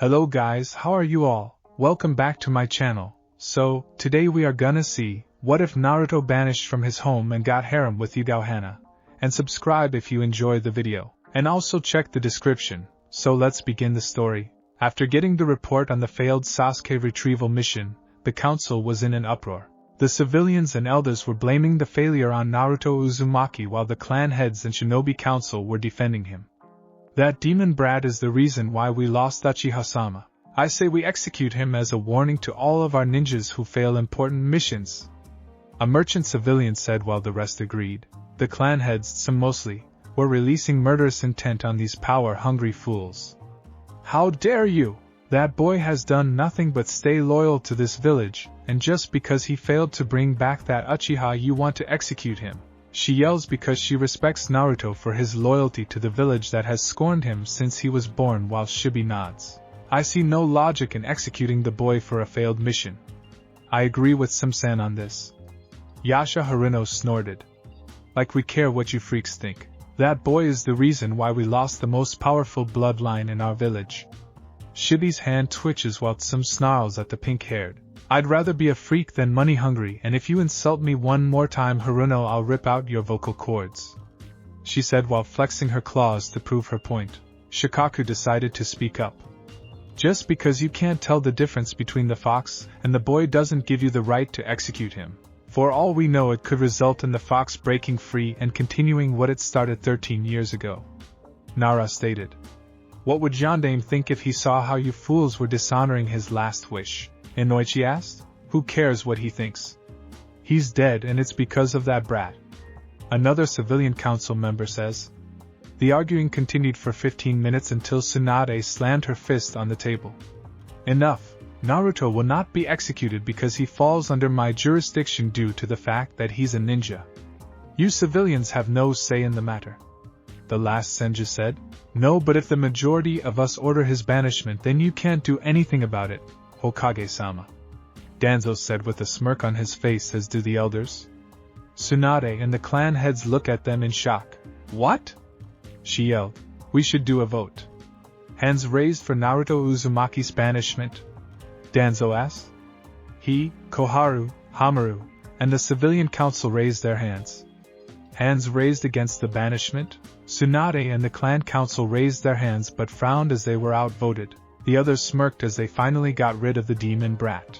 Hello guys, how are you all? Welcome back to my channel. So, today we are gonna see, what if Naruto banished from his home and got harem with Yugao Hana? And subscribe if you enjoyed the video. And also check the description. So let's begin the story. After getting the report on the failed Sasuke retrieval mission, the council was in an uproar. The civilians and elders were blaming the failure on Naruto Uzumaki while the clan heads and shinobi council were defending him. That demon brat is the reason why we lost Uchiha-sama. I say we execute him as a warning to all of our ninjas who fail important missions. A merchant civilian said while the rest agreed. The clan heads, some mostly, were releasing murderous intent on these power-hungry fools. How dare you! That boy has done nothing but stay loyal to this village, and just because he failed to bring back that Uchiha you want to execute him. She yells because she respects Naruto for his loyalty to the village that has scorned him since he was born, while Shibi nods. I see no logic in executing the boy for a failed mission. I agree with Sam-san on this. Yasha Harino snorted. Like we care what you freaks think. That boy is the reason why we lost the most powerful bloodline in our village. Shibi's hand twitches while Sam snarls at the pink-haired. I'd rather be a freak than money-hungry, and if you insult me one more time, Haruno, I'll rip out your vocal cords. She said while flexing her claws to prove her point. Shikaku decided to speak up. Just because you can't tell the difference between the fox and the boy doesn't give you the right to execute him. For all we know, it could result in the fox breaking free and continuing what it started 13 years ago. Nara stated. What would Yondaime think if he saw how you fools were dishonoring his last wish? Inoichi asked. Who cares what he thinks? He's dead, and it's because of that brat. Another civilian council member says. The arguing continued for 15 minutes until Sunade slammed her fist on the table. Enough. Naruto will not be executed because he falls under my jurisdiction due to the fact that he's a ninja. You civilians have no say in the matter. The last Senju said. No, but if the majority of us order his banishment, then you can't do anything about it, Hokage-sama. Danzo said with a smirk on his face, as do the elders. Sunade and the clan heads look at them in shock. What? She yelled. We should do a vote. Hands raised for Naruto Uzumaki's banishment? Danzo asked. He, Koharu, Hamaru, and the civilian council raised their hands. Hands raised against the banishment? Sunade and the clan council raised their hands but frowned as they were outvoted. The others smirked as they finally got rid of the demon brat.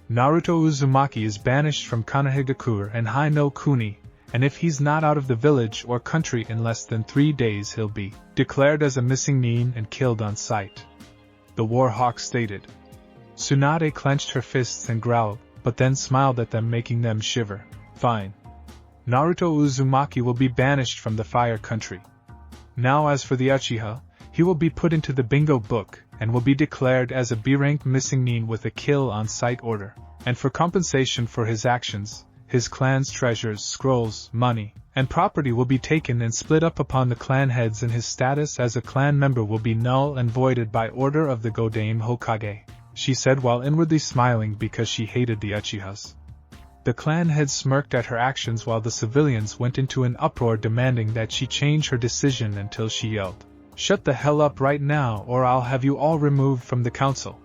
Naruto Uzumaki is banished from Konohagakure and Hai no Kuni, and if he's not out of the village or country in less than 3 days, he'll be declared as a missing nin and killed on sight. The war hawk stated. Sunade clenched her fists and growled, but then smiled at them, making them shiver. Fine. Naruto Uzumaki will be banished from the fire country. Now as for the Uchiha, he will be put into the bingo book, and will be declared as a B-rank missing nin with a kill-on-sight order. And for compensation for his actions, his clan's treasures, scrolls, money, and property will be taken and split up upon the clan heads, and his status as a clan member will be null and voided by order of the Godame Hokage, she said while inwardly smiling because she hated the Uchihas. The clan heads smirked at her actions while the civilians went into an uproar demanding that she change her decision until she yelled. Shut the hell up right now, or I'll have you all removed from the council.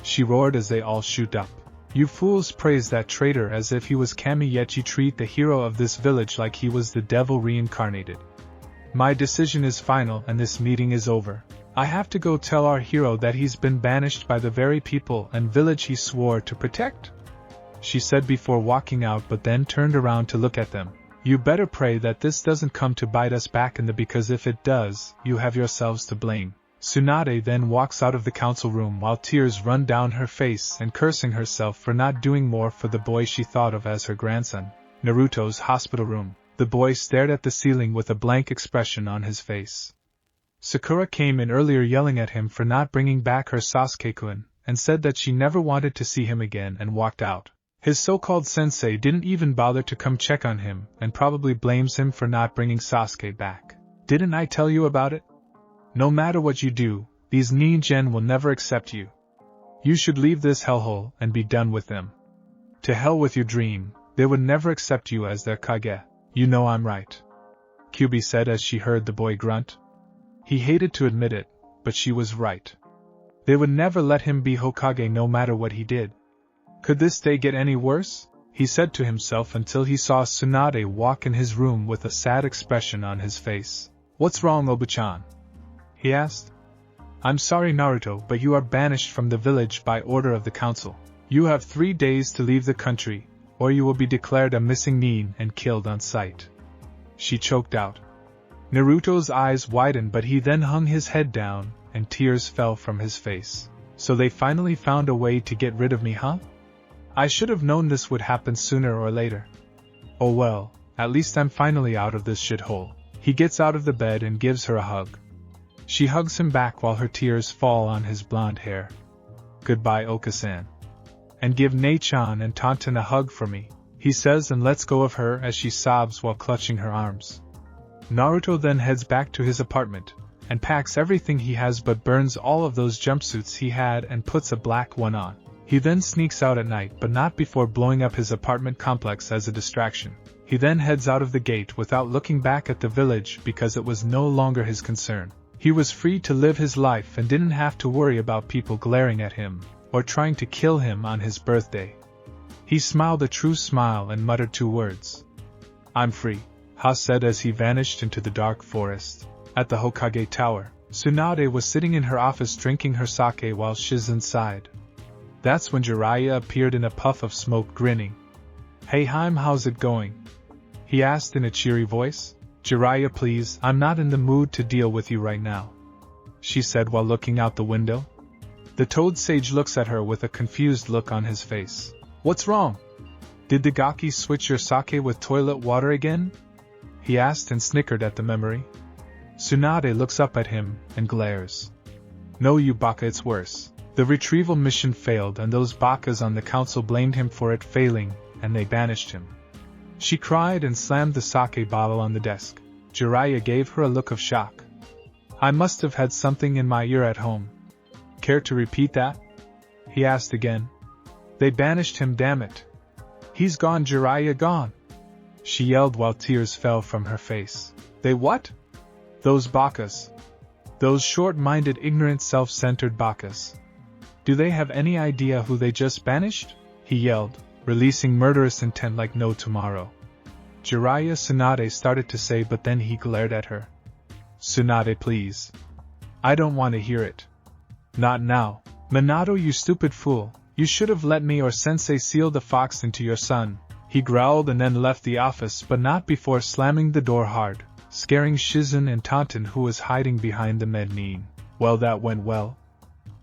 She roared as they all shoot up. You fools praise that traitor as if he was Kami, yet you treat the hero of this village like he was the devil reincarnated. My decision is final and this meeting is over. I have to go tell our hero that he's been banished by the very people and village he swore to protect. She said before walking out, but then turned around to look at them. You better pray that this doesn't come to bite us back in the, because if it does, you have yourselves to blame. Sunade then walks out of the council room while tears run down her face and cursing herself for not doing more for the boy she thought of as her grandson. Naruto's hospital room. The boy stared at the ceiling with a blank expression on his face. Sakura came in earlier yelling at him for not bringing back her Sasuke-kun, and said that she never wanted to see him again, and walked out. His so-called sensei didn't even bother to come check on him, and probably blames him for not bringing Sasuke back. Didn't I tell you about it? No matter what you do, these nin-gen will never accept you. You should leave this hellhole and be done with them. To hell with your dream, they would never accept you as their Kage. You know I'm right. Kyubi said as she heard the boy grunt. He hated to admit it, but she was right. They would never let him be Hokage no matter what he did. Could this day get any worse? He said to himself until he saw Sunade walk in his room with a sad expression on his face. "What's wrong, Oba-chan?" he asked. "I'm sorry, Naruto, but you are banished from the village by order of the council. You have 3 days to leave the country, or you will be declared a missing nin and killed on sight," she choked out. Naruto's eyes widened, but he then hung his head down, and tears fell from his face. "So they finally found a way to get rid of me, huh? I should have known this would happen sooner or later. Oh well, at least I'm finally out of this shithole." He gets out of the bed and gives her a hug. She hugs him back while her tears fall on his blonde hair. "Goodbye, Oka-san. And give Nei-chan and Tonton a hug for me," he says, and lets go of her as she sobs while clutching her arms. Naruto then heads back to his apartment, and packs everything he has but burns all of those jumpsuits he had and puts a black one on. He then sneaks out at night, but not before blowing up his apartment complex as a distraction. He then heads out of the gate without looking back at the village because it was no longer his concern. He was free to live his life and didn't have to worry about people glaring at him, or trying to kill him on his birthday. He smiled a true smile and muttered 2 words. "I'm free," Ha said as he vanished into the dark forest. At the Hokage Tower, Sunade was sitting in her office drinking her sake while Shizen sighed. That's when Jiraiya appeared in a puff of smoke, grinning. "Hey Haim, how's it going?" he asked in a cheery voice. "Jiraiya, please, I'm not in the mood to deal with you right now," she said while looking out the window. The Toad Sage looks at her with a confused look on his face. "What's wrong? Did the Gaki switch your sake with toilet water again?" he asked and snickered at the memory. Sunade looks up at him and glares. "No, you baka, it's worse. The retrieval mission failed and those bakas on the council blamed him for it failing, and they banished him." She cried and slammed the sake bottle on the desk. Jiraiya gave her a look of shock. "I must have had something in my ear at home." "Care to repeat that?" he asked again. "They banished him, damn it. He's gone, Jiraiya, gone," she yelled while tears fell from her face. "They what?" "Those bakas. Those short-minded, ignorant, self-centered bakas. Do they have any idea who they just banished?" he yelled, releasing murderous intent like no tomorrow. Jiraiya, Sunade started to say, but then he glared at her. "Sunade, please. I don't want to hear it. Not now. Minato, you stupid fool, you should have let me or Sensei seal the fox into your son," he growled and then left the office, but not before slamming the door hard, scaring Shizen and Tonton, who was hiding behind the mezzanine. "Well, that went well,"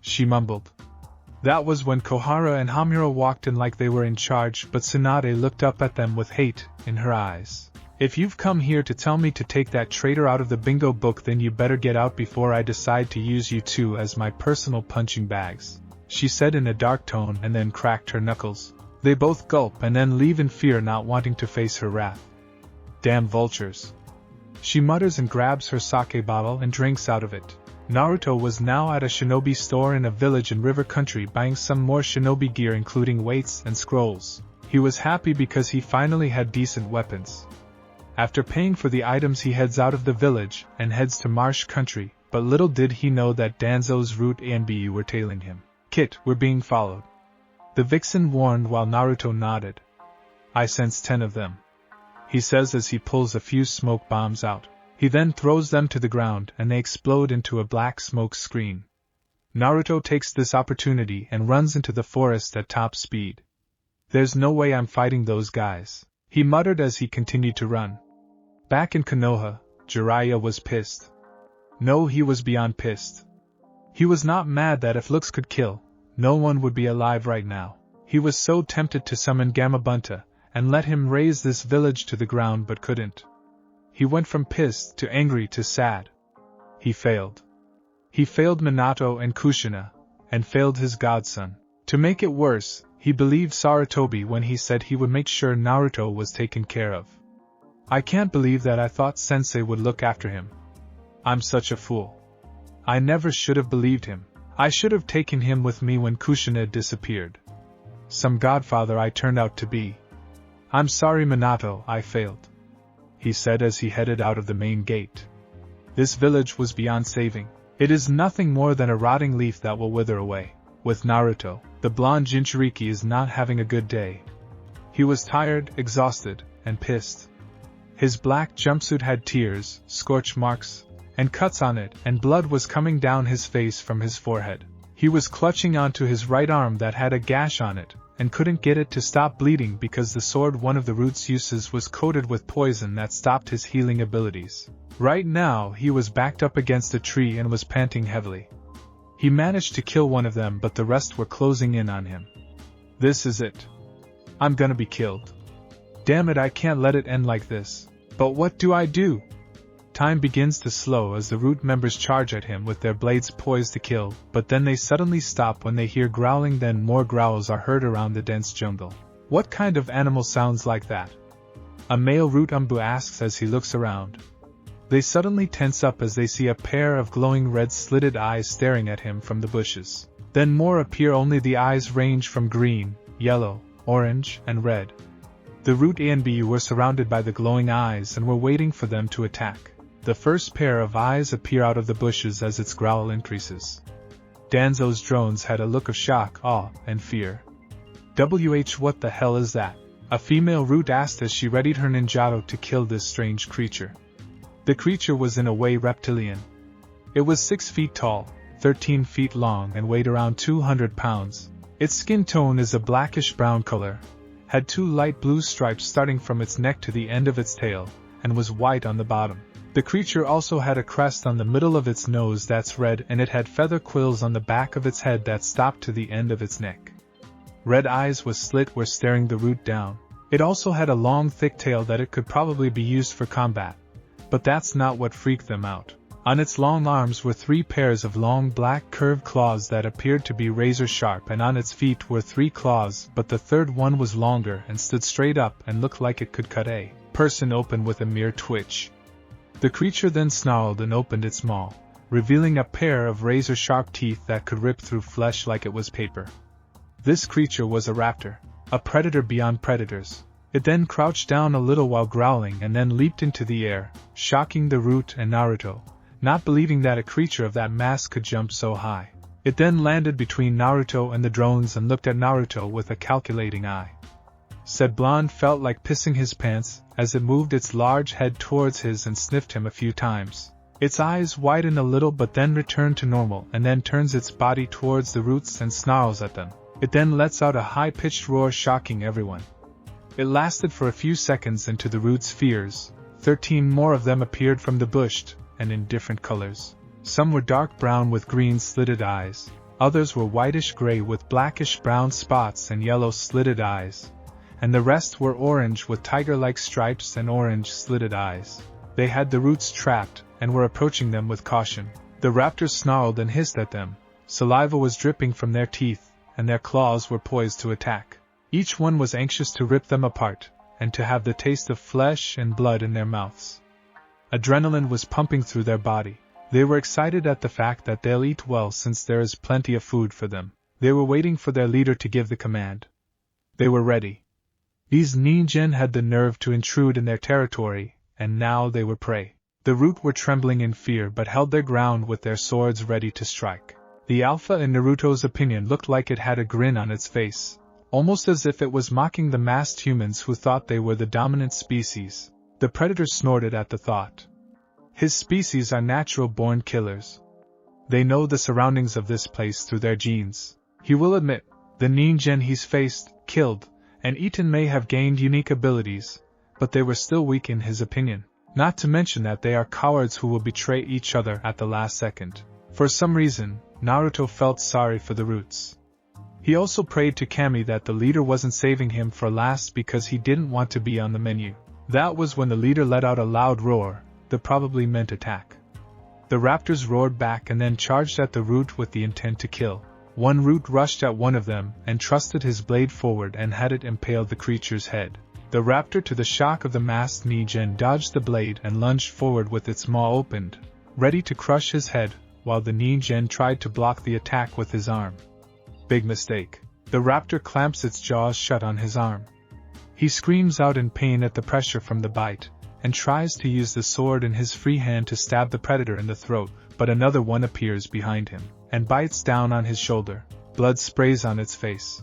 she mumbled. That was when Kohara and Hamura walked in like they were in charge, but Sunade looked up at them with hate in her eyes. "If you've come here to tell me to take that traitor out of the bingo book, then you better get out before I decide to use you two as my personal punching bags," she said in a dark tone, and then cracked her knuckles. They both gulp and then leave in fear, not wanting to face her wrath. "Damn vultures," she mutters and grabs her sake bottle and drinks out of it. Naruto was now at a shinobi store in a village in River Country buying some more shinobi gear, including weights and scrolls. He was happy because he finally had decent weapons. After paying for the items, he heads out of the village and heads to Marsh Country, but little did he know that Danzo's Root and Bu were tailing him. "Kit, we're being followed," the vixen warned while Naruto nodded. "I sense 10 of them," he says as he pulls a few smoke bombs out. He then throws them to the ground and they explode into a black smoke screen. Naruto takes this opportunity and runs into the forest at top speed. "There's no way I'm fighting those guys," he muttered as he continued to run. Back in Konoha, Jiraiya was pissed. No, he was beyond pissed. He was not mad that if looks could kill, no one would be alive right now. He was so tempted to summon Gamabunta and let him raze this village to the ground, but couldn't. He went from pissed to angry to sad. He failed. He failed Minato and Kushina, and failed his godson. To make it worse, he believed Sarutobi when he said he would make sure Naruto was taken care of. "I can't believe that I thought Sensei would look after him. I'm such a fool. I never should have believed him. I should have taken him with me when Kushina disappeared. Some godfather I turned out to be. I'm sorry, Minato, I failed," he said as he headed out of the main gate. This village was beyond saving. It is nothing more than a rotting leaf that will wither away. With Naruto, the blonde Jinchuriki is not having a good day. He was tired, exhausted, and pissed. His black jumpsuit had tears, scorch marks, and cuts on it, and blood was coming down his face from his forehead. He was clutching onto his right arm that had a gash on it, and couldn't get it to stop bleeding because the sword one of the root's uses was coated with poison that stopped his healing abilities. Right now he was backed up against a tree and was panting heavily. He managed to kill one of them, but the rest were closing in on him. This is it. I'm gonna be killed. Damn it, I can't let it end like this. But what do I do? Time begins to slow as the root members charge at him with their blades poised to kill, but then they suddenly stop when they hear growling, then more growls are heard around the dense jungle. What kind of animal sounds like that? A male root umbu asks as he looks around. They suddenly tense up as they see a pair of glowing red slitted eyes staring at him from the bushes. Then more appear, only the eyes range from green, yellow, orange, and red. The root A and B were surrounded by the glowing eyes and were waiting for them to attack. The first pair of eyes appear out of the bushes as its growl increases. Danzo's drones had a look of shock, awe, and fear. What the hell is that? A female root asked as she readied her ninjato to kill this strange creature. The creature was in a way reptilian. It was 6 feet tall, 13 feet long, and weighed around 200 pounds. Its skin tone is a blackish-brown color, had 2 light blue stripes starting from its neck to the end of its tail, and was white on the bottom. The creature also had a crest on the middle of its nose that's red, and it had feather quills on the back of its head that stopped to the end of its neck. Red eyes with slit were staring the root down. It also had a long thick tail that it could probably be used for combat. But that's not what freaked them out. On its long arms were 3 pairs of long black curved claws that appeared to be razor sharp, and on its feet were 3 claws, but the third one was longer and stood straight up and looked like it could cut a person open with a mere twitch. The creature then snarled and opened its maw, revealing a pair of razor sharp teeth that could rip through flesh like it was paper. This creature was a raptor, a predator beyond predators. It then crouched down a little while growling and then leaped into the air, shocking the root and Naruto, not believing that a creature of that mass could jump so high. It then landed between Naruto and the drones and looked at Naruto with a calculating eye. Said blonde felt like pissing his pants as it moved its large head towards his and sniffed him a few times. Its eyes widen a little but then return to normal, and then turns its body towards the roots and snarls at them. It then lets out a high-pitched roar, shocking everyone. It lasted for a few seconds, and to the root's fears, 13 more of them appeared from the bush, and in different colors. Some were dark brown with green slitted eyes, others were whitish-gray with blackish-brown spots and yellow slitted eyes, and the rest were orange with tiger-like stripes and orange slitted eyes. They had the roots trapped, and were approaching them with caution. The raptors snarled and hissed at them, saliva was dripping from their teeth, and their claws were poised to attack. Each one was anxious to rip them apart, and to have the taste of flesh and blood in their mouths. Adrenaline was pumping through their body. They were excited at the fact that they'll eat well since there is plenty of food for them. They were waiting for their leader to give the command. They were ready. These ninjen had the nerve to intrude in their territory, and now they were prey. The root were trembling in fear but held their ground with their swords ready to strike. The alpha, in Naruto's opinion, looked like it had a grin on its face, almost as if it was mocking the masked humans who thought they were the dominant species. The predator snorted at the thought. His species are natural-born killers. They know the surroundings of this place through their genes. He will admit, the ninjen he's faced, killed, and eaten may have gained unique abilities, but they were still weak in his opinion. Not to mention that they are cowards who will betray each other at the last second. For some reason, Naruto felt sorry for the roots. He also prayed to Kami that the leader wasn't saving him for last because he didn't want to be on the menu. That was when the leader let out a loud roar, that probably meant attack. The raptors roared back and then charged at the root with the intent to kill. One root rushed at one of them and thrusted his blade forward and had it impale the creature's head. The raptor, to the shock of the masked ninjen, dodged the blade and lunged forward with its maw opened, ready to crush his head, while the ninjen tried to block the attack with his arm. Big mistake. The raptor clamps its jaws shut on his arm. He screams out in pain at the pressure from the bite, and tries to use the sword in his free hand to stab the predator in the throat, but another one appears behind him and bites down on his shoulder. Blood sprays on its face.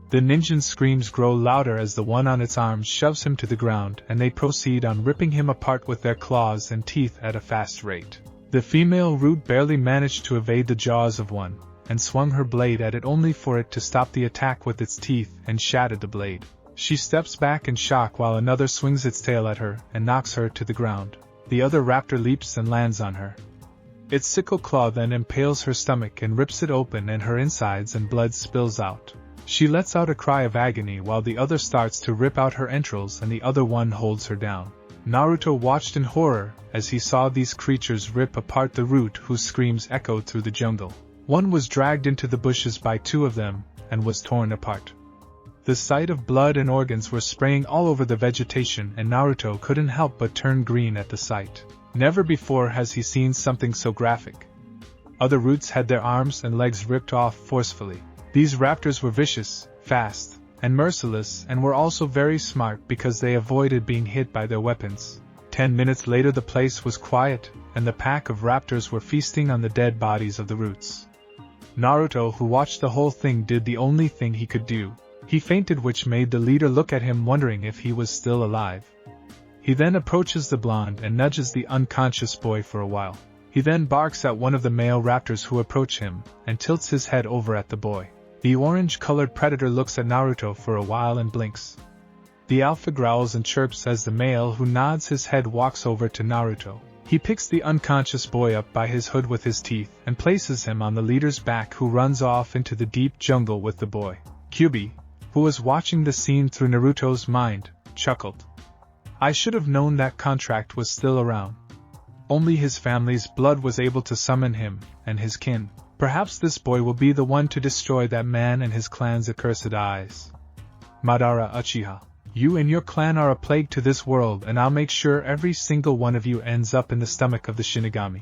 The ninja's screams grow louder as the one on its arm shoves him to the ground, and they proceed on ripping him apart with their claws and teeth at a fast rate. The female root barely managed to evade the jaws of one, and swung her blade at it only for it to stop the attack with its teeth and shatter the blade. She steps back in shock while another swings its tail at her and knocks her to the ground. The other raptor leaps and lands on her. Its sickle claw then impales her stomach and rips it open, and her insides and blood spills out. She lets out a cry of agony while the other starts to rip out her entrails and the other one holds her down. Naruto watched in horror as he saw these creatures rip apart the root, whose screams echoed through the jungle. One was dragged into the bushes by two of them and was torn apart. The sight of blood and organs were spraying all over the vegetation, and Naruto couldn't help but turn green at the sight. Never before has he seen something so graphic. Other roots had their arms and legs ripped off forcefully. These raptors were vicious, fast, and merciless, and were also very smart because they avoided being hit by their weapons. 10 minutes later the place was quiet, and the pack of raptors were feasting on the dead bodies of the roots. Naruto, who watched the whole thing, did the only thing he could do. He fainted, which made the leader look at him, wondering if he was still alive. He then approaches the blonde and nudges the unconscious boy for a while. He then barks at one of the male raptors who approach him, and tilts his head over at the boy. The orange-colored predator looks at Naruto for a while and blinks. The alpha growls and chirps as the male, who nods his head, walks over to Naruto. He picks the unconscious boy up by his hood with his teeth and places him on the leader's back, who runs off into the deep jungle with the boy. Kyubi, who was watching the scene through Naruto's mind, chuckled. I should have known that contract was still around. Only his family's blood was able to summon him, and his kin. Perhaps this boy will be the one to destroy that man and his clan's accursed eyes. Madara Uchiha, you and your clan are a plague to this world, and I'll make sure every single one of you ends up in the stomach of the Shinigami.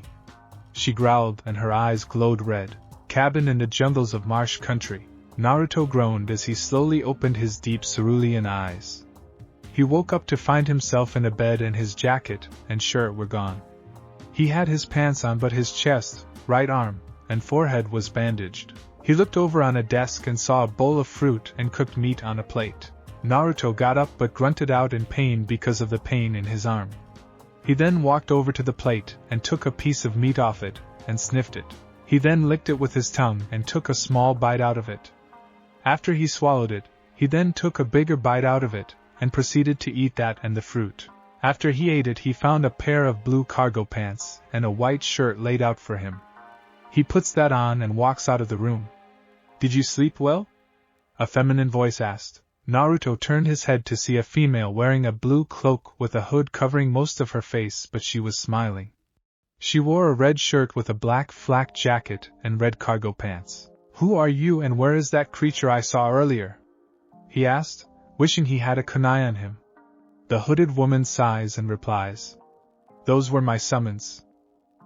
She growled, and her eyes glowed red. Cabin in the jungles of Marsh Country. Naruto groaned as he slowly opened his deep cerulean eyes. He woke up to find himself in a bed, and his jacket and shirt were gone. He had his pants on, but his chest, right arm, and forehead was bandaged. He looked over on a desk and saw a bowl of fruit and cooked meat on a plate. Naruto got up but grunted out in pain because of the pain in his arm. He then walked over to the plate and took a piece of meat off it and sniffed it. He then licked it with his tongue and took a small bite out of it. After he swallowed it, he then took a bigger bite out of it and proceeded to eat that and the fruit. After he ate it, he found a pair of blue cargo pants and a white shirt laid out for him. He puts that on and walks out of the room. Did you sleep well? A feminine voice asked. Naruto turned his head to see a female wearing a blue cloak with a hood covering most of her face, but she was smiling. She wore a red shirt with a black flak jacket and red cargo pants. Who are you, and where is that creature I saw earlier? He asked, wishing he had a kunai on him. The hooded woman sighs and replies. Those were my summons.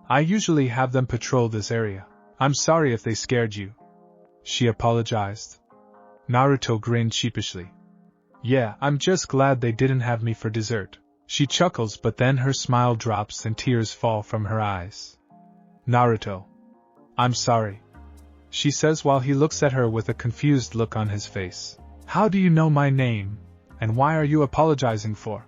I usually have them patrol this area. I'm sorry if they scared you. She apologized. Naruto grinned sheepishly. Yeah, I'm just glad they didn't have me for dessert. She chuckles, but then her smile drops and tears fall from her eyes. Naruto. I'm sorry. She says while he looks at her with a confused look on his face. How do you know my name, and why are you apologizing for?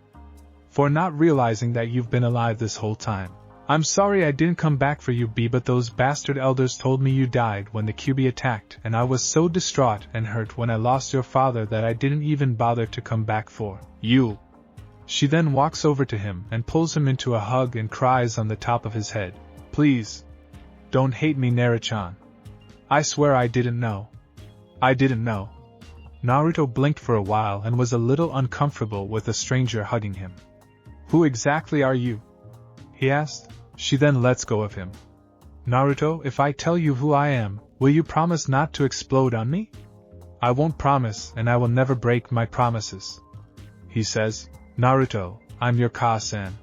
For not realizing that you've been alive this whole time. I'm sorry I didn't come back for you, B, but those bastard elders told me you died when the Kyubi attacked, and I was so distraught and hurt when I lost your father that I didn't even bother to come back for you. She then walks over to him and pulls him into a hug and cries on the top of his head. Please. Don't hate me, Naruto-chan. I swear I didn't know. I didn't know. Naruto blinked for a while and was a little uncomfortable with a stranger hugging him. Who exactly are you? He asked. She then lets go of him. Naruto, if I tell you who I am, will you promise not to explode on me? I won't promise, and I will never break my promises. He says. Naruto, I'm your Ka-san.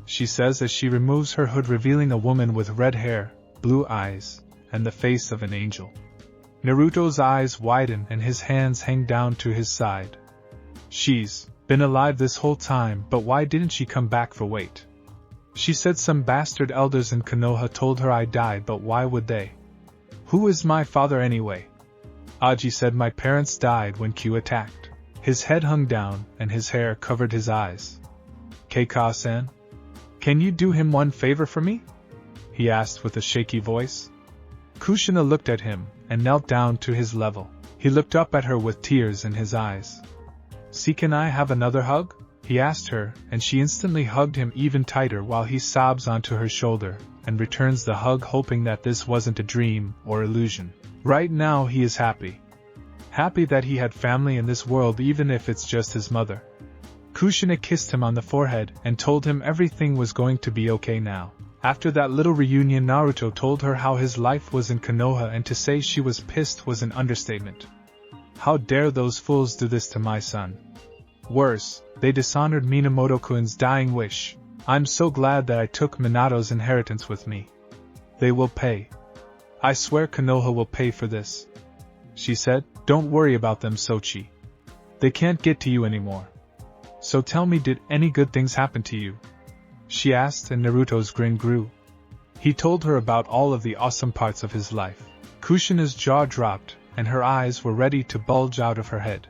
She says as she removes her hood, revealing a woman with red hair, blue eyes, and the face of an angel. Naruto's eyes widen and his hands hang down to his side. She's been alive this whole time, but why didn't she come back for wait? She said some bastard elders in Konoha told her I died, but why would they? Who is my father anyway? Aji said my parents died when Q attacked. His head hung down and his hair covered his eyes. Keika-san? Can you do him one favor for me? He asked with a shaky voice. Kushina looked at him and knelt down to his level. He looked up at her with tears in his eyes. See, can I have another hug? He asked her, and she instantly hugged him even tighter while he sobs onto her shoulder and returns the hug, hoping that this wasn't a dream or illusion. Right now he is happy. Happy that he had family in this world, even if it's just his mother. Kushina kissed him on the forehead and told him everything was going to be okay now. After that little reunion, Naruto told her how his life was in Konoha, and to say she was pissed was an understatement. How dare those fools do this to my son? Worse, they dishonored Minamoto-kun's dying wish. I'm so glad that I took Minato's inheritance with me. They will pay. I swear Konoha will pay for this. She said, don't worry about them, Sochi. They can't get to you anymore. So tell me, did any good things happen to you? She asked, and Naruto's grin grew. He told her about all of the awesome parts of his life. Kushina's jaw dropped, and her eyes were ready to bulge out of her head.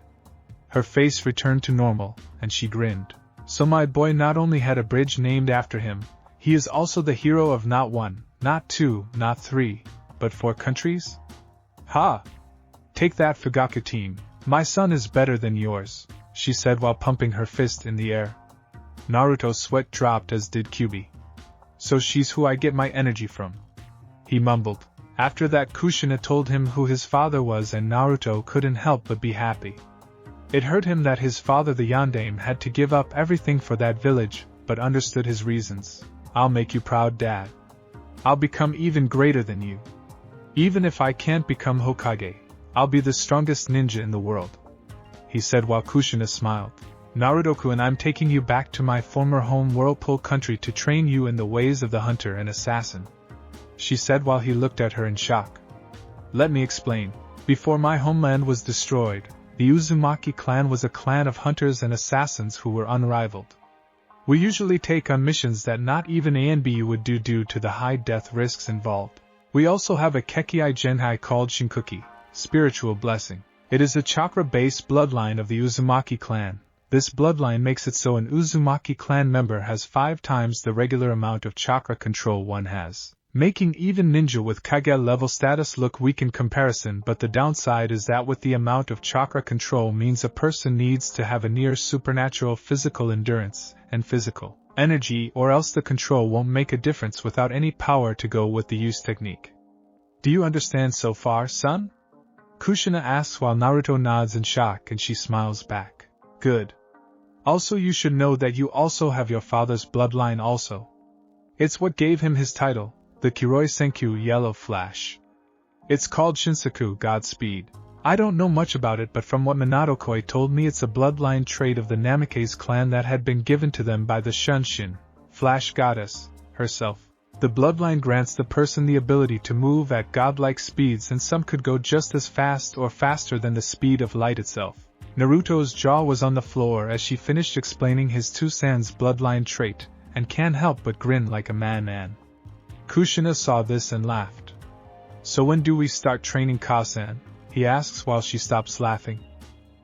Her face returned to normal, and she grinned. So my boy not only had a bridge named after him, he is also the hero of not 1, not 2, not 3, but 4 countries? Ha! Take that, Fugaku team. My son is better than yours, she said while pumping her fist in the air. Naruto's sweat dropped, as did Kyubi. So she's who I get my energy from, he mumbled. After that, Kushina told him who his father was, and Naruto couldn't help but be happy. It hurt him that his father, the Yondaime, had to give up everything for that village, but understood his reasons. I'll make you proud, Dad. I'll become even greater than you. Even if I can't become Hokage, I'll be the strongest ninja in the world, he said while Kushina smiled. Naruto-kun, I'm taking you back to my former home, Whirlpool Country, to train you in the ways of the hunter and assassin, she said while he looked at her in shock. Let me explain. Before my homeland was destroyed, the Uzumaki clan was a clan of hunters and assassins who were unrivaled. We usually take on missions that not even A and B would do due to the high death risks involved. We also have a Kekkei Genhai called Shinkuki, spiritual blessing. It is a chakra-based bloodline of the Uzumaki clan. This bloodline makes it so an Uzumaki clan member has 5 times the regular amount of chakra control one has, making even ninja with Kage level status look weak in comparison. But the downside is that with the amount of chakra control means a person needs to have a near supernatural physical endurance and physical energy, or else the control won't make a difference without any power to go with the use technique. Do you understand so far, son? Kushina asks while Naruto nods in shock and she smiles back. Good. Also, you should know that you also have your father's bloodline also. It's what gave him his title, the Kiroi Senkyu Yellow Flash. It's called Shinsaku Godspeed. I don't know much about it, but from what Minato-koi told me, it's a bloodline trait of the Namikaze clan that had been given to them by the Shunshin, Flash Goddess, herself. The bloodline grants the person the ability to move at godlike speeds, and some could go just as fast or faster than the speed of light itself. Naruto's jaw was on the floor as she finished explaining his Tusan's bloodline trait, and can't help but grin like a man. Kushina saw this and laughed. So when do we start training Kasan? He asks while she stops laughing.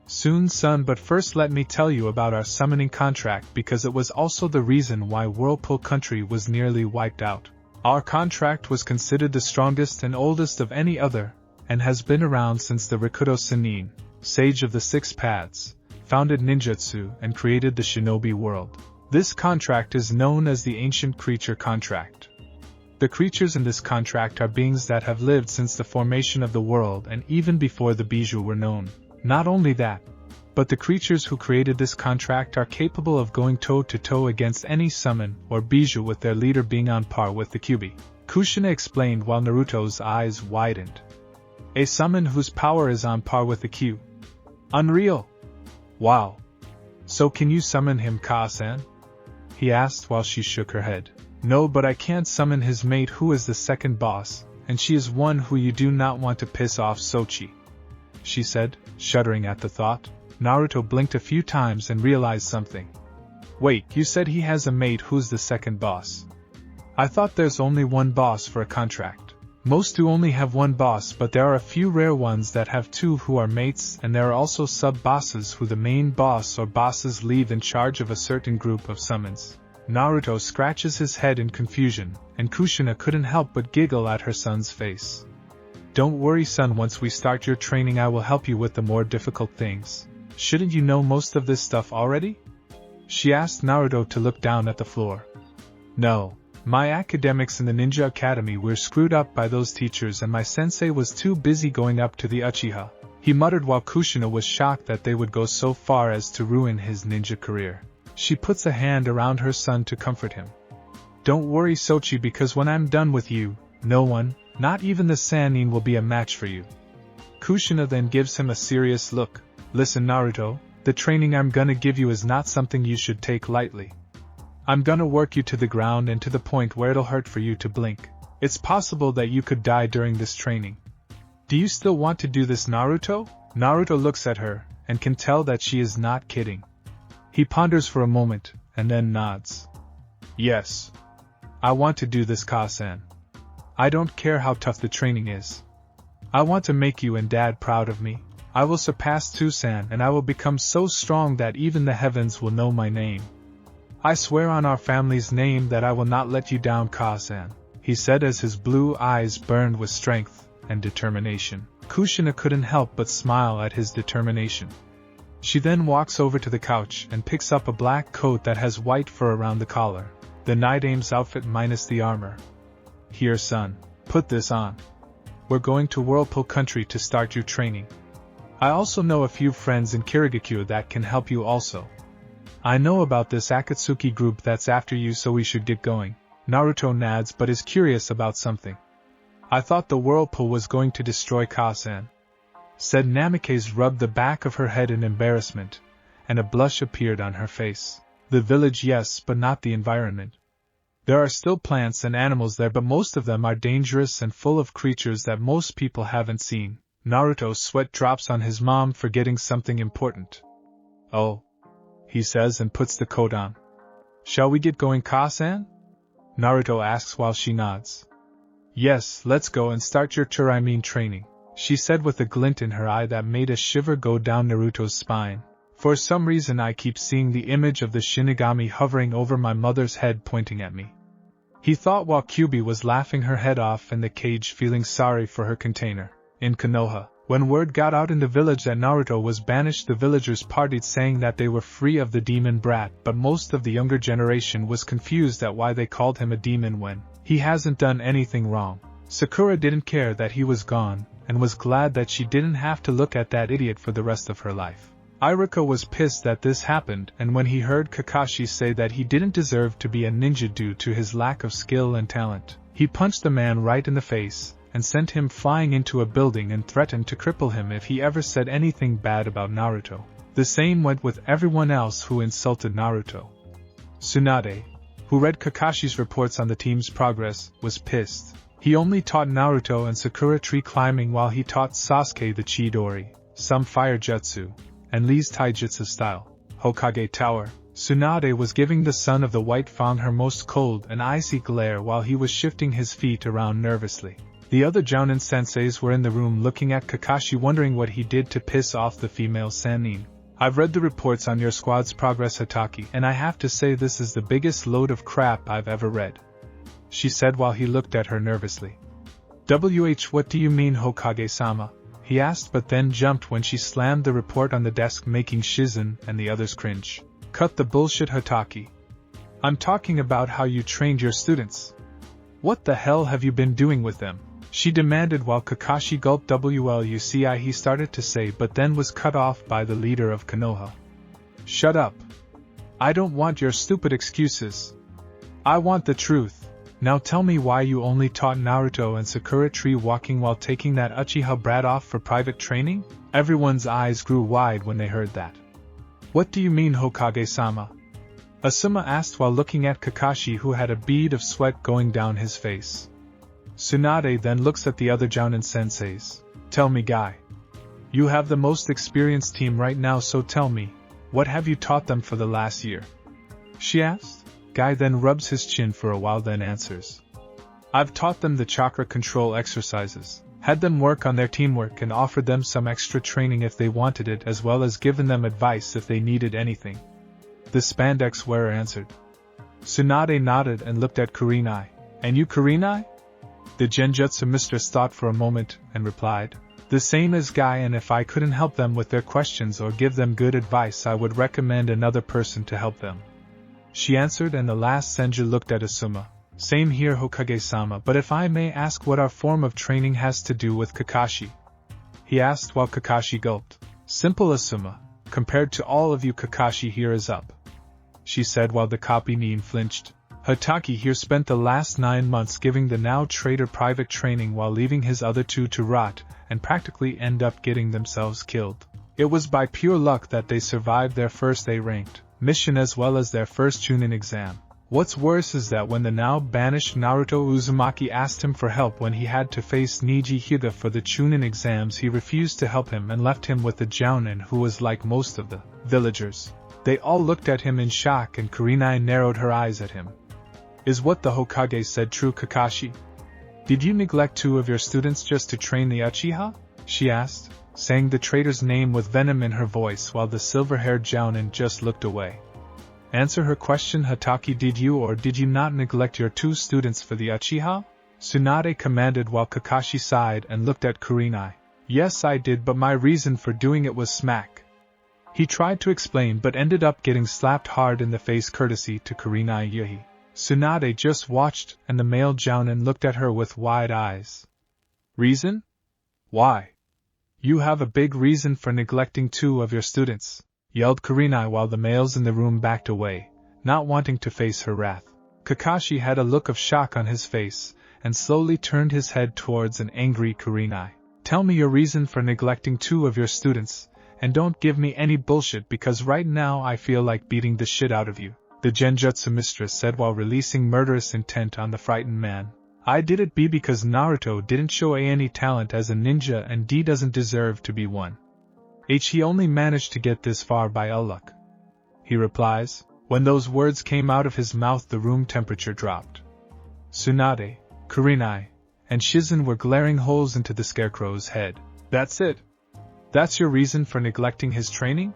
Soon, son, but first let me tell you about our summoning contract, because it was also the reason why Whirlpool Country was nearly wiped out. Our contract was considered the strongest and oldest of any other, and has been around since the Rikudo Sannin, sage of the 6 paths, founded ninjutsu and created the shinobi world. This contract is known as the Ancient Creature Contract. The creatures in this contract are beings that have lived since the formation of the world and even before the Bijou were known. Not only that, but the creatures who created this contract are capable of going toe-to-toe against any summon or Bijou, with their leader being on par with the Kyubi. Kushina explained while Naruto's eyes widened. A summon whose power is on par with the Q. Unreal! Wow! So can you summon him, Ka-san? He asked while she shook her head. No, but I can't summon his mate, who is the second boss, and she is one who you do not want to piss off, Sochi, she said, shuddering at the thought. Naruto blinked a few times and realized something. Wait, you said he has a mate who's the second boss. I thought there's only one boss for a contract. Most do only have one boss, but there are a few rare ones that have two who are mates, and there are also sub-bosses who the main boss or bosses leave in charge of a certain group of summons. Naruto scratches his head in confusion, and Kushina couldn't help but giggle at her son's face. Don't worry son, once we start your training I will help you with the more difficult things. Shouldn't you know most of this stuff already? She asked Naruto to look down at the floor. No. My academics in the Ninja Academy were screwed up by those teachers and my sensei was too busy going up to the Uchiha, he muttered while Kushina was shocked that they would go so far as to ruin his ninja career. She puts a hand around her son to comfort him. Don't worry Sochi, because when I'm done with you, no one, not even the Sannin, will be a match for you. Kushina then gives him a serious look. Listen Naruto, the training I'm gonna give you is not something you should take lightly. I'm gonna work you to the ground and to the point where it'll hurt for you to blink. It's possible that you could die during this training. Do you still want to do this Naruto? Naruto looks at her, and can tell that she is not kidding. He ponders for a moment, and then nods. Yes. I want to do this Ka-san. I don't care how tough the training is. I want to make you and Dad proud of me. I will surpass Tsusan and I will become so strong that even the heavens will know my name. I swear on our family's name that I will not let you down Ka-san, he said as his blue eyes burned with strength and determination. Kushina couldn't help but smile at his determination. She then walks over to the couch and picks up a black coat that has white fur around the collar, the Night Aim's outfit minus the armor. Here son, put this on. We're going to Whirlpool Country to start your training. I also know a few friends in Kirigakure that can help you also. I know about this Akatsuki group that's after you, so we should get going. Naruto nods but is curious about something. I thought the Whirlpool was going to destroy Ka-san, said Namikaze, rubbed the back of her head in embarrassment, and a blush appeared on her face. The village yes, but not the environment. There are still plants and animals there, but most of them are dangerous and full of creatures that most people haven't seen. Naruto's sweat drops on his mom, forgetting something important. Oh, he says and puts the coat on. Shall we get going Ka-san? Naruto asks while she nods. Yes, let's go and start your training, she said with a glint in her eye that made a shiver go down Naruto's spine. For some reason I keep seeing the image of the Shinigami hovering over my mother's head pointing at me. He thought while Kyubi was laughing her head off in the cage, feeling sorry for her container. In Konoha, when word got out in the village that Naruto was banished, the villagers partied saying that they were free of the demon brat, but most of the younger generation was confused at why they called him a demon when he hasn't done anything wrong. Sakura didn't care that he was gone, and was glad that she didn't have to look at that idiot for the rest of her life. Iruka was pissed that this happened, and when he heard Kakashi say that he didn't deserve to be a ninja due to his lack of skill and talent, he punched the man right in the face, and sent him flying into a building and threatened to cripple him if he ever said anything bad about Naruto. The same went with everyone else who insulted Naruto. Sunade, who read Kakashi's reports on the team's progress, was pissed. He only taught Naruto and Sakura tree climbing while he taught Sasuke the Chidori, some fire jutsu, and Lee's taijutsu style. Hokage Tower. Sunade was giving the son of the White Fawn her most cold and icy glare while he was shifting his feet around nervously. The other Jounin senseis were in the room looking at Kakashi, wondering what he did to piss off the female Sannin. I've read the reports on your squad's progress Hataki, and I have to say this is the biggest load of crap I've ever read, she said while he looked at her nervously. What do you mean Hokage-sama? He asked, but then jumped when she slammed the report on the desk, making Shizen and the others cringe. Cut the bullshit Hataki. I'm talking about how you trained your students. What the hell have you been doing with them? She demanded while Kakashi gulped. He started to say, but then was cut off by the leader of Konoha. Shut up. I don't want your stupid excuses. I want the truth. Now tell me why you only taught Naruto and Sakura tree walking while taking that Uchiha brat off for private training? Everyone's eyes grew wide when they heard that. What do you mean Hokage-sama? Asuma asked while looking at Kakashi, who had a bead of sweat going down his face. Sunade then looks at the other Jounin senseis. Tell me, guy. You have the most experienced team right now, so tell me, what have you taught them for the last year? She asked. Guy then rubs his chin for a while, then answers. I've taught them the chakra control exercises, had them work on their teamwork and offered them some extra training if they wanted it, as well as given them advice if they needed anything. The spandex wearer answered. Sunade nodded and looked at Kurenai. And you, Kurenai? The genjutsu mistress thought for a moment and replied. The same as Guy, and if I couldn't help them with their questions or give them good advice, I would recommend another person to help them. She answered, and the last senju looked at Asuma. Same here, Hokage-sama, but if I may ask what our form of training has to do with Kakashi? He asked while Kakashi gulped. Simple, Asuma. Compared to all of you, Kakashi here is up. She said while the copy Nin flinched. Hataki here spent the last 9 months giving the now traitor private training while leaving his other two to rot, and practically end up getting themselves killed. It was by pure luck that they survived their first A-ranked mission as well as their first Chunin exam. What's worse is that when the now banished Naruto Uzumaki asked him for help when he had to face Niji Hyuga for the Chunin exams, he refused to help him and left him with the Jounin, who was like most of the villagers. They all looked at him in shock, and Kurenai narrowed her eyes at him. Is what the Hokage said true, Kakashi? Did you neglect 2 of your students just to train the Uchiha? She asked, saying the traitor's name with venom in her voice while the silver-haired Jounin just looked away. Answer her question, Hataki. Did you or did you not neglect your 2 students for the Uchiha? Sunade commanded while Kakashi sighed and looked at Kurenai. Yes, I did, but my reason for doing it was smack. He tried to explain but ended up getting slapped hard in the face courtesy to Kurenai Yuhi. Sunade just watched, and the male Jounin looked at her with wide eyes. Reason? Why? You have a big reason for neglecting 2 of your students, yelled Kurenai while the males in the room backed away, not wanting to face her wrath. Kakashi had a look of shock on his face, and slowly turned his head towards an angry Kurenai. Tell me your reason for neglecting 2 of your students, and don't give me any bullshit because right now I feel like beating the shit out of you, the genjutsu mistress said while releasing murderous intent on the frightened man. I did it B because Naruto didn't show any talent as a ninja and D doesn't deserve to be one. He only managed to get this far by luck. He replies. When those words came out of his mouth, the room temperature dropped. Sunade, Kurenai, and Shizen were glaring holes into the scarecrow's head. That's it? That's your reason for neglecting his training?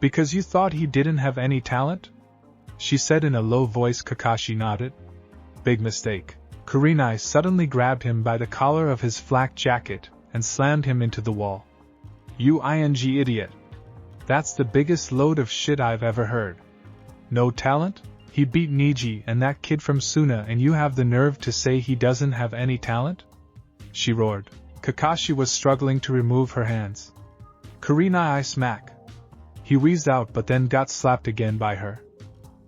Because you thought he didn't have any talent? She said in a low voice. Kakashi nodded. Big mistake. Kurenai suddenly grabbed him by the collar of his flak jacket and slammed him into the wall. You idiot. That's the biggest load of shit I've ever heard. No talent? He beat Niji and that kid from Suna, and you have the nerve to say he doesn't have any talent? She roared. Kakashi was struggling to remove her hands. Kurenai smack. He wheezed out but then got slapped again by her.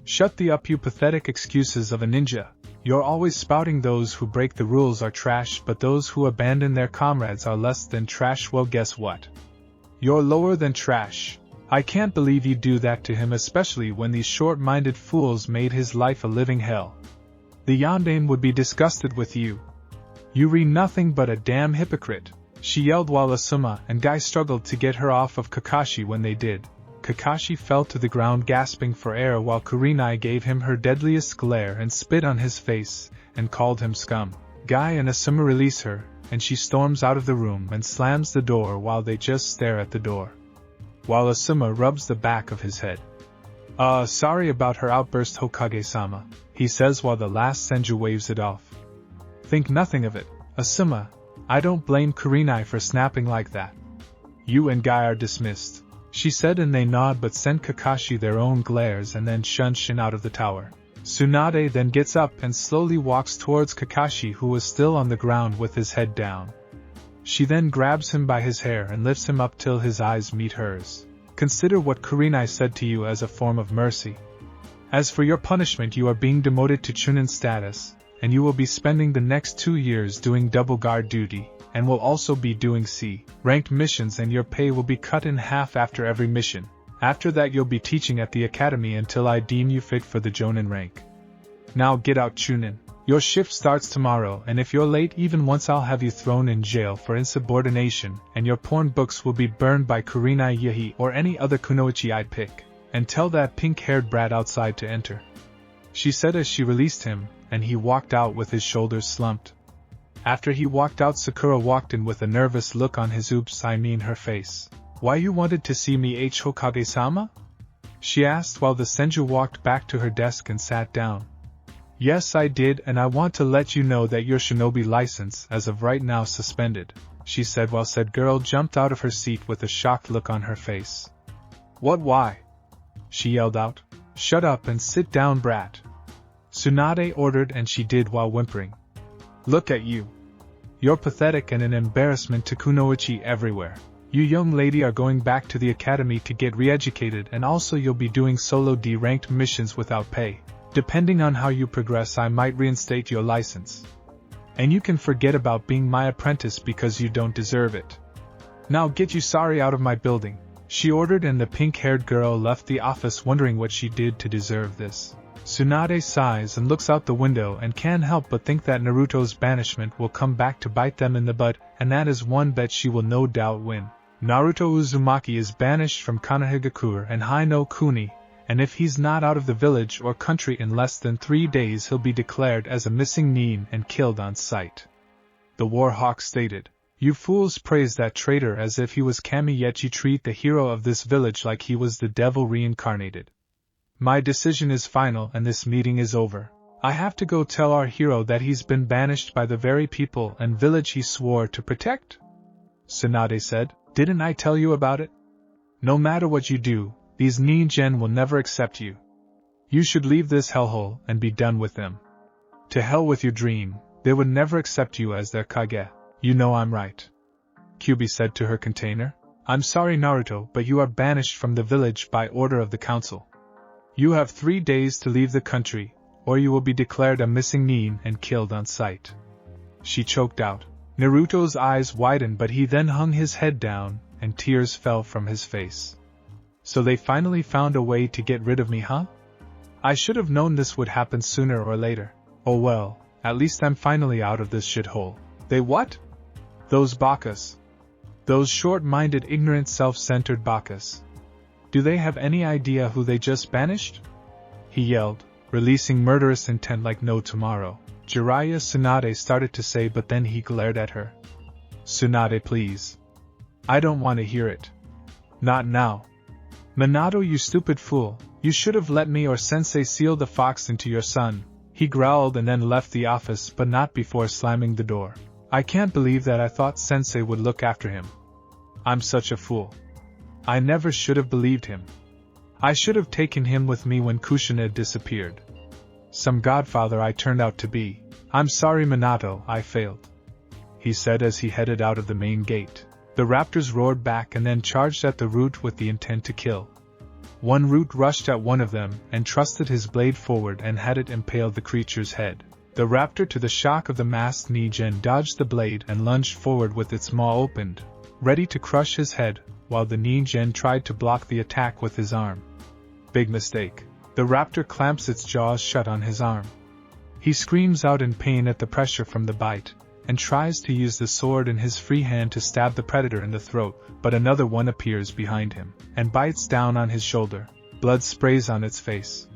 Shut the up, you pathetic excuses of a ninja. You're always spouting those who break the rules are trash, but those who abandon their comrades are less than trash. Well, guess what? You're lower than trash. I can't believe you do that to him, especially when these short-minded fools made his life a living hell. The Yondaime would be disgusted with you. You're nothing but a damn hypocrite, she yelled while Asuma and Guy struggled to get her off of Kakashi. When they did, Kakashi fell to the ground gasping for air while Kurenai gave him her deadliest glare and spit on his face and called him scum. Guy and Asuma release her, and she storms out of the room and slams the door while they just stare at the door. While Asuma rubs the back of his head. Sorry about her outburst, Hokage-sama, he says while the last senju waves it off. Think nothing of it, Asuma. I don't blame Kurenai for snapping like that. You and Guy are dismissed, she said, and they nod but sent Kakashi their own glares and then shun Shin out of the tower. Sunade then gets up and slowly walks towards Kakashi, who was still on the ground with his head down. She then grabs him by his hair and lifts him up till his eyes meet hers. Consider what Kurenai said to you as a form of mercy. As for your punishment, you are being demoted to Chunin status, and you will be spending the next 2 years doing double guard duty, and will also be doing C-ranked missions, and your pay will be cut in half after every mission. After that you'll be teaching at the academy until I deem you fit for the Jonin rank. Now get out, Chunin. Your shift starts tomorrow, and if you're late even once I'll have you thrown in jail for insubordination, and your porn books will be burned by Kurenai Yahi or any other kunoichi I pick. And tell that pink-haired brat outside to enter," she said as she released him, and he walked out with his shoulders slumped. After he walked out, Sakura walked in with a nervous look on his her face. "Why you wanted to see me, Hokage-sama?" she asked while the senju walked back to her desk and sat down. "Yes, I did, and I want to let you know that your shinobi license as of right now suspended," she said while said girl jumped out of her seat with a shocked look on her face. "What, why?" she yelled out. "Shut up and sit down, brat," Sunade ordered, and she did while whimpering. "Look at you. You're pathetic and an embarrassment to kunoichi everywhere. You young lady are going back to the academy to get re-educated, and also you'll be doing solo D-ranked missions without pay. Depending on how you progress, I might reinstate your license. And you can forget about being my apprentice because you don't deserve it. Now get you sorry out of my building," she ordered, and the pink-haired girl left the office wondering what she did to deserve this. Sunade sighs and looks out the window and can't help but think that Naruto's banishment will come back to bite them in the butt, and that is one bet she will no doubt win. Naruto Uzumaki is banished from Konohagakure and Hai no Kuni, and if he's not out of the village or country in less than 3 days he'll be declared as a missing nin and killed on sight. The Warhawk stated, "You fools praise that traitor as if he was Kami, yet you treat the hero of this village like he was the devil reincarnated. My decision is final and this meeting is over. I have to go tell our hero that he's been banished by the very people and village he swore to protect." Sunade said, "Didn't I tell you about it? No matter what you do, these Ningen will never accept you. You should leave this hellhole and be done with them. To hell with your dream, they would never accept you as their Kage. You know I'm right." Kyubi said to her container, "I'm sorry Naruto, but you are banished from the village by order of the council. You have 3 days to leave the country, or you will be declared a missing nin and killed on sight." She choked out. Naruto's eyes widened, but he then hung his head down, and tears fell from his face. "So they finally found a way to get rid of me, huh? I should have known this would happen sooner or later. Oh well, at least I'm finally out of this shithole." "They what?" "Those bakas. Those short-minded, ignorant, self-centered bakas. Do they have any idea who they just banished?" he yelled, releasing murderous intent like no tomorrow. Jiraiya Sunade started to say, but then he glared at her. "Sunade, please. I don't want to hear it. Not now. Minato, you stupid fool, you should have let me or Sensei seal the fox into your son," he growled and then left the office, but not before slamming the door. "I can't believe that I thought Sensei would look after him. I'm such a fool. I never should have believed him. I should have taken him with me when Kushina disappeared. Some godfather I turned out to be. I'm sorry Minato, I failed," he said as he headed out of the main gate. The raptors roared back and then charged at the root with the intent to kill. One root rushed at one of them and thrusted his blade forward and had it impale the creature's head. The raptor, to the shock of the masked Ningen, dodged the blade and lunged forward with its maw opened, ready to crush his head, while the Ningen tried to block the attack with his arm. Big mistake. The raptor clamps its jaws shut on his arm. He screams out in pain at the pressure from the bite, and tries to use the sword in his free hand to stab the predator in the throat, but another one appears behind him, and bites down on his shoulder. Blood sprays on its face.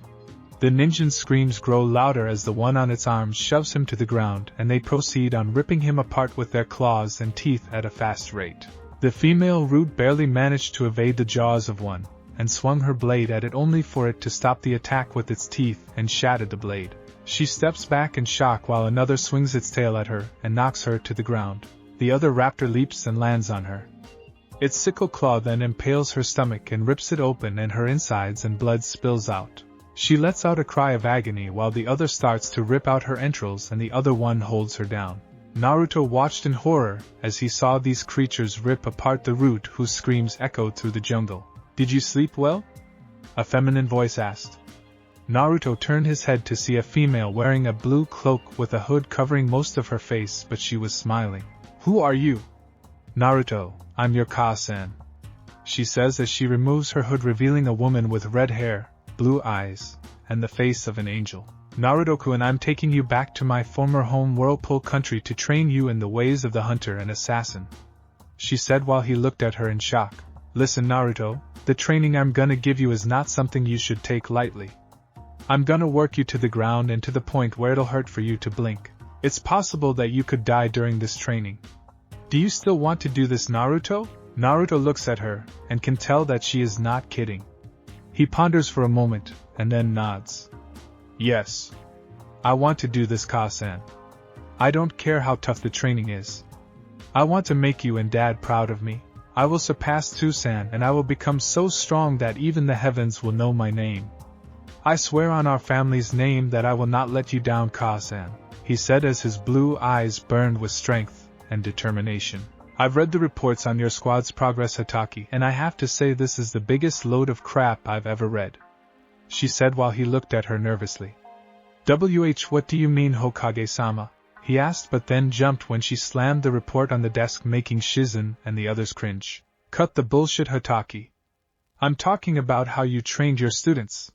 The Ninjan's screams grow louder as the one on its arm shoves him to the ground, and they proceed on ripping him apart with their claws and teeth at a fast rate. The female root barely managed to evade the jaws of one, and swung her blade at it only for it to stop the attack with its teeth and shattered the blade. She steps back in shock while another swings its tail at her and knocks her to the ground. The other raptor leaps and lands on her. Its sickle claw then impales her stomach and rips it open, and her insides and blood spills out. She lets out a cry of agony while the other starts to rip out her entrails and the other one holds her down. Naruto watched in horror as he saw these creatures rip apart the root, whose screams echoed through the jungle. "Did you sleep well?" a feminine voice asked. Naruto turned his head to see a female wearing a blue cloak with a hood covering most of her face, but she was smiling. "Who are you?" "Naruto, I'm your Ka-san," she says as she removes her hood, revealing a woman with red hair, blue eyes, and the face of an angel. Naruto-kun, I'm taking you back to my former home Whirlpool country to train you in the ways of the hunter and assassin," she said while he looked at her in shock. "Listen, Naruto, the training I'm gonna give you is not something you should take lightly. I'm gonna work you to the ground and to the point where it'll hurt for you to blink. It's possible that you could die during this training. Do you still want to do this, Naruto?" Naruto looks at her, and can tell that she is not kidding. He ponders for a moment, and then nods. "Yes. I want to do this, Ka-san. I don't care how tough the training is. I want to make you and Dad proud of me. I will surpass Tsusan and I will become so strong that even the heavens will know my name. I swear on our family's name that I will not let you down, Ka-san," he said as his blue eyes burned with strength and determination. "I've read the reports on your squad's progress, Hataki, and I have to say this is the biggest load of crap I've ever read," she said while he looked at her nervously. What do you mean, Hokage-sama?" he asked, but then jumped when she slammed the report on the desk, making Shizen and the others cringe. "Cut the bullshit, Hataki. I'm talking about how you trained your students.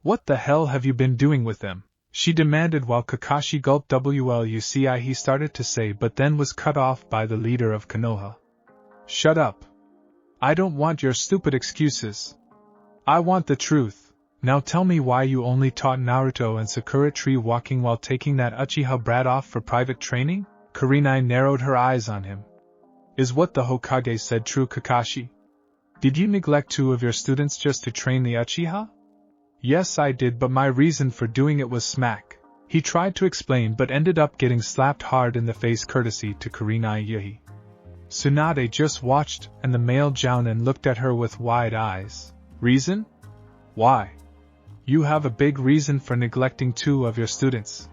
What the hell have you been doing with them?" she demanded while Kakashi gulped. He started to say, but then was cut off by the leader of Konoha. "Shut up. I don't want your stupid excuses. I want the truth. Now tell me why you only taught Naruto and Sakura tree walking while taking that Uchiha brat off for private training?" Kurenai narrowed her eyes on him. "Is what the Hokage said true, Kakashi? Did you neglect 2 of your students just to train the Uchiha?" "Yes, I did, but my reason for doing it was smack," he tried to explain, but ended up getting slapped hard in the face courtesy to Kurenai Yuhi. Sunade just watched, and the male jounin looked at her with wide eyes. "Reason? Why? You have a big reason for neglecting 2 of your students,"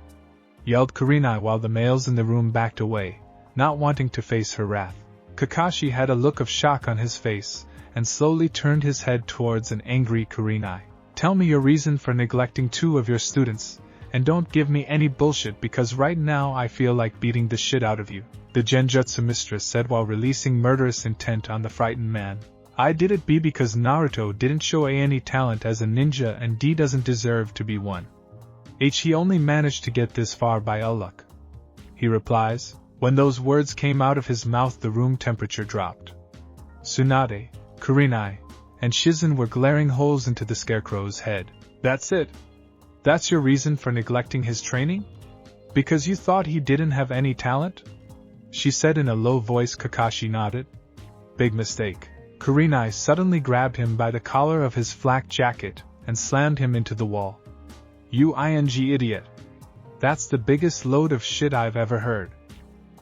yelled Kurenai while the males in the room backed away, not wanting to face her wrath. Kakashi had a look of shock on his face, and slowly turned his head towards an angry Kurenai. "Tell me your reason for neglecting 2 of your students, and don't give me any bullshit because right now I feel like beating the shit out of you," the Genjutsu mistress said while releasing murderous intent on the frightened man. "I did it because Naruto didn't show any talent as a ninja and D doesn't deserve to be one. He only managed to get this far by luck," he replies. When those words came out of his mouth, the room temperature dropped. Sunade, Kurenai, and Shizen were glaring holes into the scarecrow's head. "That's it? That's your reason for neglecting his training? Because you thought he didn't have any talent?" she said in a low voice. Kakashi nodded. "Big mistake." Kurenai suddenly grabbed him by the collar of his flak jacket and slammed him into the wall. "You idiot. That's the biggest load of shit I've ever heard.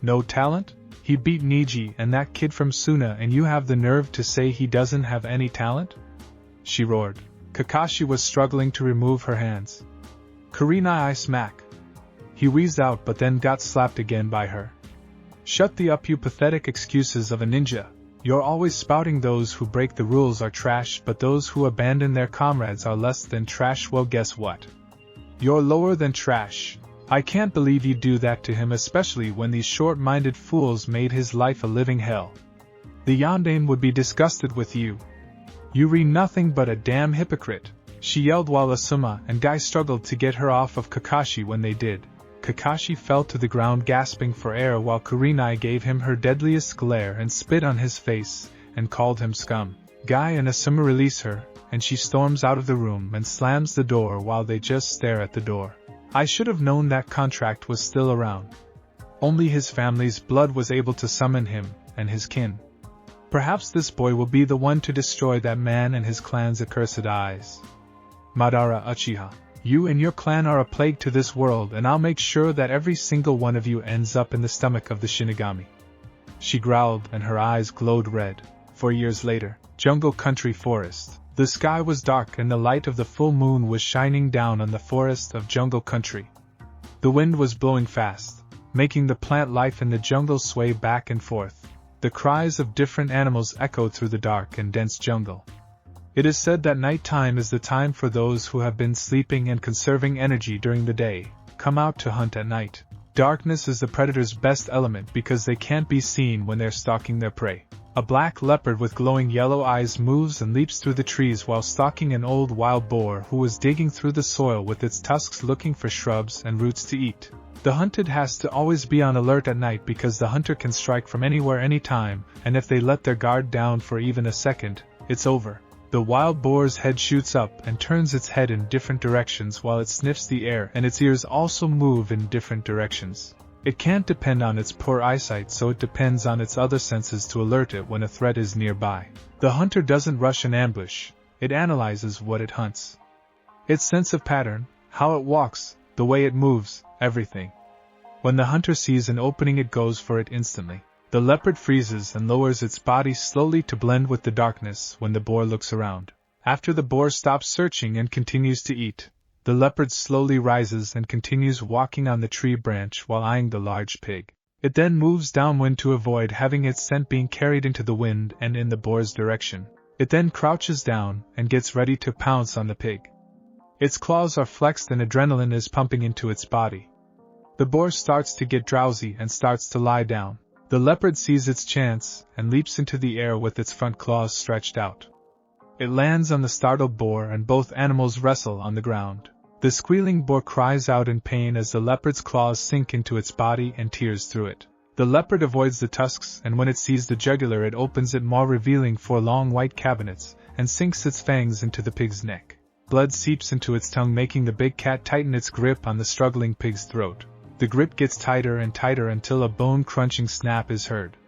No talent? He beat Niji and that kid from Suna and you have the nerve to say he doesn't have any talent?" she roared. Kakashi was struggling to remove her hands. "Kurenai smack." He wheezed out but then got slapped again by her. "Shut the up, you pathetic excuses of a ninja. You're always spouting those who break the rules are trash, but those who abandon their comrades are less than trash. Well, guess what? You're lower than trash. I can't believe you do that to him, especially when these short-minded fools made his life a living hell. The Yondaime would be disgusted with you. You're nothing but a damn hypocrite," she yelled while Asuma and Guy struggled to get her off of Kakashi. When they did, Kakashi fell to the ground gasping for air while Kurenai gave him her deadliest glare and spit on his face and called him scum. Guy and Asuma release her, and she storms out of the room and slams the door while they just stare at the door. I should have known that contract was still around. Only his family's blood was able to summon him and his kin. Perhaps this boy will be the one to destroy that man and his clan's accursed eyes. Madara Uchiha. You and your clan are a plague to this world, and I'll make sure that every single one of you ends up in the stomach of the Shinigami," she growled, and her eyes glowed red. 4 years later, Jungle Country Forest. The sky was dark and the light of the full moon was shining down on the forest of Jungle Country. The wind was blowing fast, making the plant life in the jungle sway back and forth. The cries of different animals echoed through the dark and dense jungle. It is said that nighttime is the time for those who have been sleeping and conserving energy during the day, come out to hunt at night. Darkness is the predator's best element because they can't be seen when they're stalking their prey. A black leopard with glowing yellow eyes moves and leaps through the trees while stalking an old wild boar who was digging through the soil with its tusks looking for shrubs and roots to eat. The hunted has to always be on alert at night because the hunter can strike from anywhere anytime, and if they let their guard down for even a second, it's over. The wild boar's head shoots up and turns its head in different directions while it sniffs the air, and its ears also move in different directions. It can't depend on its poor eyesight, so it depends on its other senses to alert it when a threat is nearby. The hunter doesn't rush an ambush, it analyzes what it hunts. Its sense of pattern, how it walks, the way it moves, everything. When the hunter sees an opening, it goes for it instantly. The leopard freezes and lowers its body slowly to blend with the darkness when the boar looks around. After the boar stops searching and continues to eat, the leopard slowly rises and continues walking on the tree branch while eyeing the large pig. It then moves downwind to avoid having its scent being carried into the wind and in the boar's direction. It then crouches down and gets ready to pounce on the pig. Its claws are flexed and adrenaline is pumping into its body. The boar starts to get drowsy and starts to lie down. The leopard sees its chance and leaps into the air with its front claws stretched out. It lands on the startled boar and both animals wrestle on the ground. The squealing boar cries out in pain as the leopard's claws sink into its body and tears through it. The leopard avoids the tusks, and when it sees the jugular it opens it maw, revealing 4 long white cabinets, and sinks its fangs into the pig's neck. Blood seeps into its tongue, making the big cat tighten its grip on the struggling pig's throat. The grip gets tighter and tighter until a bone-crunching snap is heard.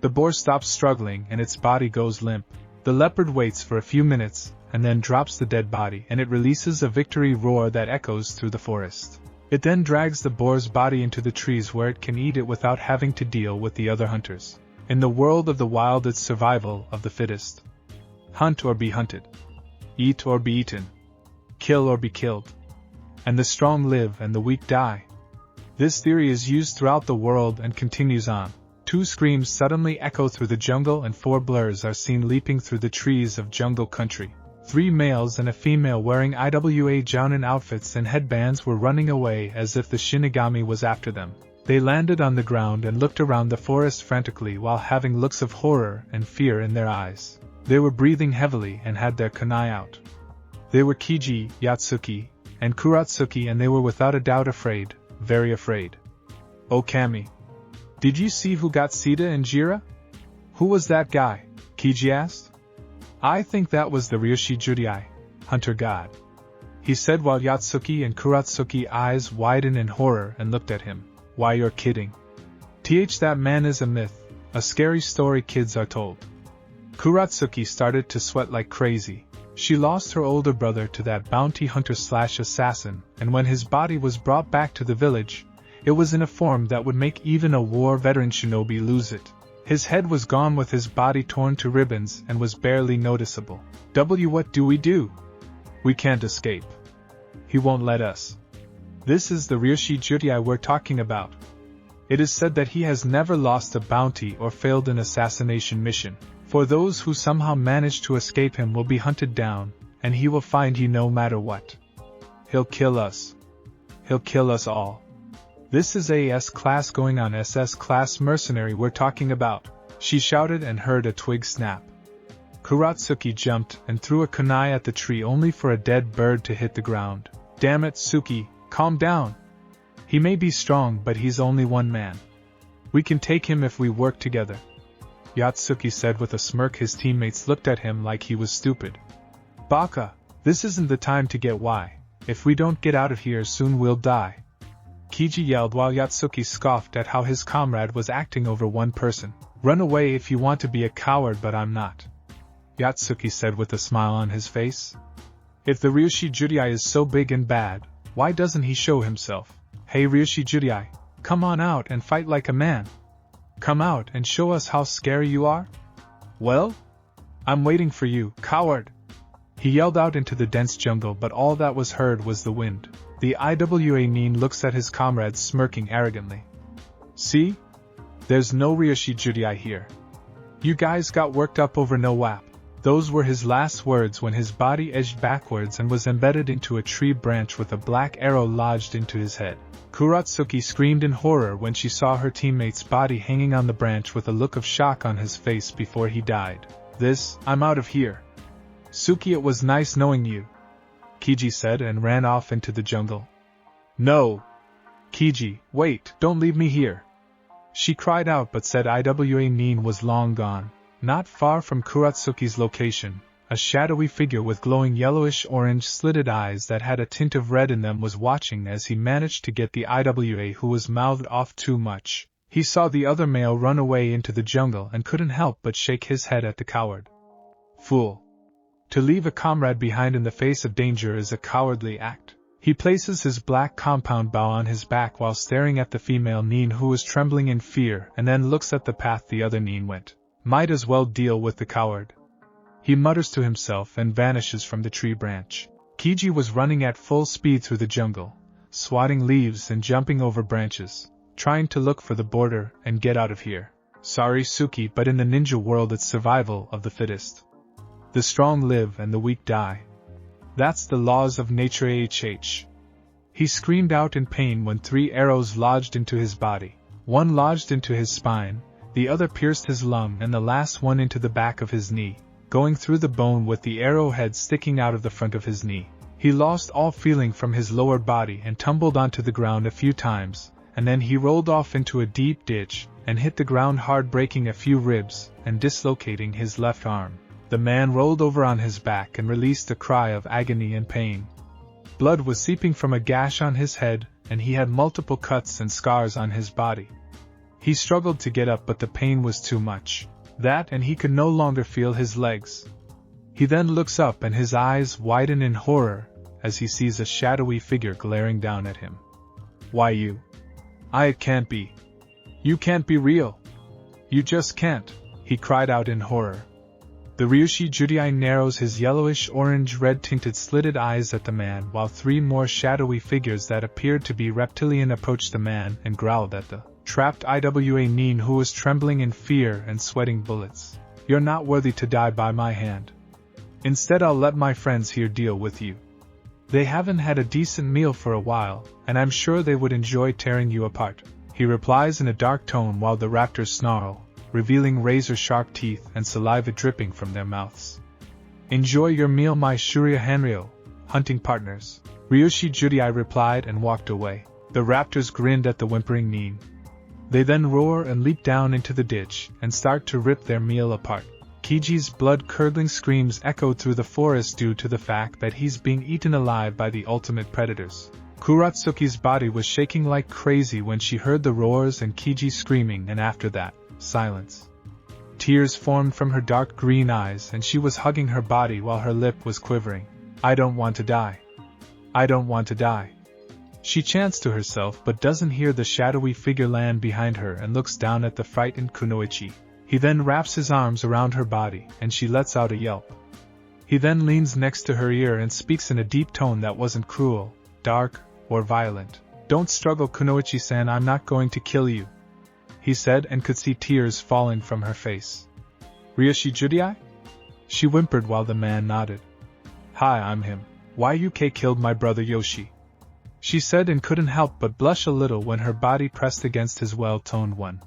The boar stops struggling and its body goes limp. The leopard waits for a few minutes, and then drops the dead body, and it releases a victory roar that echoes through the forest. It then drags the boar's body into the trees where it can eat it without having to deal with the other hunters. In the world of the wild, it's survival of the fittest. Hunt or be hunted. Eat or be eaten. Kill or be killed. And the strong live and the weak die. This theory is used throughout the world and continues on. 2 screams suddenly echo through the jungle and 4 blurs are seen leaping through the trees of jungle country. 3 males and a female wearing IWA jounin outfits and headbands were running away as if the Shinigami was after them. They landed on the ground and looked around the forest frantically while having looks of horror and fear in their eyes. They were breathing heavily and had their kunai out. They were Kiji, Yatsuki, and Kuratsuki, and they were without a doubt afraid, very afraid. "Oh Kami. Did you see who got Sita and Jira?" "Who was that guy?" Kiji asked. "I think that was the Ryoshi Judiai, hunter god," he said while Yatsuki and Kuratsuki eyes widened in horror and looked at him. "Why, you're kidding. That man is a myth, a scary story kids are told." Kuratsuki started to sweat like crazy. She lost her older brother to that bounty hunter/assassin, and when his body was brought back to the village, it was in a form that would make even a war veteran shinobi lose it. His head was gone with his body torn to ribbons and was barely noticeable. What do we do? We can't escape. He won't let us. This is the Ryoshi Judiai we're talking about. It is said that he has never lost a bounty or failed an assassination mission. For those who somehow manage to escape him will be hunted down, and he will find you no matter what. He'll kill us. He'll kill us all. This is AS class going on SS class mercenary we're talking about, she shouted and heard a twig snap. Kuratsuki jumped and threw a kunai at the tree only for a dead bird to hit the ground. Damn it, Suki, calm down. He may be strong, but he's only one man. We can take him if we work together, Yatsuki said with a smirk. His teammates looked at him like he was stupid. Baka, this isn't the time to get why. If we don't get out of here soon we'll die, Kiji yelled while Yatsuki scoffed at how his comrade was acting over one person. Run away if you want to be a coward, but I'm not, Yatsuki said with a smile on his face. If the Ryoshi Judiai is so big and bad, why doesn't he show himself? Hey Ryoshi Judiai, come on out and fight like a man. Come out and show us how scary you are. Well? I'm waiting for you, coward. He yelled out into the dense jungle, but all that was heard was the wind. The IWA Nin looks at his comrades smirking arrogantly. See? There's no Ryoshi Judiai here. You guys got worked up over no WAP. Those were his last words when his body edged backwards and was embedded into a tree branch with a black arrow lodged into his head. Kuratsuki screamed in horror when she saw her teammate's body hanging on the branch with a look of shock on his face before he died. I'm out of here. Suki, it was nice knowing you, Kiji said and ran off into the jungle. No! Kiji, wait, don't leave me here! She cried out but said Iwa Nin was long gone. Not far from Kuratsuki's location, a shadowy figure with glowing yellowish-orange slitted eyes that had a tint of red in them was watching as he managed to get the Iwa who was mouthed off too much. He saw the other male run away into the jungle and couldn't help but shake his head at the coward. Fool! To leave a comrade behind in the face of danger is a cowardly act. He places his black compound bow on his back while staring at the female Nin who was trembling in fear and then looks at the path the other Nin went. Might as well deal with the coward. He mutters to himself and vanishes from the tree branch. Kiji was running at full speed through the jungle, swatting leaves and jumping over branches, trying to look for the border and get out of here. Sorry Suki, but in the ninja world it's survival of the fittest. The strong live and the weak die. That's the laws of nature. He screamed out in pain when 3 arrows lodged into his body. One lodged into his spine, the other pierced his lung and the last one into the back of his knee, going through the bone with the arrowhead sticking out of the front of his knee. He lost all feeling from his lower body and tumbled onto the ground a few times, and then he rolled off into a deep ditch and hit the ground hard, breaking a few ribs and dislocating his left arm. The man rolled over on his back and released a cry of agony and pain. Blood was seeping from a gash on his head, and he had multiple cuts and scars on his body. He struggled to get up, but the pain was too much. That and he could no longer feel his legs. He then looks up and his eyes widen in horror as he sees a shadowy figure glaring down at him. Why you? It can't be. You can't be real. You just can't, he cried out in horror. The Ryushi Judai narrows his yellowish-orange red-tinted slitted eyes at the man while 3 more shadowy figures that appeared to be reptilian approached the man and growled at the trapped Iwa Nin who was trembling in fear and sweating bullets. You're not worthy to die by my hand. Instead I'll let my friends here deal with you. They haven't had a decent meal for a while, and I'm sure they would enjoy tearing you apart, he replies in a dark tone while the raptors snarl, revealing razor-sharp teeth and saliva dripping from their mouths. Enjoy your meal, my Shurya Hanryo, hunting partners, Ryushi Judai replied and walked away. The raptors grinned at the whimpering Nin. They then roar and leap down into the ditch and start to rip their meal apart. Kiji's blood-curdling screams echoed through the forest due to the fact that he's being eaten alive by the ultimate predators. Kuratsuki's body was shaking like crazy when she heard the roars and Kiji screaming, and after that, silence. Tears formed from her dark green eyes and she was hugging her body while her lip was quivering. I don't want to die. I don't want to die. She chants to herself but doesn't hear the shadowy figure land behind her and looks down at the frightened Kunoichi. He then wraps his arms around her body and she lets out a yelp. He then leans next to her ear and speaks in a deep tone that wasn't cruel, dark, or violent. Don't struggle, Kunoichi-san, I'm not going to kill you, he said, and could see tears falling from her face. Ryushi Judai? She whimpered while the man nodded. Hi, I'm him. Why UK killed my brother Yoshi? She said and couldn't help but blush a little when her body pressed against his well-toned one.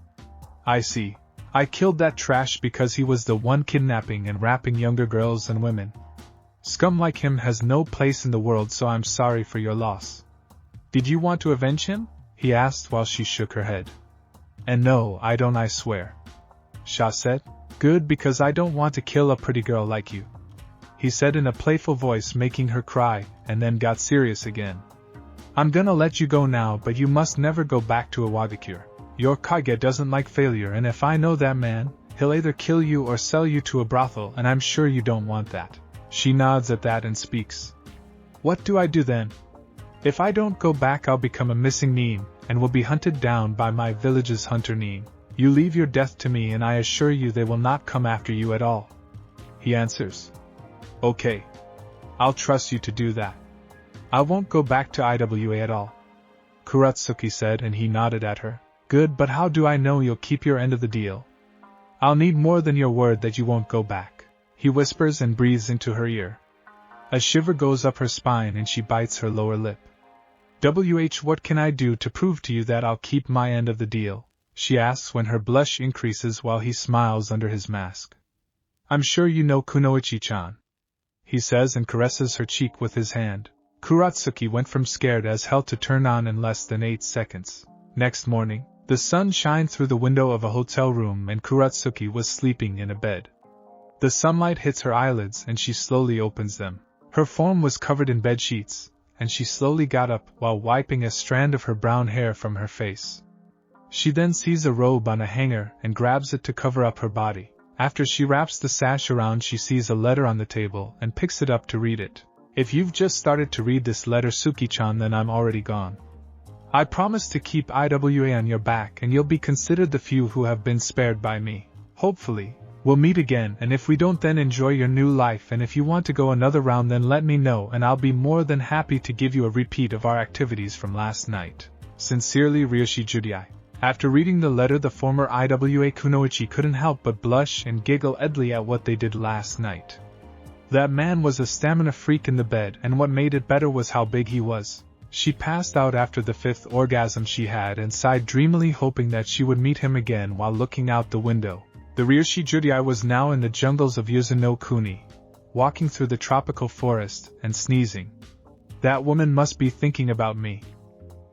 I see. I killed that trash because he was the one kidnapping and raping younger girls and women. Scum like him has no place in the world, so I'm sorry for your loss. Did you want to avenge him? He asked while she shook her head. And no, I don't, I swear. Sha said. Good, because I don't want to kill a pretty girl like you, he said in a playful voice, making her cry, and then got serious again. I'm gonna let you go now, but you must never go back to Iwagakure. Your Kage doesn't like failure, and if I know that man, he'll either kill you or sell you to a brothel, and I'm sure you don't want that. She nods at that and speaks. What do I do then? If I don't go back, I'll become a missing Nin, and will be hunted down by my village's hunter Nin. You leave your death to me and I assure you they will not come after you at all, he answers. Okay. I'll trust you to do that. I won't go back to Iwa at all, Kuratsuki said, and he nodded at her. Good, but how do I know you'll keep your end of the deal? I'll need more than your word that you won't go back. he whispers and breathes into her ear. A shiver goes up her spine and she bites her lower lip. What can I do to prove to you that I'll keep my end of the deal? She asks when her blush increases while he smiles under his mask. I'm sure you know Kunoichi-chan, he says and caresses her cheek with his hand. Kuratsuki went from scared as hell to turn on in less than 8 seconds. Next morning, the sun shined through the window of a hotel room and Kuratsuki was sleeping in a bed. The sunlight hits her eyelids and she slowly opens them. Her form was covered in bed sheets, and she slowly got up while wiping a strand of her brown hair from her face. She then sees a robe on a hanger and grabs it to cover up her body. After she wraps the sash around, she sees a letter on the table and picks it up to read it. If you've just started to read this letter, Suki-chan, then I'm already gone. I promise to keep IWA on your back and you'll be considered the few who have been spared by me. Hopefully, we'll meet again, and if we don't, then enjoy your new life, and if you want to go another round, then let me know and I'll be more than happy to give you a repeat of our activities from last night. Sincerely, Ryoshi Judai. After reading the letter, the former IWA Kunoichi couldn't help but blush and giggle idly at what they did last night. That man was a stamina freak in the bed, and what made it better was how big he was. She passed out after the 5th orgasm she had and sighed dreamily, hoping that she would meet him again while looking out the window. The Ryoshi Judai was now in the jungles of Yuzuno Kuni, walking through the tropical forest and sneezing. That woman must be thinking about me.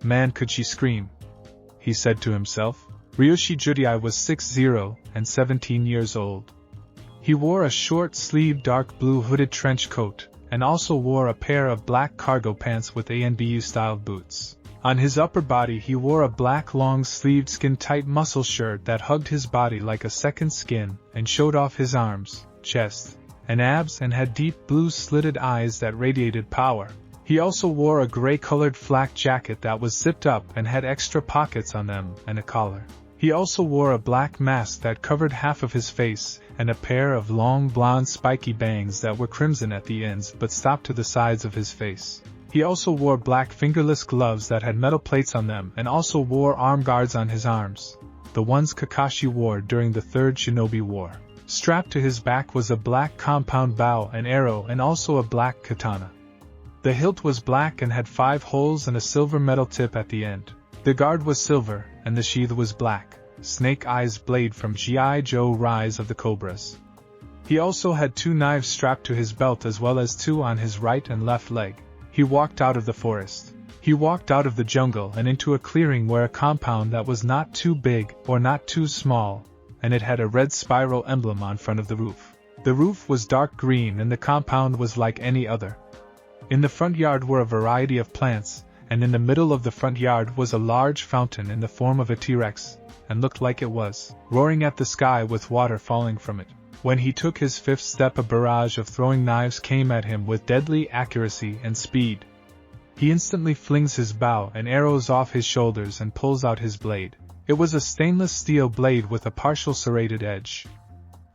Man, could she scream? He said to himself. Ryoshi Judai was 6'0" and 17 years old. He wore a short-sleeved dark blue hooded trench coat, and also wore a pair of black cargo pants with ANBU-styled boots. On his upper body he wore a black long-sleeved skin-tight muscle shirt that hugged his body like a second skin and showed off his arms, chest, and abs, and had deep blue slitted eyes that radiated power. He also wore a gray-colored flak jacket that was zipped up and had extra pockets on them and a collar. He also wore a black mask that covered half of his face, and a pair of long blonde spiky bangs that were crimson at the ends but stopped to the sides of his face. He also wore black fingerless gloves that had metal plates on them, and also wore arm guards on his arms, the ones Kakashi wore during the Third Shinobi War. Strapped to his back was a black compound bow and arrow and also a black katana. The hilt was black and had 5 holes and a silver metal tip at the end. The guard was silver, and the sheath was black. Snake Eyes blade from G.I. Joe Rise of the Cobras. He also had 2 knives strapped to his belt as well as 2 on his right and left leg. He walked out of the forest. He walked out of the jungle and into a clearing where a compound that was not too big or not too small, and it had a red spiral emblem on front of the roof. The roof was dark green and the compound was like any other. In the front yard were a variety of plants, and in the middle of the front yard was a large fountain in the form of a T-Rex, and looked like it was roaring at the sky with water falling from it. When he took his 5th step, a barrage of throwing knives came at him with deadly accuracy and speed. He instantly flings his bow and arrows off his shoulders and pulls out his blade. It was a stainless steel blade with a partial serrated edge.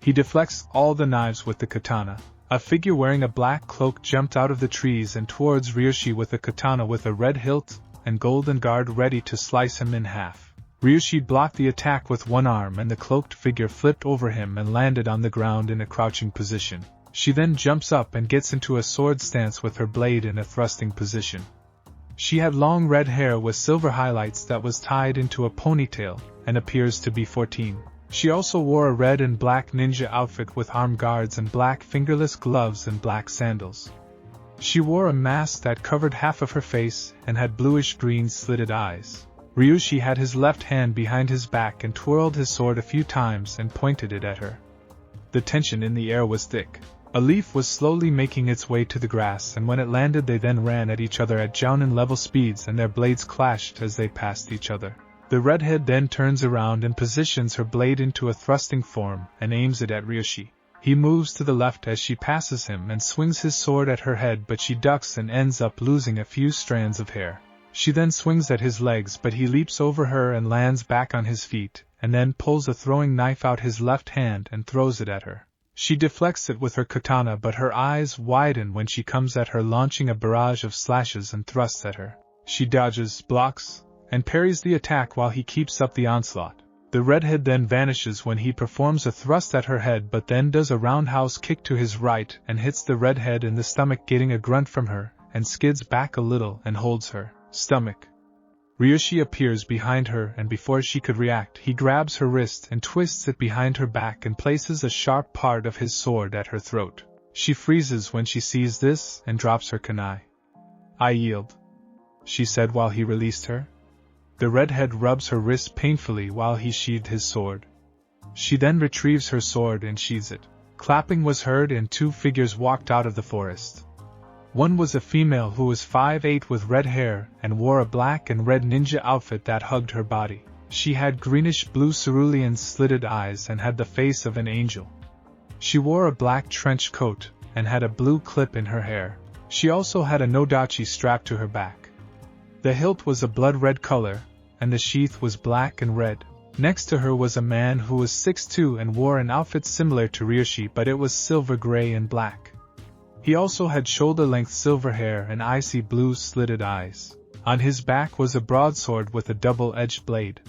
He deflects all the knives with the katana. A figure wearing a black cloak jumped out of the trees and towards Ryoshi with a katana with a red hilt and golden guard ready to slice him in half. Ryoshi blocked the attack with one arm and the cloaked figure flipped over him and landed on the ground in a crouching position. She then jumps up and gets into a sword stance with her blade in a thrusting position. She had long red hair with silver highlights that was tied into a ponytail and appears to be 14. She also wore a red and black ninja outfit with arm guards and black fingerless gloves and black sandals. She wore a mask that covered half of her face and had bluish-green slitted eyes. Ryoshi had his left hand behind his back and twirled his sword a few times and pointed it at her. The tension in the air was thick. A leaf was slowly making its way to the grass, and when it landed they then ran at each other at jounin level speeds and their blades clashed as they passed each other. The redhead then turns around and positions her blade into a thrusting form and aims it at Ryoshi. He moves to the left as she passes him and swings his sword at her head, but she ducks and ends up losing a few strands of hair. She then swings at his legs, but he leaps over her and lands back on his feet, and then pulls a throwing knife out his left hand and throws it at her. She deflects it with her katana, but her eyes widen when she comes at her, launching a barrage of slashes and thrusts at her. She dodges, blocks, and parries the attack while he keeps up the onslaught. The redhead then vanishes when he performs a thrust at her head but then does a roundhouse kick to his right and hits the redhead in the stomach, getting a grunt from her, and skids back a little and holds her stomach. Ryushi appears behind her, and before she could react he grabs her wrist and twists it behind her back and places a sharp part of his sword at her throat. She freezes when she sees this and drops her kunai. "I yield," she said while he released her. The redhead rubs her wrist painfully while he sheathed his sword. She then retrieves her sword and sheathes it. Clapping was heard and two figures walked out of the forest. One was a female who was 5'8" with red hair and wore a black and red ninja outfit that hugged her body. She had greenish-blue cerulean slitted eyes and had the face of an angel. She wore a black trench coat and had a blue clip in her hair. She also had a nodachi strapped to her back. The hilt was a blood-red color, and the sheath was black and red. Next to her was a man who was 6'2" and wore an outfit similar to Ryushi, but it was silver gray and black. He also had shoulder-length silver hair and icy blue slitted eyes. On his back was a broadsword with a double-edged blade.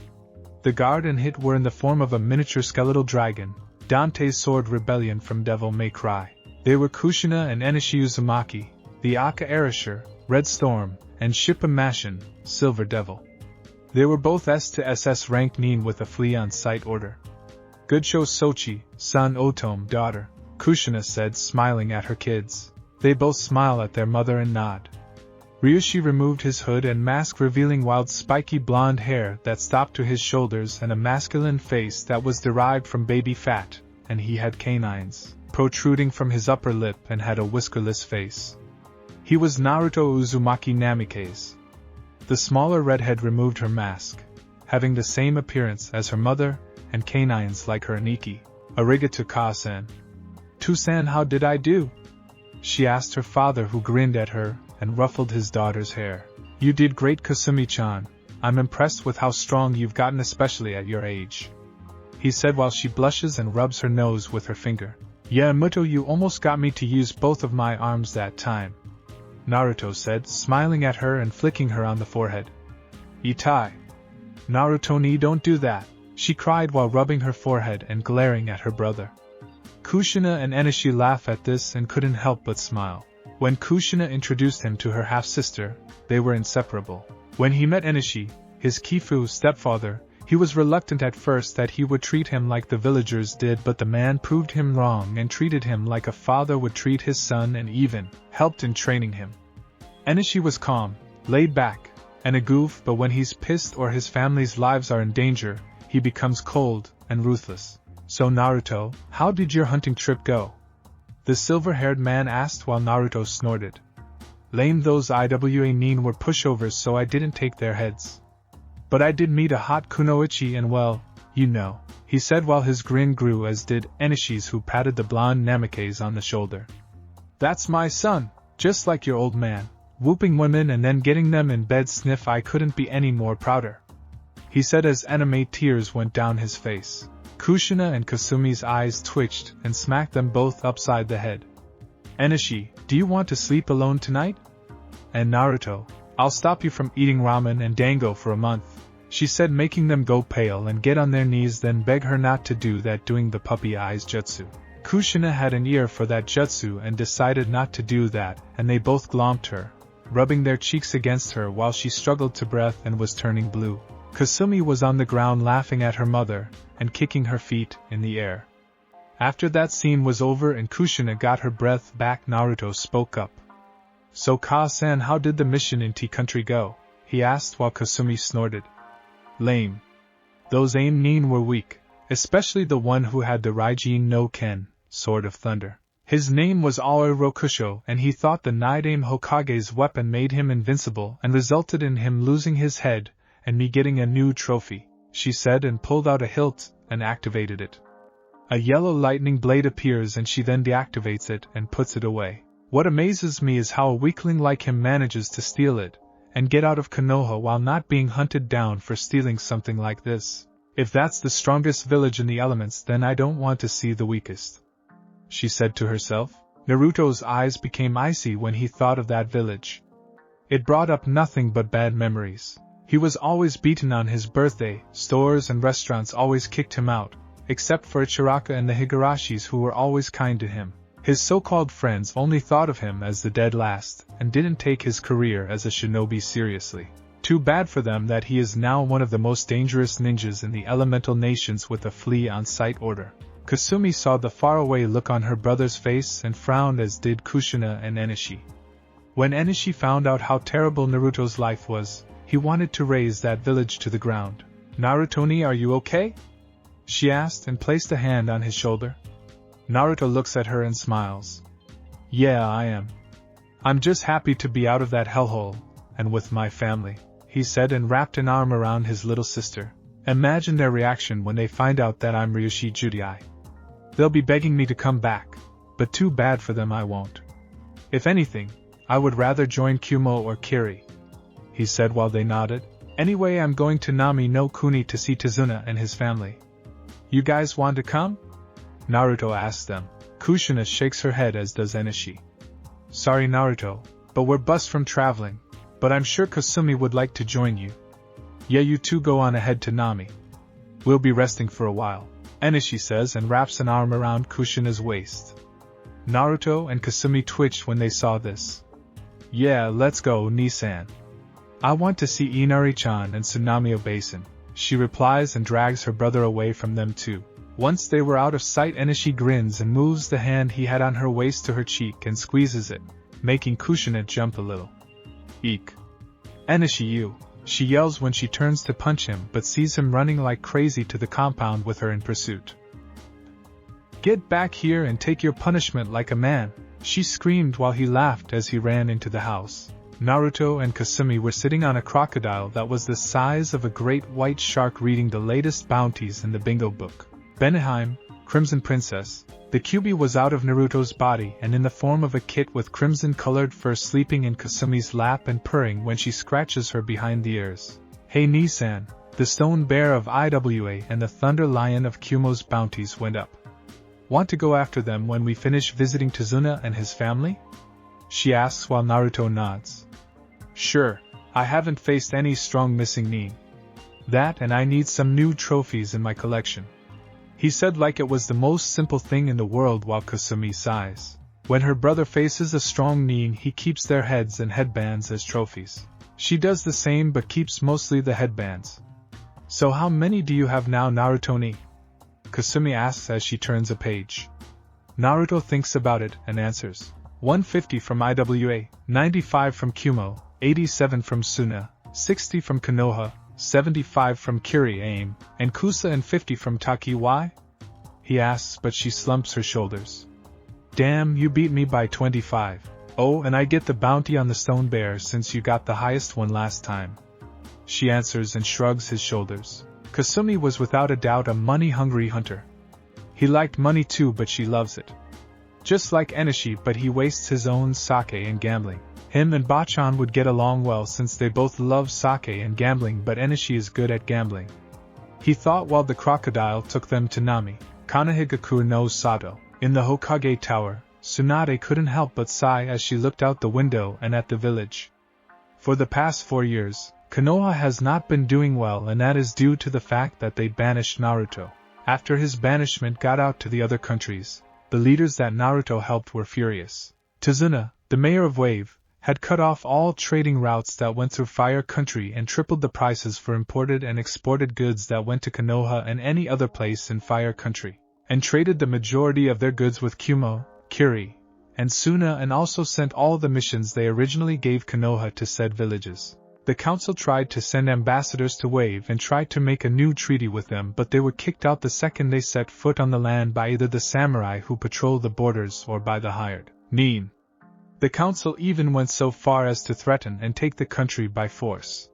The guard and hit were in the form of a miniature skeletal dragon, Dante's sword Rebellion from Devil May Cry. They were Kushina and Enishi Uzumaki, the Aka Erasure, Red Storm, and Shippa Mashin, Silver Devil. They were both S to SS rank nin with a flea on sight order. "Goodshow Sochi, son Otome, daughter," Kushina said, smiling at her kids. They both smile at their mother and nod. Ryushi removed his hood and mask, revealing wild spiky blonde hair that stopped to his shoulders and a masculine face that was derived from baby fat, and he had canines protruding from his upper lip and had a whiskerless face. He was Naruto Uzumaki Namikaze. The smaller redhead removed her mask, having the same appearance as her mother, and canines like her Aniki. "Arigato Ka-san." "To-san, how did I do?" she asked her father, who grinned at her and ruffled his daughter's hair. "You did great, Kasumi-chan. I'm impressed with how strong you've gotten, especially at your age," he said while she blushes and rubs her nose with her finger. "Yeah, Muto, you almost got me to use both of my arms that time," Naruto said, smiling at her and flicking her on the forehead. "Itai. Naruto-ni, don't do that," she cried while rubbing her forehead and glaring at her brother. Kushina and Enishi laughed at this and couldn't help but smile. When Kushina introduced him to her half-sister, they were inseparable. When he met Enishi, his Kifu stepfather, he was reluctant at first that he would treat him like the villagers did, but the man proved him wrong and treated him like a father would treat his son and even helped in training him. Enishi was calm, laid back, and a goof, but when he's pissed or his family's lives are in danger, he becomes cold and ruthless. "So Naruto, how did your hunting trip go?" the silver-haired man asked while Naruto snorted. "Lame, those Iwa nin were pushovers, so I didn't take their heads. But I did meet a hot kunoichi and well, you know," he said while his grin grew, as did Enishi's, who patted the blonde Namikaze on the shoulder. "That's my son, just like your old man, whooping women and then getting them in bed sniff. I couldn't be any more prouder," he said as anime tears went down his face. Kushina and Kasumi's eyes twitched and smacked them both upside the head. "Enishi, do you want to sleep alone tonight?" "And Naruto, I'll stop you from eating ramen and dango for a month," she said, making them go pale and get on their knees, then beg her not to do that, doing the puppy eyes jutsu. Kushina had an ear for that jutsu and decided not to do that, and they both glomped her, rubbing their cheeks against her while she struggled to breath and was turning blue. Kasumi was on the ground laughing at her mother and kicking her feet in the air. After that scene was over and Kushina got her breath back, Naruto spoke up. "So Ka-san, how did the mission in T-Country go?" he asked while Kasumi snorted. "Lame. Those aim nin were weak, especially the one who had the Raijin no Ken, Sword of Thunder. His name was Aoi Rokusho, and he thought the Nidaime Hokage's weapon made him invincible and resulted in him losing his head and me getting a new trophy," she said, and pulled out a hilt and activated it. A yellow lightning blade appears and she then deactivates it and puts it away. What amazes me is how a weakling like him manages to steal it and get out of Konoha while not being hunted down for stealing something like this. If that's the strongest village in the elements, then I don't want to see the weakest, she said to herself. Naruto's eyes became icy when he thought of that village. It brought up nothing but bad memories. He was always beaten on his birthday, stores and restaurants always kicked him out, except for Ichiraka and the Higarashis who were always kind to him. His so-called friends only thought of him as the dead last, and didn't take his career as a shinobi seriously. Too bad for them that he is now one of the most dangerous ninjas in the elemental nations with a flee-on-sight order. Kasumi saw the faraway look on her brother's face and frowned, as did Kushina and Enishi. When Enishi found out how terrible Naruto's life was, he wanted to raze that village to the ground. "Narutoni, are you okay?" she asked and placed a hand on his shoulder. Naruto looks at her and smiles. "Yeah, I am. I'm just happy to be out of that hellhole, and with my family," he said and wrapped an arm around his little sister. "Imagine their reaction when they find out that I'm Ryushi Judai. They'll be begging me to come back, but too bad for them I won't. If anything, I would rather join Kumo or Kiri," he said while they nodded. "Anyway, I'm going to Nami no Kuni to see Tazuna and his family. You guys want to come?" Naruto asks them. Kushina shakes her head, as does Enishi. "Sorry Naruto, but we're bussed from traveling, but I'm sure Kasumi would like to join you." "Yeah, you two go on ahead to Nami. We'll be resting for a while," Enishi says and wraps an arm around Kushina's waist. Naruto and Kasumi twitched when they saw this. "Yeah, let's go, Nisan. I want to see Inari-chan and Tsunami Basin," she replies and drags her brother away from them too. Once they were out of sight, Enishi grins and moves the hand he had on her waist to her cheek and squeezes it, making Kushina jump a little. "Eek! Enishi, you!" she yells when she turns to punch him, but sees him running like crazy to the compound with her in pursuit. "Get back here and take your punishment like a man," she screamed while he laughed as he ran into the house. Naruto and Kasumi were sitting on a crocodile that was the size of a great white shark, reading the latest bounties in the bingo book. Beneheim, Crimson Princess. The Kyuubi was out of Naruto's body and in the form of a kit with crimson-colored fur, sleeping in Kasumi's lap and purring when she scratches her behind the ears. Hey Nisan, the Stone Bear of Iwa and the Thunder Lion of Kumo's bounties went up. Want to go after them when we finish visiting Tazuna and his family? She asks while Naruto nods. Sure, I haven't faced any strong missing nin. That and I need some new trophies in my collection. He said like it was the most simple thing in the world while Kasumi sighs. When her brother faces a strong nin, he keeps their heads and headbands as trophies. She does the same but keeps mostly the headbands. So how many do you have now, Naruto-ni? Kasumi asks as she turns a page. Naruto thinks about it and answers. 150 from Iwa, 95 from Kumo, 87 from Suna, 60 from Konoha, 75 from Kiri Aim, and Kusa, and 50 from Taki. Why? He asks, but she slumps her shoulders. Damn, you beat me by 25. Oh, and I get the bounty on the Stone Bear since you got the highest one last time. She answers and shrugs his shoulders. Kasumi was without a doubt a money-hungry hunter. He liked money too, but she loves it. Just like Enishi, but he wastes his own sake and gambling. Him and Bachan would get along well since they both love sake and gambling, but Enishi is good at gambling. He thought while the crocodile took them to Nami, Kanohigaku no Sato, in the Hokage Tower, Sunade couldn't help but sigh as she looked out the window and at the village. For the past 4 years, Konoha has not been doing well, and that is due to the fact that they banished Naruto. After his banishment got out to the other countries, the leaders that Naruto helped were furious. Tazuna, the mayor of Wave, had cut off all trading routes that went through Fire Country and tripled the prices for imported and exported goods that went to Konoha and any other place in Fire Country, and traded the majority of their goods with Kumo, Kiri, and Suna, and also sent all the missions they originally gave Konoha to said villages. The council tried to send ambassadors to Wave and tried to make a new treaty with them, but they were kicked out the second they set foot on the land by either the samurai who patrol the borders or by the hired nin. The council even went so far as to threaten and take the country by force.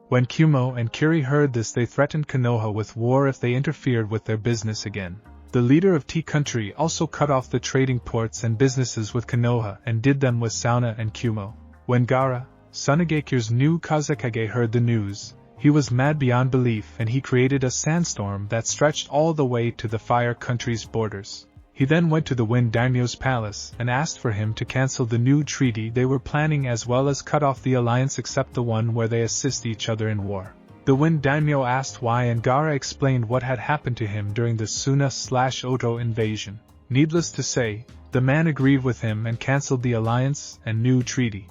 When Kumo and Kiri heard this, they threatened Konoha with war if they interfered with their business again. The leader of T Country also cut off the trading ports and businesses with Konoha and did them with Sauna and Kumo. When Gaara, Tsunagekyu's new Kazekage, heard the news, he was mad beyond belief and he created a sandstorm that stretched all the way to the Fire Country's borders. He then went to the Wind Daimyo's palace and asked for him to cancel the new treaty they were planning as well as cut off the alliance except the one where they assist each other in war. The Wind Daimyo asked why and Gaara explained what had happened to him during the Suna/Oto invasion. Needless to say, the man agreed with him and cancelled the alliance and new treaty.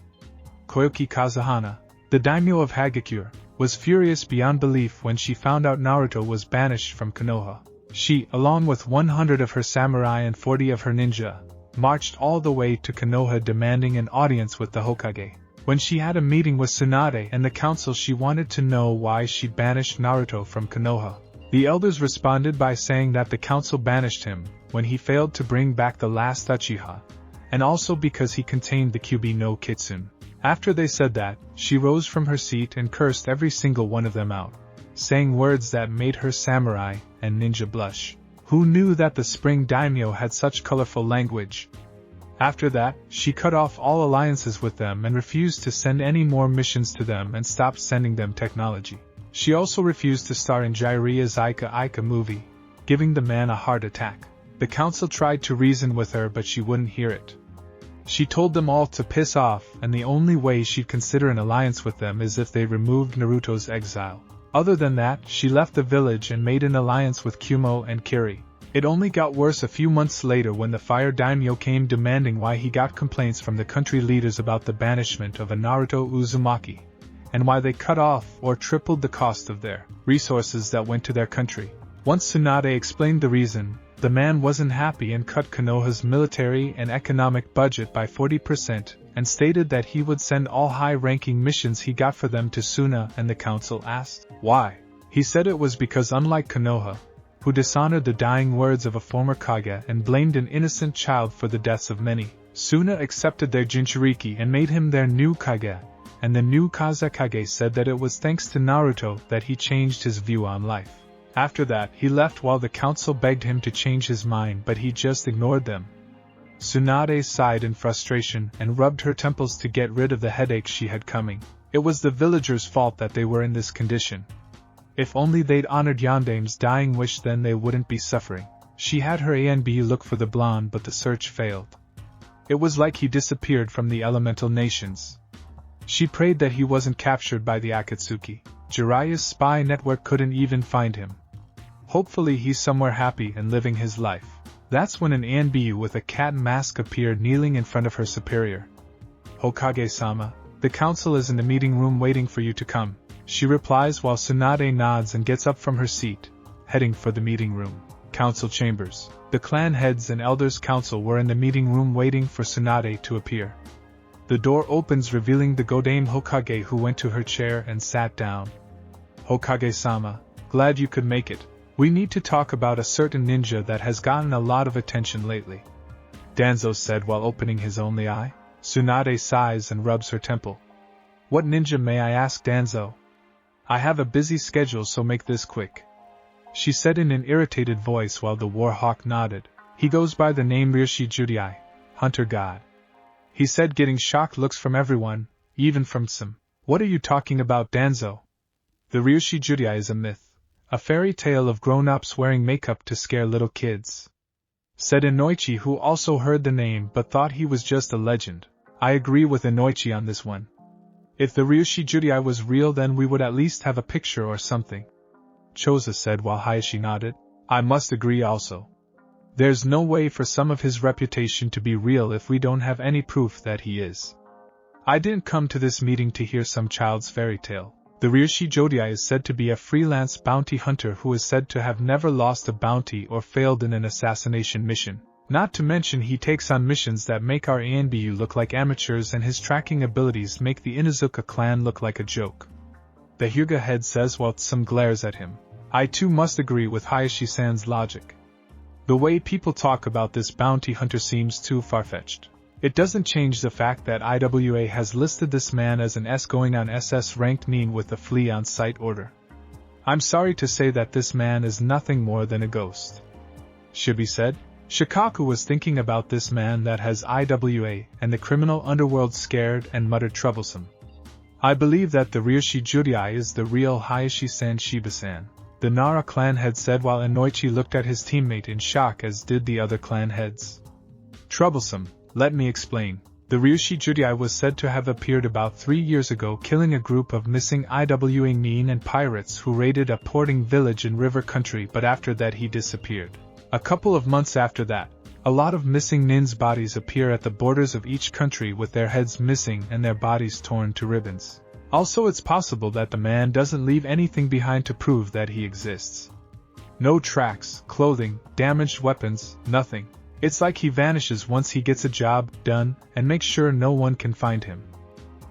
Koyoki Kazuhana, the daimyo of Hagakure, was furious beyond belief when she found out Naruto was banished from Konoha. She, along with 100 of her samurai and 40 of her ninja, marched all the way to Konoha demanding an audience with the Hokage. When she had a meeting with Sunade and the council, she wanted to know why she banished Naruto from Konoha. The elders responded by saying that the council banished him when he failed to bring back the last Uchiha, and also because he contained the Kyuubi no Kitsune. After they said that, she rose from her seat and cursed every single one of them out, saying words that made her samurai and ninja blush. Who knew that the Spring Daimyo had such colorful language? After that, she cut off all alliances with them and refused to send any more missions to them and stopped sending them technology. She also refused to star in Jiraiya's Ika movie, giving the man a heart attack. The council tried to reason with her but she wouldn't hear it. She told them all to piss off, and the only way she'd consider an alliance with them is if they removed Naruto's exile. Other than that, she left the village and made an alliance with Kumo and Kiri. It only got worse a few months later when the Fire Daimyo came demanding why he got complaints from the country leaders about the banishment of a Naruto Uzumaki, and why they cut off or tripled the cost of their resources that went to their country. Once Sunade explained the reason, the man wasn't happy and cut Konoha's military and economic budget by 40% and stated that he would send all high-ranking missions he got for them to Suna, and the council asked why. He said it was because unlike Konoha, who dishonored the dying words of a former Kage and blamed an innocent child for the deaths of many, Suna accepted their Jinchuriki and made him their new Kage, and the new Kazekage said that it was thanks to Naruto that he changed his view on life. After that, he left while the council begged him to change his mind, but he just ignored them. Sunade sighed in frustration and rubbed her temples to get rid of the headache she had coming. It was the villagers' fault that they were in this condition. If only they'd honored Yandame's dying wish, then they wouldn't be suffering. She had her ANB look for the blonde, but the search failed. It was like he disappeared from the elemental nations. She prayed that he wasn't captured by the Akatsuki. Jiraiya's spy network couldn't even find him. Hopefully he's somewhere happy and living his life. That's when an ANBU with a cat mask appeared kneeling in front of her superior. Hokage-sama, the council is in the meeting room waiting for you to come, she replies while Sunade nods and gets up from her seat, heading for the meeting room. Council chambers. The clan heads and elders council were in the meeting room waiting for Sunade to appear. The door opens revealing the Godame Hokage, who went to her chair and sat down. Hokage-sama, glad you could make it. We need to talk about a certain ninja that has gotten a lot of attention lately, Danzo said while opening his only eye. Sunade sighs and rubs her temple. What ninja, may I ask, Danzo? I have a busy schedule, so make this quick, she said in an irritated voice while the Warhawk nodded. He goes by the name Ryushi Judai, Hunter God, he said, getting shocked looks from everyone, even from some. What are you talking about, Danzo? The Ryushi Judai is a myth. A fairy tale of grown-ups wearing makeup to scare little kids, said Inoichi, who also heard the name but thought he was just a legend. I agree with Inoichi on this one. If the Ryushi Judai was real, then we would at least have a picture or something, Choza said while Hayashi nodded. I must agree also. There's no way for some of his reputation to be real if we don't have any proof that he is. I didn't come to this meeting to hear some child's fairy tale. The Ryushi Judai is said to be a freelance bounty hunter who is said to have never lost a bounty or failed in an assassination mission. Not to mention he takes on missions that make our ANBU look like amateurs, and his tracking abilities make the Inuzuka clan look like a joke, the Hyuga head says while Tsum glares at him. I too must agree with Hayashi-san's logic. The way people talk about this bounty hunter seems too far-fetched. It doesn't change the fact that IWA has listed this man as an S going on SS ranked mean with a flee on sight order. I'm sorry to say that this man is nothing more than a ghost, Shibi said. Shikaku was thinking about this man that has IWA and the criminal underworld scared and muttered troublesome. I believe that the Ryushi Judai is the real Hayashi-san Shiba-san. the Nara clan head said while Inoichi looked at his teammate in shock, as did the other clan heads. Troublesome, let me explain. The Ryushi Judai was said to have appeared about 3 years ago, killing a group of missing IWA nin and pirates who raided a porting village in river country, but after that he disappeared. A couple of months after that, a lot of missing nin's bodies appear at the borders of each country with their heads missing and their bodies torn to ribbons. Also, it's possible that the man doesn't leave anything behind to prove that he exists. No tracks, clothing, damaged weapons, nothing. It's like he vanishes once he gets a job done and makes sure no one can find him.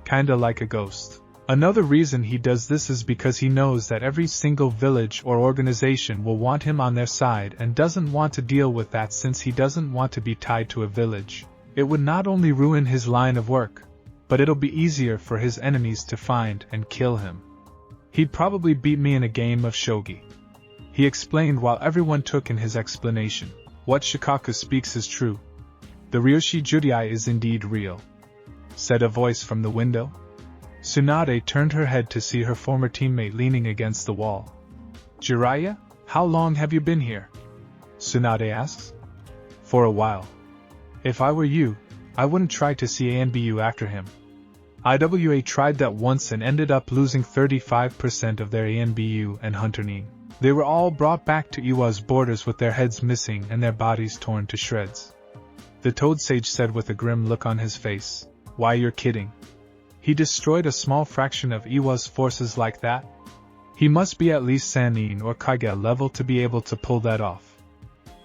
Kinda like a ghost. Another reason he does this is because he knows that every single village or organization will want him on their side and doesn't want to deal with that, since he doesn't want to be tied to a village. It would not only ruin his line of work, but it'll be easier for his enemies to find and kill him. He'd probably beat me in a game of shogi, he explained while everyone took in his explanation. What Shikaku speaks is true. The Ryushi Judai is indeed real, said a voice from the window. Sunade turned her head to see her former teammate leaning against the wall. Jiraiya, how long have you been here? Sunade asks. For a while. If I were you, I wouldn't try to see ANBU after him. IWA tried that once and ended up losing 35% of their ANBU and Hunter Nin. They were all brought back to Iwa's borders with their heads missing and their bodies torn to shreds. The Toad Sage said with a grim look on his face. Why, you're kidding. He destroyed a small fraction of Iwa's forces like that? He must be at least Sannin or Kage level to be able to pull that off.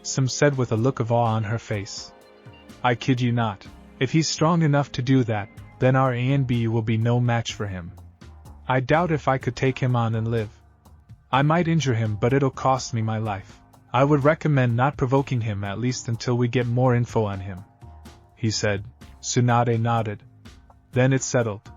Sim said with a look of awe on her face. I kid you not. If he's strong enough to do that, then our ANB will be no match for him. I doubt if I could take him on and live. I might injure him, but it'll cost me my life. I would recommend not provoking him, at least until we get more info on him, he said. Sunade nodded. Then it's settled.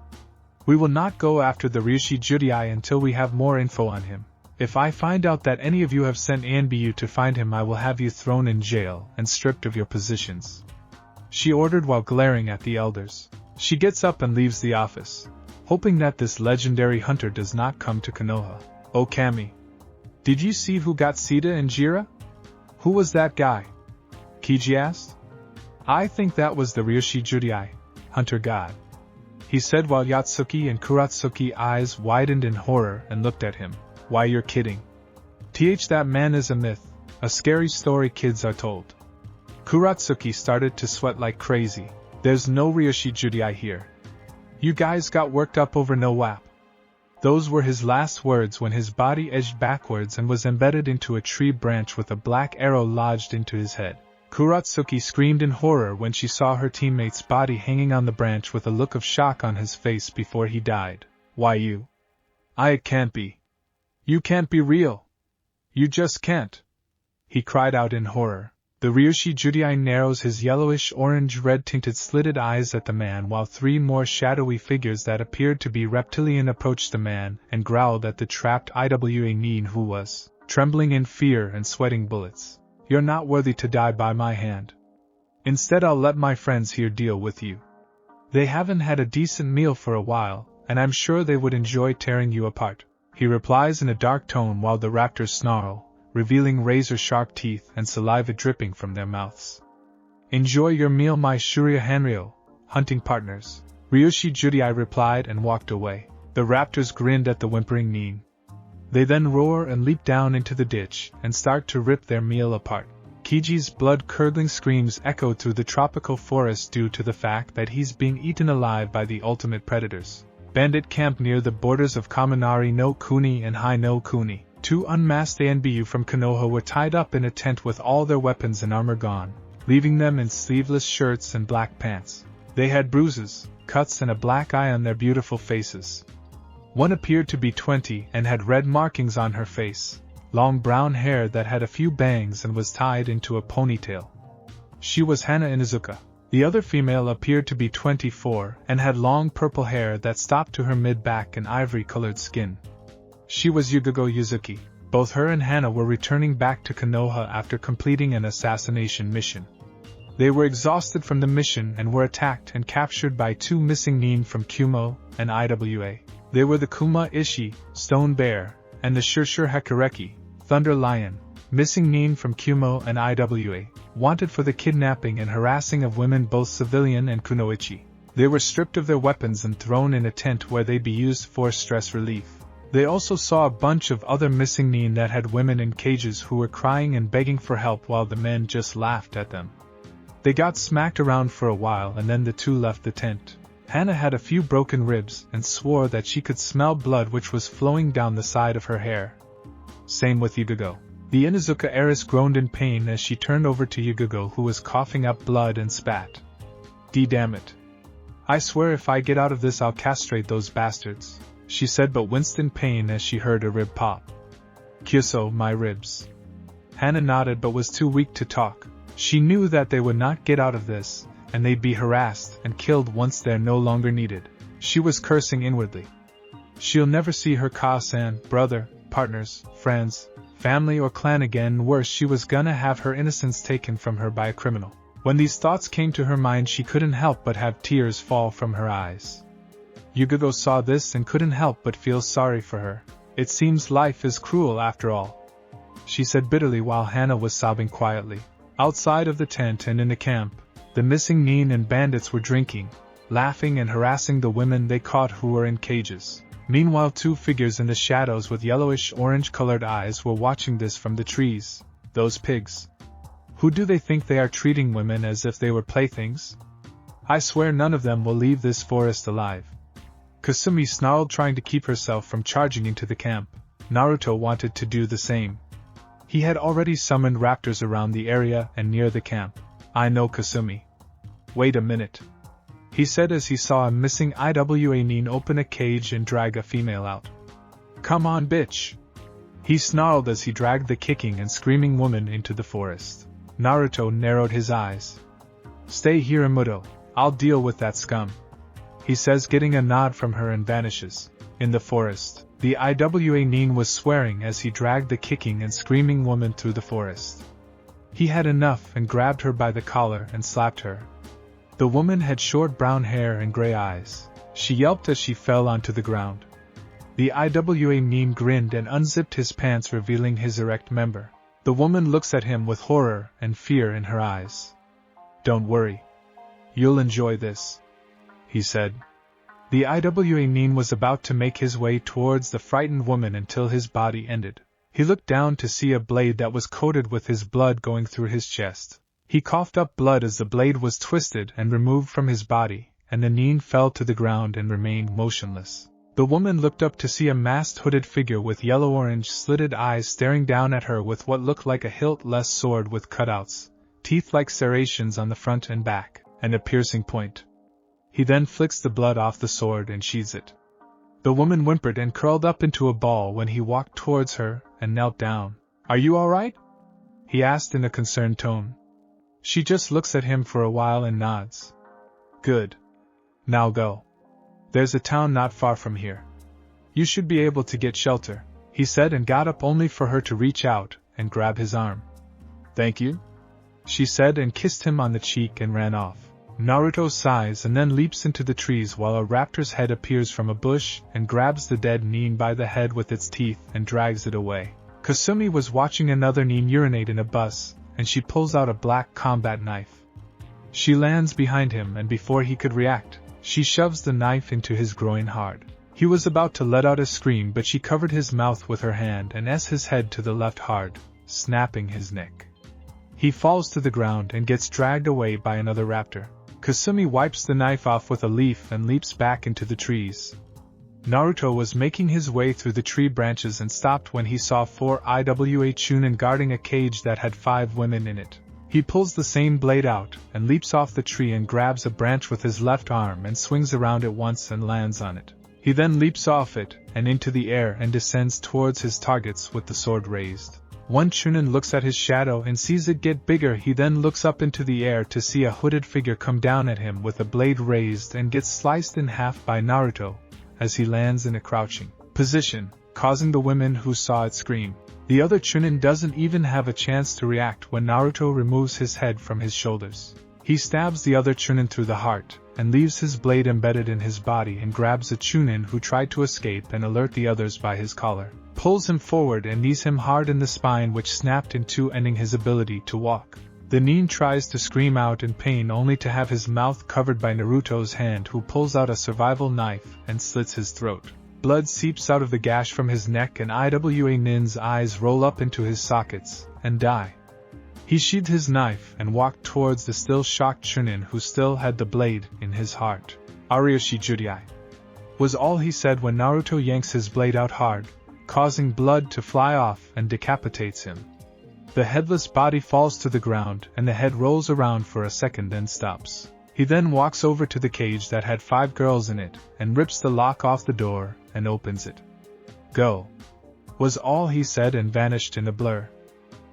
We will not go after the Ryushi Judai until we have more info on him. If I find out that any of you have sent ANBU to find him, I will have you thrown in jail and stripped of your positions, she ordered while glaring at the elders. She gets up and leaves the office, hoping that this legendary hunter does not come to Konoha. Oh Kami, did you see who got Sita and Jira? Who was that guy? Kiji asked. I think that was the Ryushi Judai, hunter god, he said while Yatsuki and Kuratsuki eyes widened in horror and looked at him. Why, you're kidding. That man is a myth, a scary story kids are told. Kuratsuki started to sweat like crazy. There's no Ryushi Judai here. You guys got worked up over no WAP. Those were his last words when his body edged backwards and was embedded into a tree branch with a black arrow lodged into his head. Kuratsuki screamed in horror when she saw her teammate's body hanging on the branch with a look of shock on his face before he died. Why you? It can't be. You can't be real. You just can't. He cried out in horror. The Ryushi Judai narrows his yellowish-orange-red tinted slitted eyes at the man while 3 more shadowy figures that appeared to be reptilian approached the man and growled at the trapped IWA nin, who was trembling in fear and sweating bullets. You're not worthy to die by my hand. Instead, I'll let my friends here deal with you. They haven't had a decent meal for a while, and I'm sure they would enjoy tearing you apart, he replies in a dark tone while the raptors snarl, revealing razor-sharp teeth and saliva dripping from their mouths. Enjoy your meal, my Shurya Hanryo, hunting partners, Ryushi Judai replied and walked away. The raptors grinned at the whimpering nin. They then roar and leap down into the ditch and start to rip their meal apart. Kiji's blood-curdling screams echoed through the tropical forest due to the fact that he's being eaten alive by the ultimate predators. Bandit camp near the borders of Kaminari no Kuni and Hai no Kuni. 2 unmasked ANBU from Konoha were tied up in a tent with all their weapons and armor gone, leaving them in sleeveless shirts and black pants. They had bruises, cuts and a black eye on their beautiful faces. One appeared to be 20 and had red markings on her face, long brown hair that had a few bangs and was tied into a ponytail. She was Hana Inuzuka. The other female appeared to be 24 and had long purple hair that stopped to her mid-back and ivory-colored skin. She was Yugao Yuzuki. Both her and Hana were returning back to Konoha after completing an assassination mission. They were exhausted from the mission and were attacked and captured by 2 missing nin from Kumo and IWA. They were the Kuma Ishi, Stone Bear, and the Shurshur Hakureki, Thunder Lion, missing Nin from Kumo and IWA, wanted for the kidnapping and harassing of women both civilian and kunoichi. They were stripped of their weapons and thrown in a tent where they'd be used for stress relief. They also saw a bunch of other missing Nin that had women in cages who were crying and begging for help while the men just laughed at them. They got smacked around for a while and then the two left the tent. Hana had a few broken ribs and swore that she could smell blood which was flowing down the side of her hair. Same with Yugao. The Inuzuka heiress groaned in pain as she turned over to Yugao, who was coughing up blood, and spat. Damn it. I swear if I get out of this I'll castrate those bastards, she said, but winced in pain as she heard a rib pop. Kyuso, my ribs. Hana nodded but was too weak to talk. She knew that they would not get out of this, and they'd be harassed and killed once they're no longer needed. She was cursing inwardly. She'll never see her Ka-san, brother, partners, friends, family or clan again. Worse, she was gonna have her innocence taken from her by a criminal. When these thoughts came to her mind, she couldn't help but have tears fall from her eyes. Yugao saw this and couldn't help but feel sorry for her. It seems life is cruel after all, she said bitterly while Hana was sobbing quietly. Outside of the tent and in the camp, the missing Nin and bandits were drinking, laughing and harassing the women they caught who were in cages. Meanwhile, two figures in the shadows with yellowish-orange-colored eyes were watching this from the trees. Those pigs. Who do they think they are, treating women as if they were playthings? I swear none of them will leave this forest alive. Kasumi snarled, trying to keep herself from charging into the camp. Naruto wanted to do the same. He had already summoned raptors around the area and near the camp. I know, Kasumi. Wait a minute, he said as he saw a missing IWA Nin open a cage and drag a female out. Come on, bitch, he snarled as he dragged the kicking and screaming woman into the forest. Naruto narrowed his eyes. Stay here, Imuto, I'll deal with that scum, he says, getting a nod from her and vanishes. In the forest, the IWA Nin was swearing as he dragged the kicking and screaming woman through the forest. He had enough and grabbed her by the collar and slapped her. The woman had short brown hair and gray eyes. She yelped as she fell onto the ground. The IWA Nin grinned and unzipped his pants, revealing his erect member. The woman looks at him with horror and fear in her eyes. Don't worry. You'll enjoy this, he said. The IWA Nin was about to make his way towards the frightened woman until his body ended. He looked down to see a blade that was coated with his blood going through his chest. He coughed up blood as the blade was twisted and removed from his body, and the Nin fell to the ground and remained motionless. The woman looked up to see a masked hooded figure with yellow-orange slitted eyes staring down at her with what looked like a hilt-less sword with cutouts, teeth like serrations on the front and back, and a piercing point. He then flicks the blood off the sword and sheathes it. The woman whimpered and curled up into a ball when he walked towards her and knelt down. Are you all right? He asked in a concerned tone. She just looks at him for a while and nods. Good. Now go. There's a town not far from here. You should be able to get shelter, he said, and got up only for her to reach out and grab his arm. Thank you, she said, and kissed him on the cheek and ran off. Naruto sighs and then leaps into the trees while a raptor's head appears from a bush and grabs the dead Nin by the head with its teeth and drags it away. Kasumi was watching another Nin urinate in a bus, and she pulls out a black combat knife. She lands behind him, and before he could react, she shoves the knife into his groin hard. He was about to let out a scream, but she covered his mouth with her hand and his head to the left hard, snapping his neck. He falls to the ground and gets dragged away by another raptor. Kasumi wipes the knife off with a leaf and leaps back into the trees. Naruto was making his way through the tree branches and stopped when he saw 4 IWA Chunin guarding a cage that had 5 women in it. He pulls the same blade out and leaps off the tree and grabs a branch with his left arm and swings around it once and lands on it. He then leaps off it and into the air and descends towards his targets with the sword raised. One Chunin looks at his shadow and sees it get bigger. He then looks up into the air to see a hooded figure come down at him with a blade raised and gets sliced in half by Naruto as he lands in a crouching position, causing the women who saw it scream. The other Chunin doesn't even have a chance to react when Naruto removes his head from his shoulders. He stabs the other chunin through the heart, and leaves his blade embedded in his body and grabs a chunin who tried to escape and alert the others by his collar, pulls him forward and knees him hard in the spine, which snapped in two, ending his ability to walk. The nin tries to scream out in pain only to have his mouth covered by Naruto's hand, who pulls out a survival knife and slits his throat. Blood seeps out of the gash from his neck and Iwa Nin's eyes roll up into his sockets and die. He sheathed his knife and walked towards the still shocked chunin who still had the blade in his heart. Aryoshi Judai was all he said when Naruto yanks his blade out hard, causing blood to fly off and decapitates him. The headless body falls to the ground and the head rolls around for a second and stops. He then walks over to the cage that had 5 girls in it and rips the lock off the door and opens it. Go, was all he said and vanished in a blur.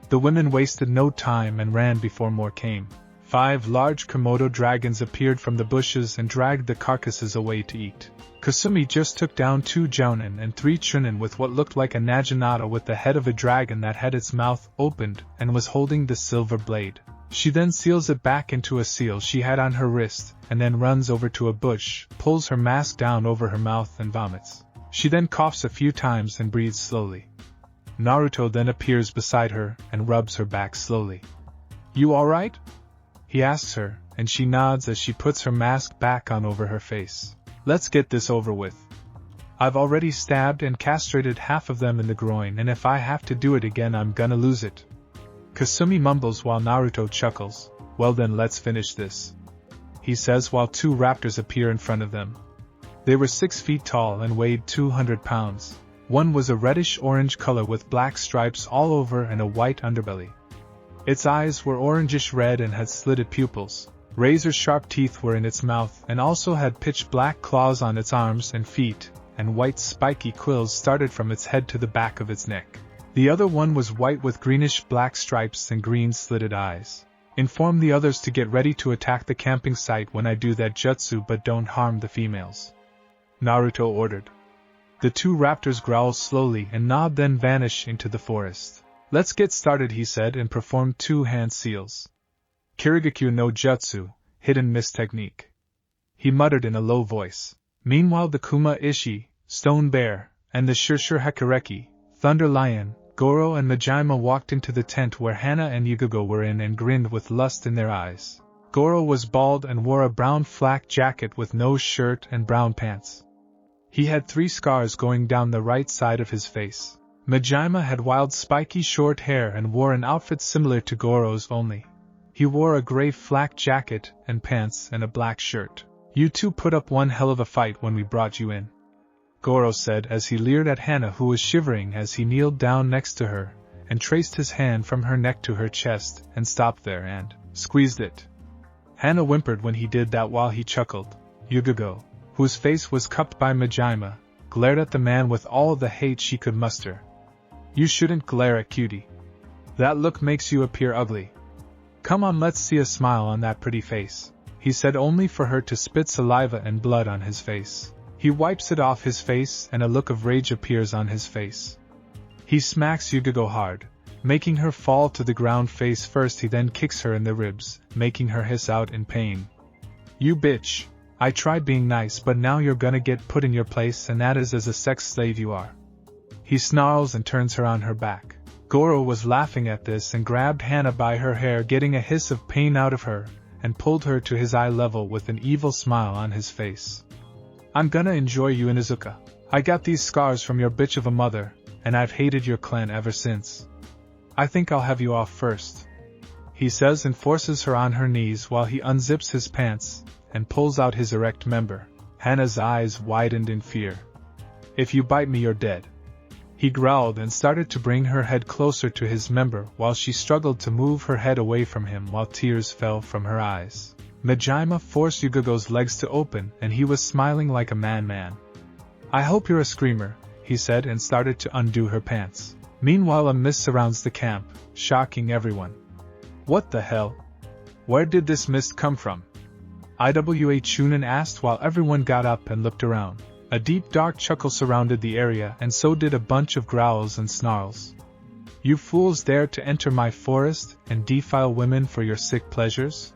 The women wasted no time and ran before more came. 5 large Komodo dragons appeared from the bushes and dragged the carcasses away to eat. Kasumi just took down 2 jounin and 3 chunin with what looked like a naginata with the head of a dragon that had its mouth opened and was holding the silver blade. She then seals it back into a seal she had on her wrist and then runs over to a bush, pulls her mask down over her mouth and vomits. She then coughs a few times and breathes slowly. Naruto then appears beside her and rubs her back slowly. You alright? He asks her, and she nods as she puts her mask back on over her face. Let's get this over with. I've already stabbed and castrated half of them in the groin, and if I have to do it again I'm gonna lose it. Kasumi mumbles while Naruto chuckles. Well then, let's finish this, he says while 2 raptors appear in front of them. They were 6 feet tall and weighed 200 pounds. One was a reddish-orange color with black stripes all over and a white underbelly. Its eyes were orangish-red and had slitted pupils. Razor-sharp teeth were in its mouth and also had pitch-black claws on its arms and feet, and white spiky quills started from its head to the back of its neck. The other one was white with greenish-black stripes and green slitted eyes. Inform the others to get ready to attack the camping site when I do that jutsu, but don't harm the females, Naruto ordered. The 2 raptors growl slowly and nod, then vanish into the forest. Let's get started, he said, and performed 2 hand seals. Kirigakyu no Jutsu, hidden mist technique, he muttered in a low voice. Meanwhile the Kuma Ishi, Stone Bear, and the Shurshur Hakureki, Thunder Lion, Goro and Majima walked into the tent where Hana and Yugao were in and grinned with lust in their eyes. Goro was bald and wore a brown flak jacket with no shirt and brown pants. He had 3 scars going down the right side of his face. Majima had wild spiky short hair and wore an outfit similar to Goro's, only he wore a gray flak jacket and pants and a black shirt. You 2 put up one hell of a fight when we brought you in, Goro said as he leered at Hana, who was shivering as he kneeled down next to her and traced his hand from her neck to her chest and stopped there and squeezed it. Hana whimpered when he did that while he chuckled. Yugao, whose face was cupped by Majima, glared at the man with all the hate she could muster. You shouldn't glare at cutie. That look makes you appear ugly. Come on, let's see a smile on that pretty face, he said, only for her to spit saliva and blood on his face. He wipes it off his face and a look of rage appears on his face. He smacks Yugao hard, making her fall to the ground face first. He then kicks her in the ribs, making her hiss out in pain. You bitch. I tried being nice, but now you're gonna get put in your place, and that is as a sex slave you are. He snarls and turns her on her back. Goro was laughing at this and grabbed Hana by her hair, getting a hiss of pain out of her, and pulled her to his eye level with an evil smile on his face. I'm gonna enjoy you, Inuzuka. I got these scars from your bitch of a mother, and I've hated your clan ever since. I think I'll have you off first, he says, and forces her on her knees while he unzips his pants and pulls out his erect member. Hana's eyes widened in fear. If you bite me, you're dead, he growled and started to bring her head closer to his member while she struggled to move her head away from him while tears fell from her eyes. Majima forced Yugago's legs to open and he was smiling like a man. I hope you're a screamer, he said, and started to undo her pants. Meanwhile, a mist surrounds the camp, shocking everyone. What the hell? Where did this mist come from? Iwa Chunin asked while everyone got up and looked around. A deep dark chuckle surrounded the area, and so did a bunch of growls and snarls. You fools dare to enter my forest and defile women for your sick pleasures?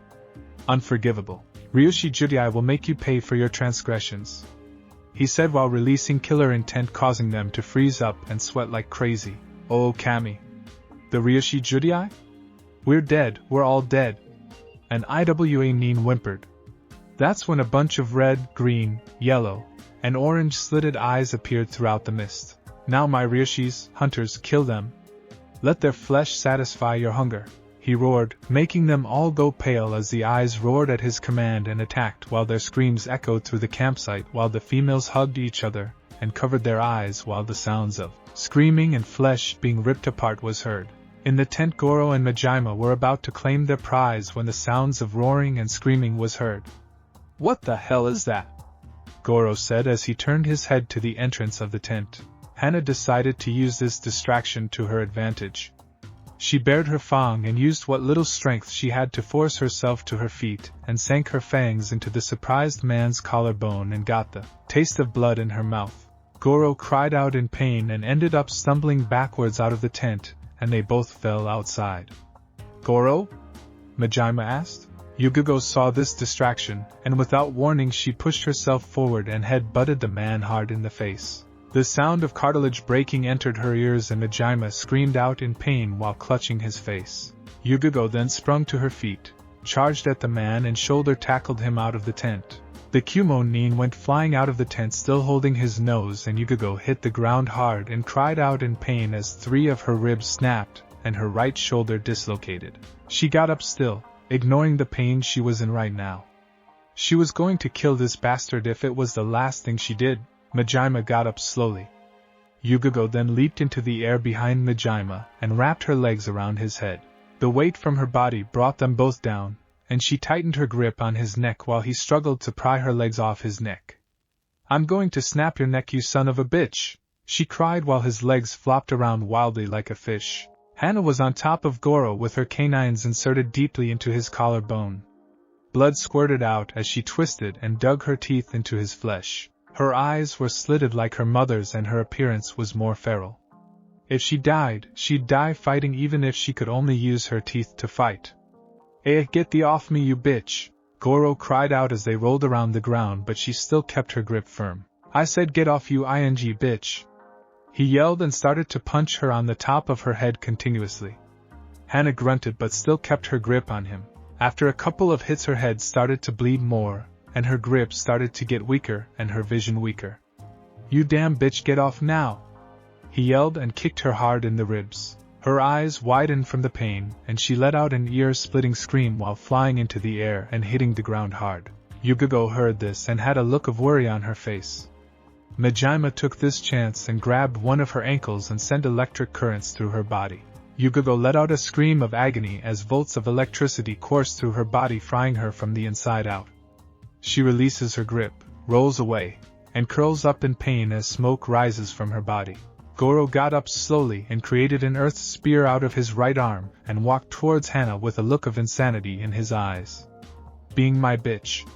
Unforgivable. Ryoshi Judai will make you pay for your transgressions, he said while releasing killer intent, causing them to freeze up and sweat like crazy. Oh Kami. The Ryoshi Judai? We're dead, we're all dead. An Iwa Nin whimpered. That's when a bunch of red, green, yellow, and orange slitted eyes appeared throughout the mist. Now my Ryoshis, hunters, kill them. Let their flesh satisfy your hunger, he roared, making them all go pale as the eyes roared at his command and attacked, while their screams echoed through the campsite while the females hugged each other and covered their eyes while the sounds of screaming and flesh being ripped apart was heard. In the tent, Goro and Majima were about to claim their prize when the sounds of roaring and screaming was heard. What the hell is that? Goro said as he turned his head to the entrance of the tent. Hana decided to use this distraction to her advantage. She bared her fang and used what little strength she had to force herself to her feet and sank her fangs into the surprised man's collarbone and got the taste of blood in her mouth. Goro cried out in pain and ended up stumbling backwards out of the tent, and they both fell outside. Goro? Majima asked. Yugao saw this distraction, and without warning she pushed herself forward and head-butted the man hard in the face. The sound of cartilage breaking entered her ears and Majima screamed out in pain while clutching his face. Yugao then sprung to her feet, charged at the man and shoulder-tackled him out of the tent. The Kumo-nin went flying out of the tent still holding his nose, and Yugao hit the ground hard and cried out in pain as 3 of her ribs snapped and her right shoulder dislocated. She got up still, ignoring the pain she was in right now. She was going to kill this bastard if it was the last thing she did. Majima got up slowly. Yugao then leaped into the air behind Majima and wrapped her legs around his head. The weight from her body brought them both down, and she tightened her grip on his neck while he struggled to pry her legs off his neck. I'm going to snap your neck, you son of a bitch, she cried while his legs flopped around wildly like a fish. Hana was on top of Goro with her canines inserted deeply into his collarbone. Blood squirted out as she twisted and dug her teeth into his flesh. Her eyes were slitted like her mother's and her appearance was more feral. If she died, she'd die fighting even if she could only use her teeth to fight. Get thee off me, you bitch, Goro cried out as they rolled around the ground, but she still kept her grip firm. I said get off, you bitch. He yelled and started to punch her on the top of her head continuously. Hana grunted but still kept her grip on him. After a couple of hits her head started to bleed more, and her grip started to get weaker and her vision weaker. You damn bitch, get off now! He yelled and kicked her hard in the ribs. Her eyes widened from the pain, and she let out an ear-splitting scream while flying into the air and hitting the ground hard. Yugao heard this and had a look of worry on her face. Majima took this chance and grabbed one of her ankles and sent electric currents through her body. Yugao let out a scream of agony as volts of electricity coursed through her body, frying her from the inside out. She releases her grip, rolls away, and curls up in pain as smoke rises from her body. Goro got up slowly and created an earth spear out of his right arm and walked towards Hana with a look of insanity in his eyes. Being my bitch.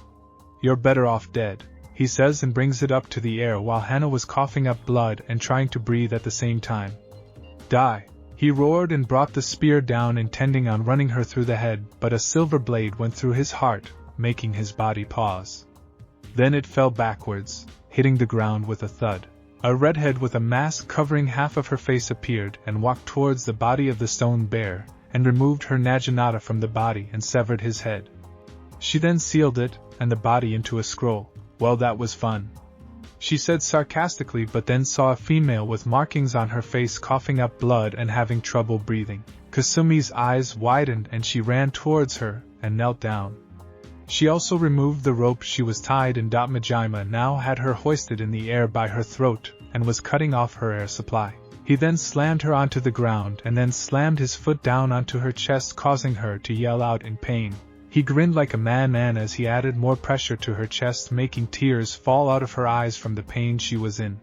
You're better off dead, he says and brings it up to the air while Hana was coughing up blood and trying to breathe at the same time. Die, he roared and brought the spear down, intending on running her through the head, but a silver blade went through his heart, making his body pause. Then it fell backwards, hitting the ground with a thud. A redhead with a mask covering half of her face appeared and walked towards the body of the stone bear, and removed her naginata from the body and severed his head. She then sealed it, and the body into a scroll. Well, that was fun, she said sarcastically, but then saw a female with markings on her face coughing up blood and having trouble breathing. Kasumi's eyes widened and she ran towards her and knelt down. She also removed the rope she was tied in. Majima now had her hoisted in the air by her throat and was cutting off her air supply. He then slammed her onto the ground and then slammed his foot down onto her chest, causing her to yell out in pain. He grinned like a madman as he added more pressure to her chest, making tears fall out of her eyes from the pain she was in.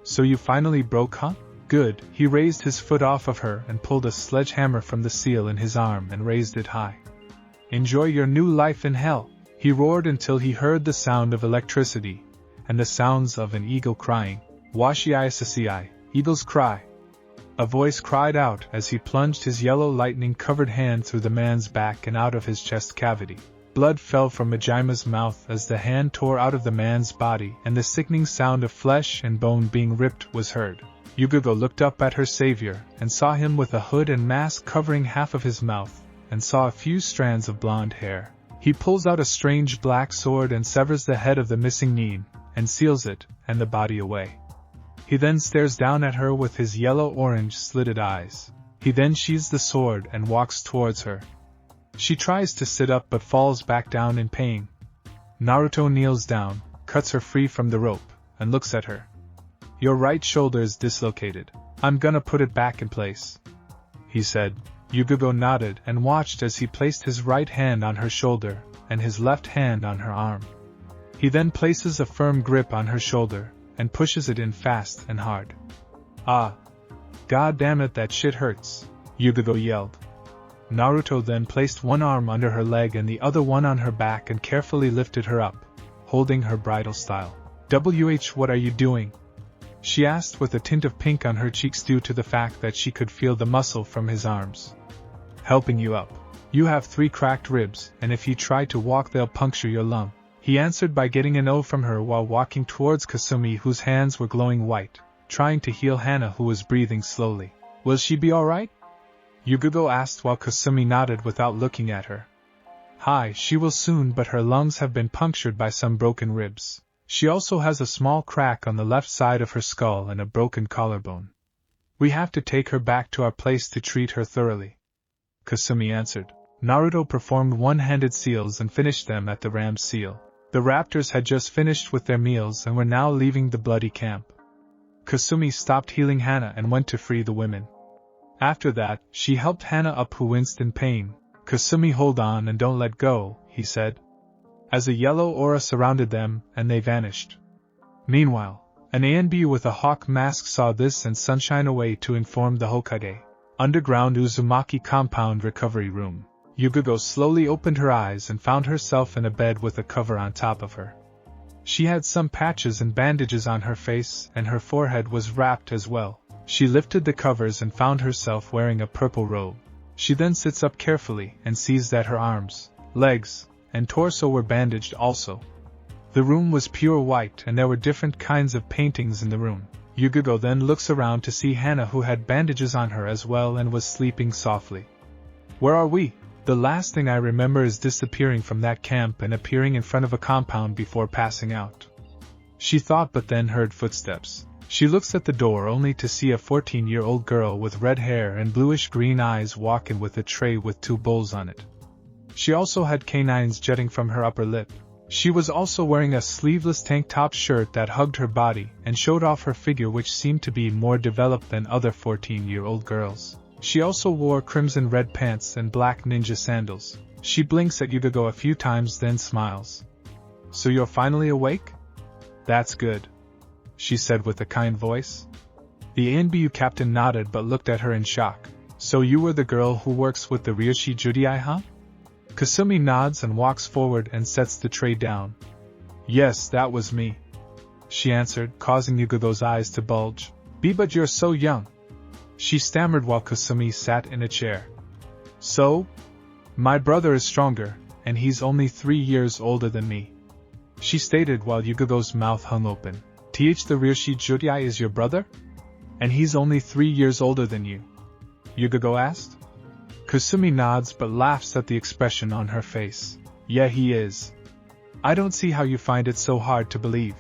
So you finally broke, huh? Good. He raised his foot off of her and pulled a sledgehammer from the seal in his arm and raised it high. Enjoy your new life in hell, he roared until he heard the sound of electricity and the sounds of an eagle crying. Washi-i-sasi-i, eagles cry. A voice cried out as he plunged his yellow lightning-covered hand through the man's back and out of his chest cavity. Blood fell from Majima's mouth as the hand tore out of the man's body and the sickening sound of flesh and bone being ripped was heard. Yugao looked up at her savior and saw him with a hood and mask covering half of his mouth, and saw a few strands of blonde hair. He pulls out a strange black sword and severs the head of the missing nin, and seals it, and the body away. He then stares down at her with his yellow-orange slitted eyes. He then sheathes the sword and walks towards her. She tries to sit up but falls back down in pain. Naruto kneels down, cuts her free from the rope, and looks at her. Your right shoulder is dislocated. I'm gonna put it back in place, he said. Yugao nodded and watched as he placed his right hand on her shoulder and his left hand on her arm. He then places a firm grip on her shoulder and pushes it in fast and hard. Ah! God damn it, that shit hurts, Yugao yelled. Naruto then placed one arm under her leg and the other one on her back and carefully lifted her up, holding her bridal style. What are you doing? She asked with a tint of pink on her cheeks due to the fact that she could feel the muscle from his arms. Helping you up. You have 3 cracked ribs, and if you try to walk they'll puncture your lung, he answered by getting an O from her while walking towards Kasumi, whose hands were glowing white, trying to heal Hana, who was breathing slowly. Will she be alright? Yugao asked while Kasumi nodded without looking at her. Hi, she will soon, but her lungs have been punctured by some broken ribs. She also has a small crack on the left side of her skull and a broken collarbone. We have to take her back to our place to treat her thoroughly, Kasumi answered. Naruto performed one-handed seals and finished them at the ram's seal. The raptors had just finished with their meals and were now leaving the bloody camp. Kasumi stopped healing Hana and went to free the women. After that, she helped Hana up, who winced in pain. Kasumi, hold on and don't let go, he said. As a yellow aura surrounded them, and they vanished. Meanwhile, an ANB with a hawk mask saw this and sunshine away to inform the Hokage. Underground Uzumaki compound recovery room. Yugao slowly opened her eyes and found herself in a bed with a cover on top of her. She had some patches and bandages on her face, and her forehead was wrapped as well. She lifted the covers and found herself wearing a purple robe. She then sits up carefully and sees that her arms, legs, and torso were bandaged also. The room was pure white and there were different kinds of paintings in the room. Yugao then looks around to see Hana, who had bandages on her as well and was sleeping softly. Where are we? The last thing I remember is disappearing from that camp and appearing in front of a compound before passing out, she thought, but then heard footsteps. She looks at the door only to see a 14-year-old girl with red hair and bluish-green eyes walk in with a tray with 2 bowls on it. She also had canines jutting from her upper lip. She was also wearing a sleeveless tank top shirt that hugged her body and showed off her figure, which seemed to be more developed than other 14-year-old girls. She also wore crimson red pants and black ninja sandals. She blinks at Yugao a few times then smiles. So you're finally awake? That's good, she said with a kind voice. The ANBU captain nodded but looked at her in shock. So you were the girl who works with the Ryoshi Judai, huh? Kasumi nods and walks forward and sets the tray down. Yes, that was me, she answered, causing Yugao's eyes to bulge. But you're so young, she stammered while Kasumi sat in a chair. So? My brother is stronger, and he's only 3 years older than me, she stated while Yugao's mouth hung open. The Ryoshi Judai is your brother? And he's only 3 years older than you? Yugao asked. Kasumi nods but laughs at the expression on her face. Yeah, he is. I don't see how you find it so hard to believe.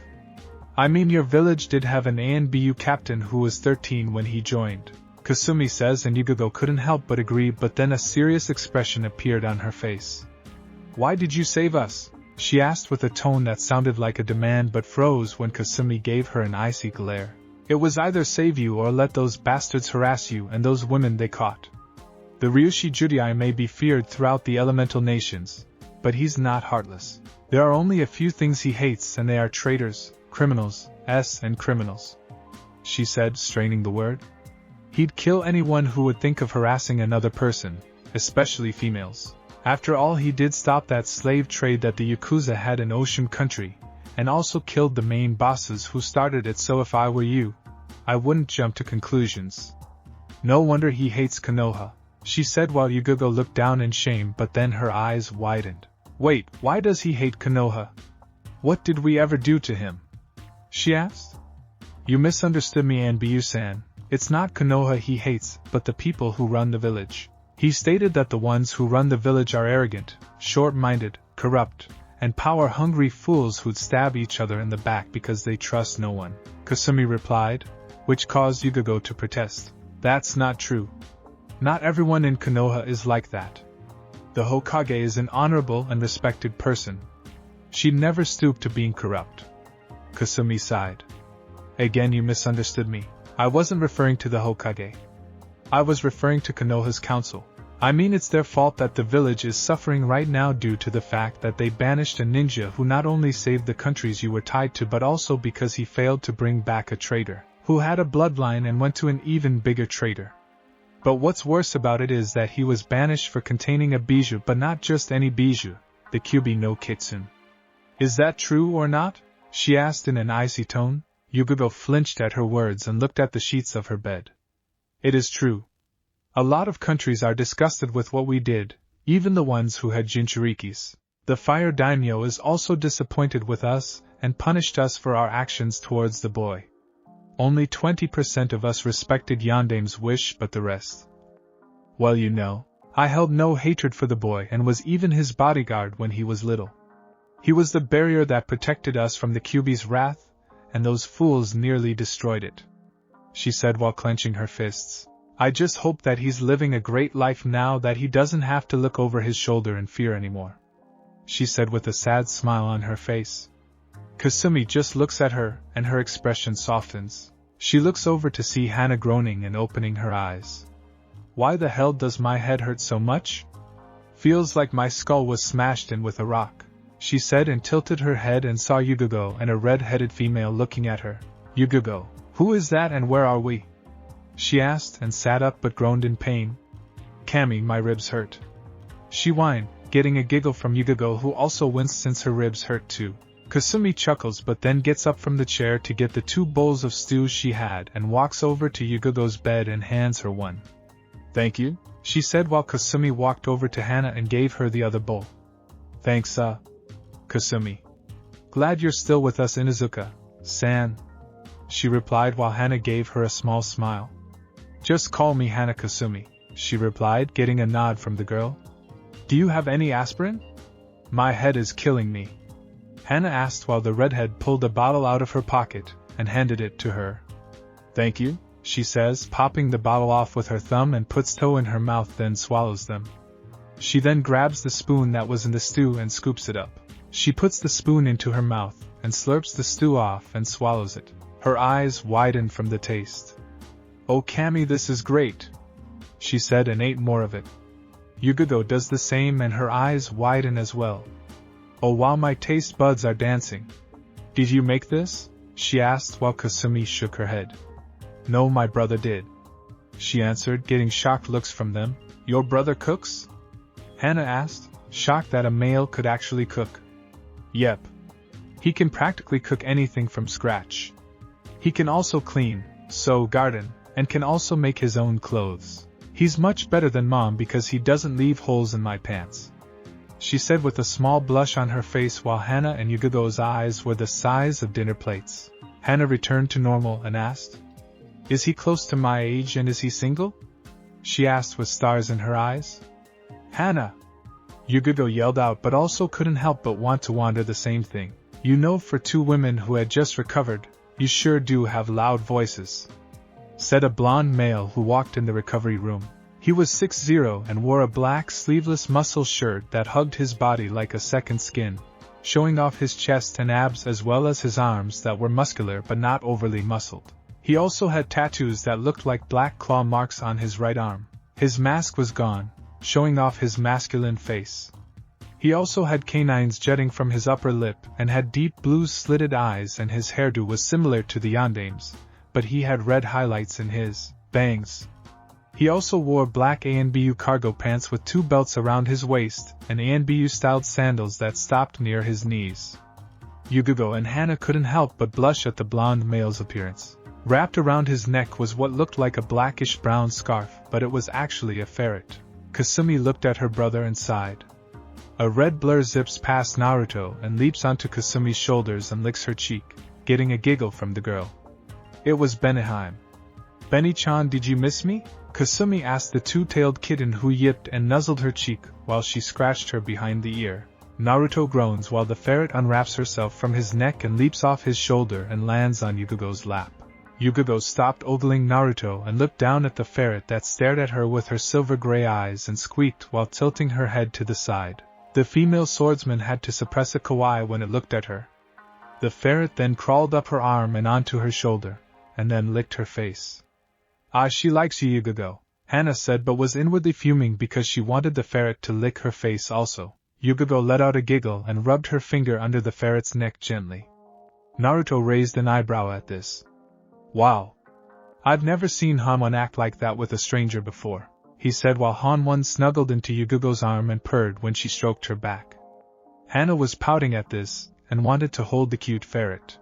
I mean, your village did have an ANBU captain who was 13 when he joined, Kasumi says, and Yugao couldn't help but agree, but then a serious expression appeared on her face. Why did you save us? She asked with a tone that sounded like a demand but froze when Kasumi gave her an icy glare. It was either save you or let those bastards harass you and those women they caught. The Ryoshi Judai may be feared throughout the elemental nations, but he's not heartless. There are only a few things he hates, and they are traitors, criminals, and criminals, she said, straining the word. He'd kill anyone who would think of harassing another person, especially females. After all, he did stop that slave trade that the Yakuza had in Ocean Country, and also killed the main bosses who started it, so if I were you, I wouldn't jump to conclusions. No wonder he hates Konoha, she said while Yugao looked down in shame, but then her eyes widened. Wait, why does he hate Konoha? What did we ever do to him? She asked. You misunderstood me, Anbiyu-san. It's not Konoha he hates, but the people who run the village. He stated that the ones who run the village are arrogant, short-minded, corrupt, and power-hungry fools who'd stab each other in the back because they trust no one, Kasumi replied, which caused Yugao to protest. That's not true. Not everyone in Konoha is like that. The Hokage is an honorable and respected person. She'd never stoop to being corrupt. Kasumi sighed. Again, you misunderstood me. I wasn't referring to the Hokage. I was referring to Konoha's council. I mean, it's their fault that the village is suffering right now due to the fact that they banished a ninja who not only saved the countries you were tied to but also because he failed to bring back a traitor, who had a bloodline and went to an even bigger traitor. But what's worse about it is that he was banished for containing a bijou, but not just any bijou, the Kyubi no Kitsune. Is that true or not? She asked in an icy tone. Yugao flinched at her words and looked at the sheets of her bed. It is true. A lot of countries are disgusted with what we did, even the ones who had Jinchurikis. The fire daimyo is also disappointed with us and punished us for our actions towards the boy. Only 20% of us respected Yandame's wish, but the rest. Well, you know, I held no hatred for the boy and was even his bodyguard when he was little. He was the barrier that protected us from the Kyubi's wrath, and those fools nearly destroyed it. She said while clenching her fists. I just hope that he's living a great life now that he doesn't have to look over his shoulder in fear anymore. She said with a sad smile on her face. Kasumi just looks at her, and her expression softens. She looks over to see Hana groaning and opening her eyes. Why the hell does my head hurt so much? Feels like my skull was smashed in with a rock, she said and tilted her head and saw Yugao and a red-headed female looking at her. Yugao, who is that and where are we? She asked and sat up but groaned in pain. Kami, my ribs hurt. She whined, getting a giggle from Yugao, who also winced since her ribs hurt too. Kasumi chuckles but then gets up from the chair to get the 2 bowls of stew she had and walks over to Yugao's bed and hands her one. Thank you, she said while Kasumi walked over to Hana and gave her the other bowl. Thanks, Kasumi. Glad you're still with us, Inuzuka-san, she replied while Hana gave her a small smile. Just call me Hana Kasumi, she replied, getting a nod from the girl. Do you have any aspirin? My head is killing me, Hana asked while the redhead pulled a bottle out of her pocket and handed it to her. Thank you, she says, popping the bottle off with her thumb and puts toe in her mouth, then swallows them. She then grabs the spoon that was in the stew and scoops it up. She puts the spoon into her mouth and slurps the stew off and swallows it. Her eyes widen from the taste. Oh Kami, this is great, she said and ate more of it. Yugao does the same and her eyes widen as well. Oh wow, my taste buds are dancing. Did you make this? She asked while Kasumi shook her head. No, my brother did, she answered, getting shocked looks from them. Your brother cooks? Hana asked, shocked that a male could actually cook. Yep. He can practically cook anything from scratch. He can also clean, sew, garden, and can also make his own clothes. He's much better than Mom because he doesn't leave holes in my pants, she said with a small blush on her face while Hana and Yugao's eyes were the size of dinner plates. Hana returned to normal and asked, Is he close to my age and is he single? She asked with stars in her eyes. Hana! Yugao yelled out but also couldn't help but want to wonder the same thing. You know, for 2 women who had just recovered, you sure do have loud voices, said a blonde male who walked in the recovery room. He was 6'0" and wore a black sleeveless muscle shirt that hugged his body like a second skin, showing off his chest and abs as well as his arms that were muscular but not overly muscled. He also had tattoos that looked like black claw marks on his right arm. His mask was gone, showing off his masculine face. He also had canines jutting from his upper lip and had deep blue slitted eyes, and his hairdo was similar to the Yandame's, but he had red highlights in his bangs. He also wore black ANBU cargo pants with 2 belts around his waist and ANBU-styled sandals that stopped near his knees. Yugao and Hana couldn't help but blush at the blonde male's appearance. Wrapped around his neck was what looked like a blackish-brown scarf, but it was actually a ferret. Kasumi looked at her brother and sighed. A red blur zips past Naruto and leaps onto Kasumi's shoulders and licks her cheek, getting a giggle from the girl. It was Benihime. "Beni-chan, did you miss me?" Kasumi asked the two-tailed kitten who yipped and nuzzled her cheek while she scratched her behind the ear. Naruto groans while the ferret unwraps herself from his neck and leaps off his shoulder and lands on Yugo's lap. Yugo stopped ogling Naruto and looked down at the ferret that stared at her with her silver-gray eyes and squeaked while tilting her head to the side. The female swordsman had to suppress a kawaii when it looked at her. The ferret then crawled up her arm and onto her shoulder, and then licked her face. "Ah, she likes you, Yugo," Hana said, but was inwardly fuming because she wanted the ferret to lick her face also. Yugo let out a giggle and rubbed her finger under the ferret's neck gently. Naruto raised an eyebrow at this. "Wow. I've never seen Hanwon act like that with a stranger before," he said while Hanwon snuggled into Yugo's arm and purred when she stroked her back. Hana was pouting at this, and wanted to hold the cute ferret.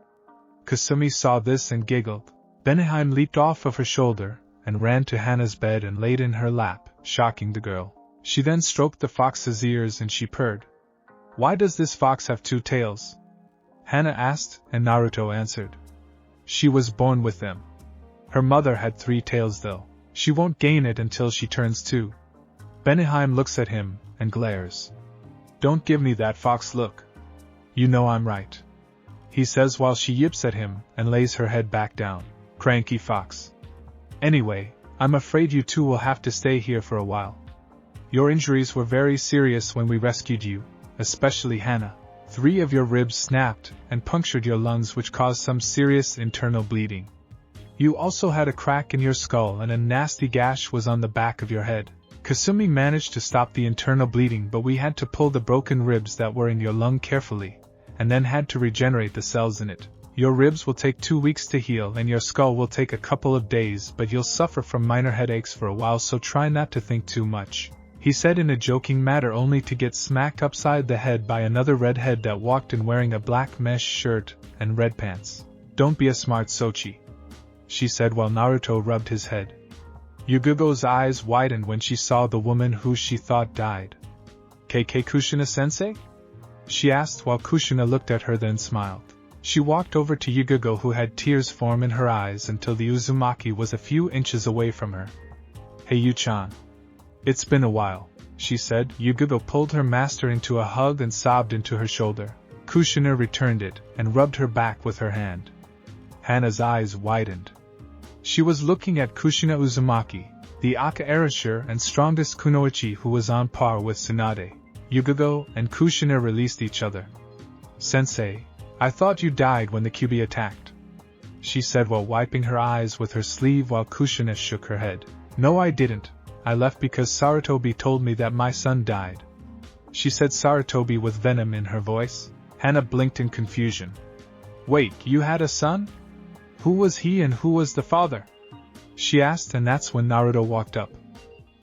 Kasumi saw this and giggled. Benihime leaped off of her shoulder, and ran to Hana's bed and laid in her lap, shocking the girl. She then stroked the fox's ears and she purred. "Why does this fox have two tails?" Hana asked, and Naruto answered. "She was born with them. Her mother had 3 tails though. She won't gain it until she turns 2. Benihime looks at him, and glares. "Don't give me that fox look. You know I'm right," he says while she yips at him, and lays her head back down. "Cranky fox. Anyway, I'm afraid you two will have to stay here for a while. Your injuries were very serious when we rescued you, especially Hana. 3 of your ribs snapped and punctured your lungs, which caused some serious internal bleeding. You also had a crack in your skull and a nasty gash was on the back of your head. Kasumi managed to stop the internal bleeding, but we had to pull the broken ribs that were in your lung carefully, and then had to regenerate the cells in it. Your ribs will take 2 weeks to heal and your skull will take a couple of days, but you'll suffer from minor headaches for a while, so try not to think too much," he said in a joking manner, only to get smacked upside the head by another redhead that walked in wearing a black mesh shirt and red pants. "Don't be a smart Sochi," she said while Naruto rubbed his head. Yugo's eyes widened when she saw the woman who she thought died. "KK Kushina-sensei?" she asked while Kushina looked at her, then smiled. She walked over to Yugo, who had tears form in her eyes until the Uzumaki was a few inches away from her. "Hey Yu-chan. It's been a while," she said. Yugo pulled her master into a hug and sobbed into her shoulder. Kushina returned it and rubbed her back with her hand. Hana's eyes widened. She was looking at Kushina Uzumaki, the Aka Erasure and strongest kunoichi who was on par with Sunade. Yugo and Kushina released each other. "Sensei, I thought you died when the Kyuubi attacked," she said while wiping her eyes with her sleeve while Kushina shook her head. "No, I didn't. I left because Sarutobi told me that my son died," she said, Sarutobi with venom in her voice. Hana blinked in confusion. "Wait, you had a son? Who was he and who was the father?" she asked, and that's when Naruto walked up.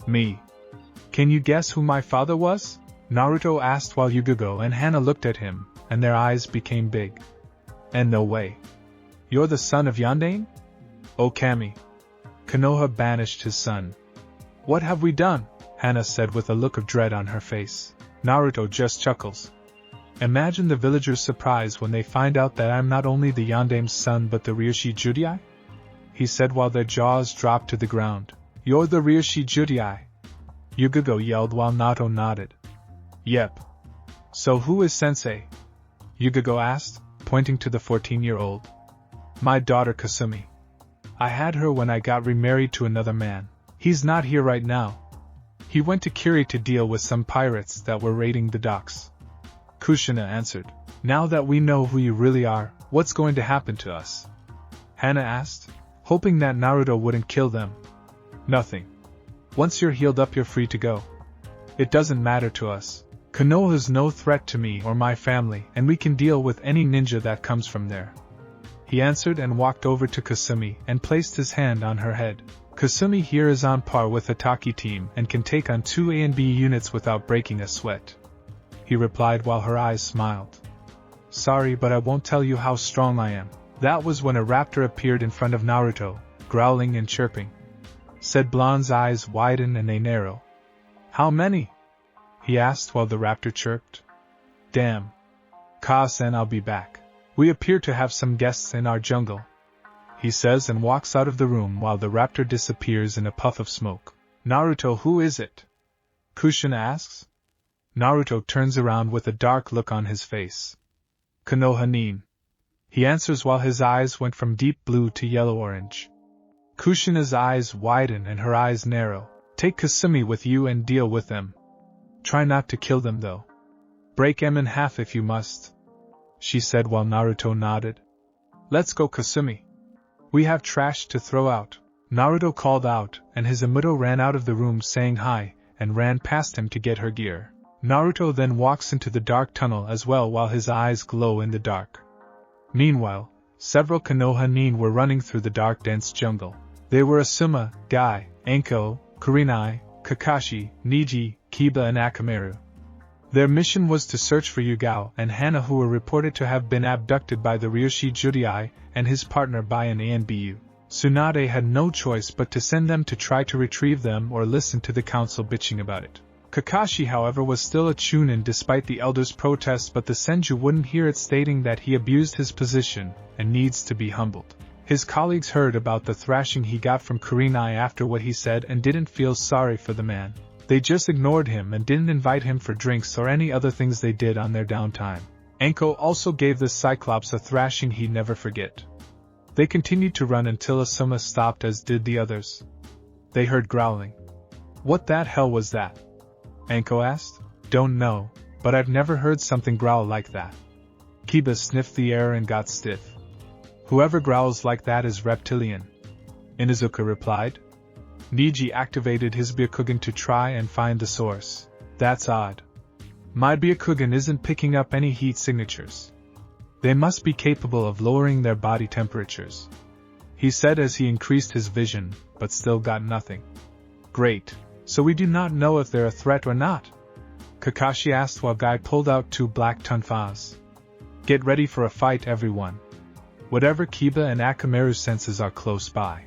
"Me. Can you guess who my father was?" Naruto asked while Yugo and Hana looked at him, and their eyes became big. "And no way. You're the son of Yandane? Oh Kami. Konoha banished his son." "What have we done?" Hana said with a look of dread on her face. Naruto just chuckles. "Imagine the villagers' surprise when they find out that I'm not only the Yandame's son but the Ryoshi Judai," he said while their jaws dropped to the ground. "You're the Ryoshi Judai?" Yugo yelled while Naruto nodded. "Yep. So who is Sensei?" Yugo asked, pointing to the 14-year-old. "My daughter Kasumi. I had her when I got remarried to another man. He's not here right now. He went to Kiri to deal with some pirates that were raiding the docks." Kushina answered. "Now that we know who you really are, what's going to happen to us?" Hana asked, hoping that Naruto wouldn't kill them. "Nothing. Once you're healed up, you're free to go. It doesn't matter to us. Konoha's no threat to me or my family, and we can deal with any ninja that comes from there," he answered and walked over to Kasumi and placed his hand on her head. "Kasumi here is on par with Hataki team and can take on 2 A and B units without breaking a sweat," he replied while her eyes smiled. "Sorry, but I won't tell you how strong I am." That was when a raptor appeared in front of Naruto, growling and chirping. Said Blonde's eyes widen and they narrow. "How many?" he asked while the raptor chirped. Damn. Ka-san, I'll be back. We appear to have some guests in our jungle, he says and walks out of the room while the raptor disappears in a puff of smoke. Naruto, who is it? Kushina asks. Naruto turns around with a dark look on his face. Konoha nin, he answers while his eyes went from deep blue to yellow-orange. Kushina's eyes widen and her eyes narrow. Take Kasumi with you and deal with them. Try not to kill them though. Break them in half if you must, she said while Naruto nodded. Let's go, Kasumi. We have trash to throw out, Naruto called out, and his Amuto ran out of the room saying hi, and ran past him to get her gear. Naruto then walks into the dark tunnel as well while his eyes glow in the dark. Meanwhile, several Konoha nin were running through the dark dense jungle. They were Asuma, Guy, Anko, Kurenai, Kakashi, Neji, Kiba and Akamaru. Their mission was to search for Yugao and Hana, who were reported to have been abducted by the Ryoshi Judai and his partner by an ANBU. Sunade had no choice but to send them to try to retrieve them or listen to the council bitching about it. Kakashi, however, was still a chunin despite the elders' protests, but the Senju wouldn't hear it, stating that he abused his position and needs to be humbled. His colleagues heard about the thrashing he got from Kurenai after what he said and didn't feel sorry for the man. They just ignored him and didn't invite him for drinks or any other things they did on their downtime. Anko also gave the Cyclops a thrashing he'd never forget. They continued to run until Asuma stopped, as did the others. They heard growling. What that hell was that? Anko asked. Don't know, but I've never heard something growl like that. Kiba sniffed the air and got stiff. Whoever growls like that is reptilian, Inuzuka replied. Neji activated his Byakugan to try and find the source. That's odd. My Byakugan isn't picking up any heat signatures. They must be capable of lowering their body temperatures, he said as he increased his vision, but still got nothing. Great. So we do not know if they're a threat or not? Kakashi asked while Guy pulled out 2 black tonfas. Get ready for a fight, everyone. Whatever Kiba and Akamaru's senses are close by,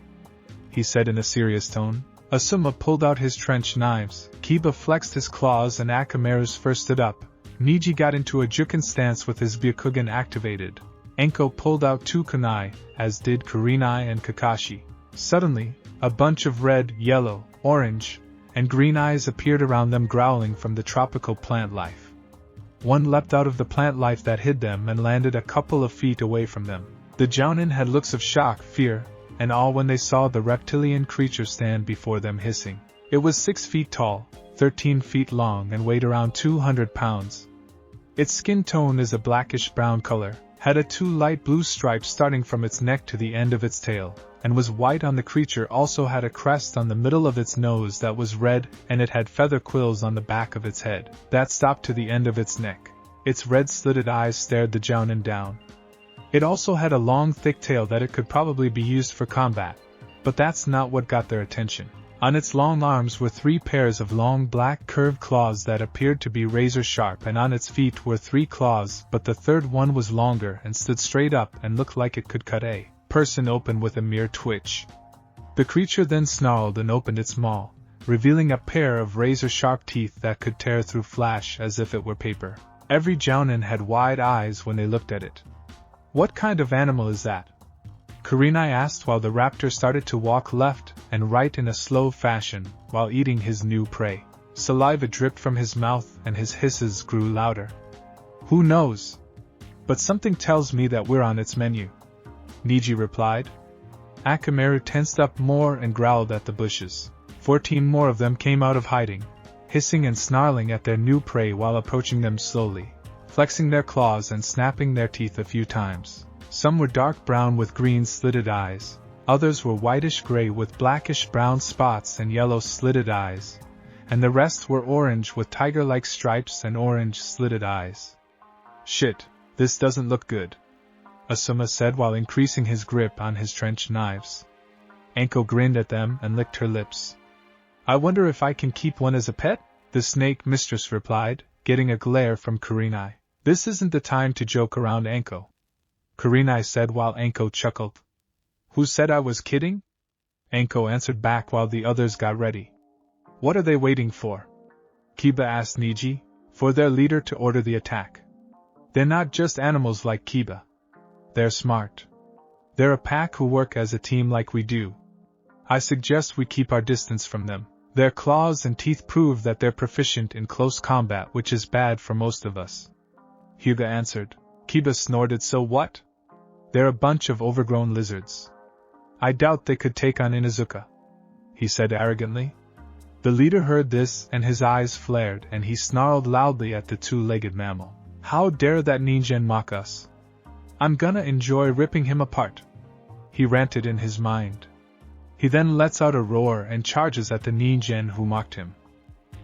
he said in a serious tone. Asuma pulled out his trench knives, Kiba flexed his claws and Akamaru's first stood up. Neji got into a Juken stance with his Byakugan activated. Anko pulled out 2 kunai, as did Kurenai and Kakashi. Suddenly, a bunch of red, yellow, orange, and green eyes appeared around them, growling from the tropical plant life. One leapt out of the plant life that hid them and landed a couple of feet away from them. The Jounin had looks of shock, fear, and awe when they saw the reptilian creature stand before them hissing. It was 6 feet tall, 13 feet long, and weighed around 200 pounds. Its skin tone is a blackish-brown color, had a 2 light blue stripes starting from its neck to the end of its tail, and was white on the creature. Also had a crest on the middle of its nose that was red, and it had feather quills on the back of its head that stopped to the end of its neck. Its red slitted eyes stared the Jounin down. It also had a long thick tail that it could probably be used for combat, but that's not what got their attention. On its long arms were 3 pairs of long black curved claws that appeared to be razor sharp, and on its feet were 3 claws, but the third one was longer and stood straight up and looked like it could cut a person open with a mere twitch. The creature then snarled and opened its maw, revealing a pair of razor sharp teeth that could tear through flesh as if it were paper. Every Jounin had wide eyes when they looked at it. What kind of animal is that? Kurenai asked while the raptor started to walk left and right in a slow fashion while eating his new prey. Saliva dripped from his mouth and his hisses grew louder. Who knows? But something tells me that we're on its menu, Neji replied. Akamaru tensed up more and growled at the bushes. 14 more of them came out of hiding, hissing and snarling at their new prey while approaching them slowly, flexing their claws and snapping their teeth a few times. Some were dark brown with green slitted eyes, others were whitish-gray with blackish-brown spots and yellow slitted eyes, and the rest were orange with tiger-like stripes and orange slitted eyes. Shit, this doesn't look good, Asuma said while increasing his grip on his trench knives. Anko grinned at them and licked her lips. I wonder if I can keep one as a pet? The snake mistress replied, getting a glare from Kurenai. This isn't the time to joke around, Anko, Kurenai said while Anko chuckled. Who said I was kidding? Anko answered back while the others got ready. What are they waiting for? Kiba asked Niji, for their leader to order the attack. They're not just animals like Kiba. They're smart. They're a pack who work as a team like we do. I suggest we keep our distance from them. Their claws and teeth prove that they're proficient in close combat, which is bad for most of us. Hyuga answered. Kiba snorted, so what? They're a bunch of overgrown lizards. I doubt they could take on Inuzuka, he said arrogantly. The leader heard this and his eyes flared and he snarled loudly at the two-legged mammal. How dare that ninja mock us? I'm gonna enjoy ripping him apart, he ranted in his mind. He then lets out a roar and charges at the ninja who mocked him.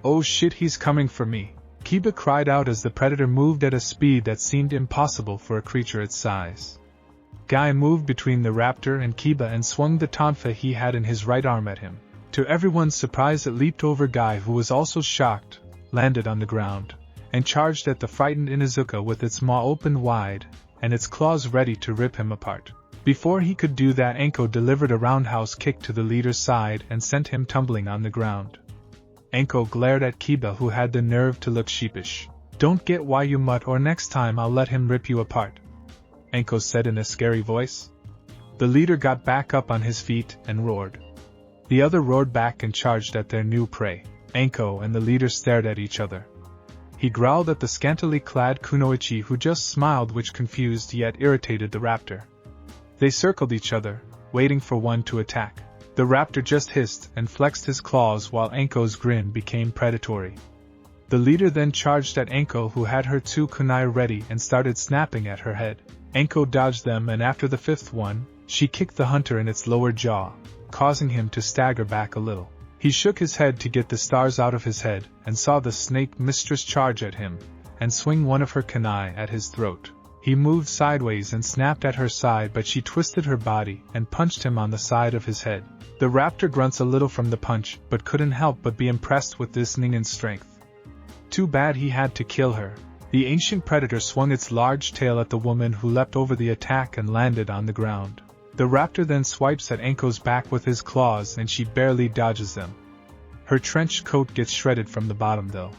Oh shit, he's coming for me, Kiba cried out as the predator moved at a speed that seemed impossible for a creature its size. Guy moved between the raptor and Kiba and swung the tonfa he had in his right arm at him. To everyone's surprise, it leaped over Guy, who was also shocked, landed on the ground, and charged at the frightened Inuzuka with its maw open wide and its claws ready to rip him apart. Before he could do that, Anko delivered a roundhouse kick to the leader's side and sent him tumbling on the ground. Anko glared at Kiba, who had the nerve to look sheepish. Don't get why you mutt, or next time I'll let him rip you apart, Anko said in a scary voice. The leader got back up on his feet and roared. The other roared back and charged at their new prey. Anko and the leader stared at each other. He growled at the scantily clad Kunoichi, who just smiled, which confused yet irritated the raptor. They circled each other, waiting for one to attack. The raptor just hissed and flexed his claws while Anko's grin became predatory. The leader then charged at Anko, who had her two kunai ready, and started snapping at her head. Anko dodged them, and after the fifth one, she kicked the hunter in its lower jaw, causing him to stagger back a little. He shook his head to get the stars out of his head, and saw the snake mistress charge at him, and swing one of her kunai at his throat. He moved sideways and snapped at her side, but she twisted her body and punched him on the side of his head. The raptor grunts a little from the punch, but couldn't help but be impressed with this Ningin's strength. Too bad he had to kill her. The ancient predator swung its large tail at the woman, who leapt over the attack and landed on the ground. The raptor then swipes at Anko's back with his claws, and she barely dodges them. Her trench coat gets shredded from the bottom though.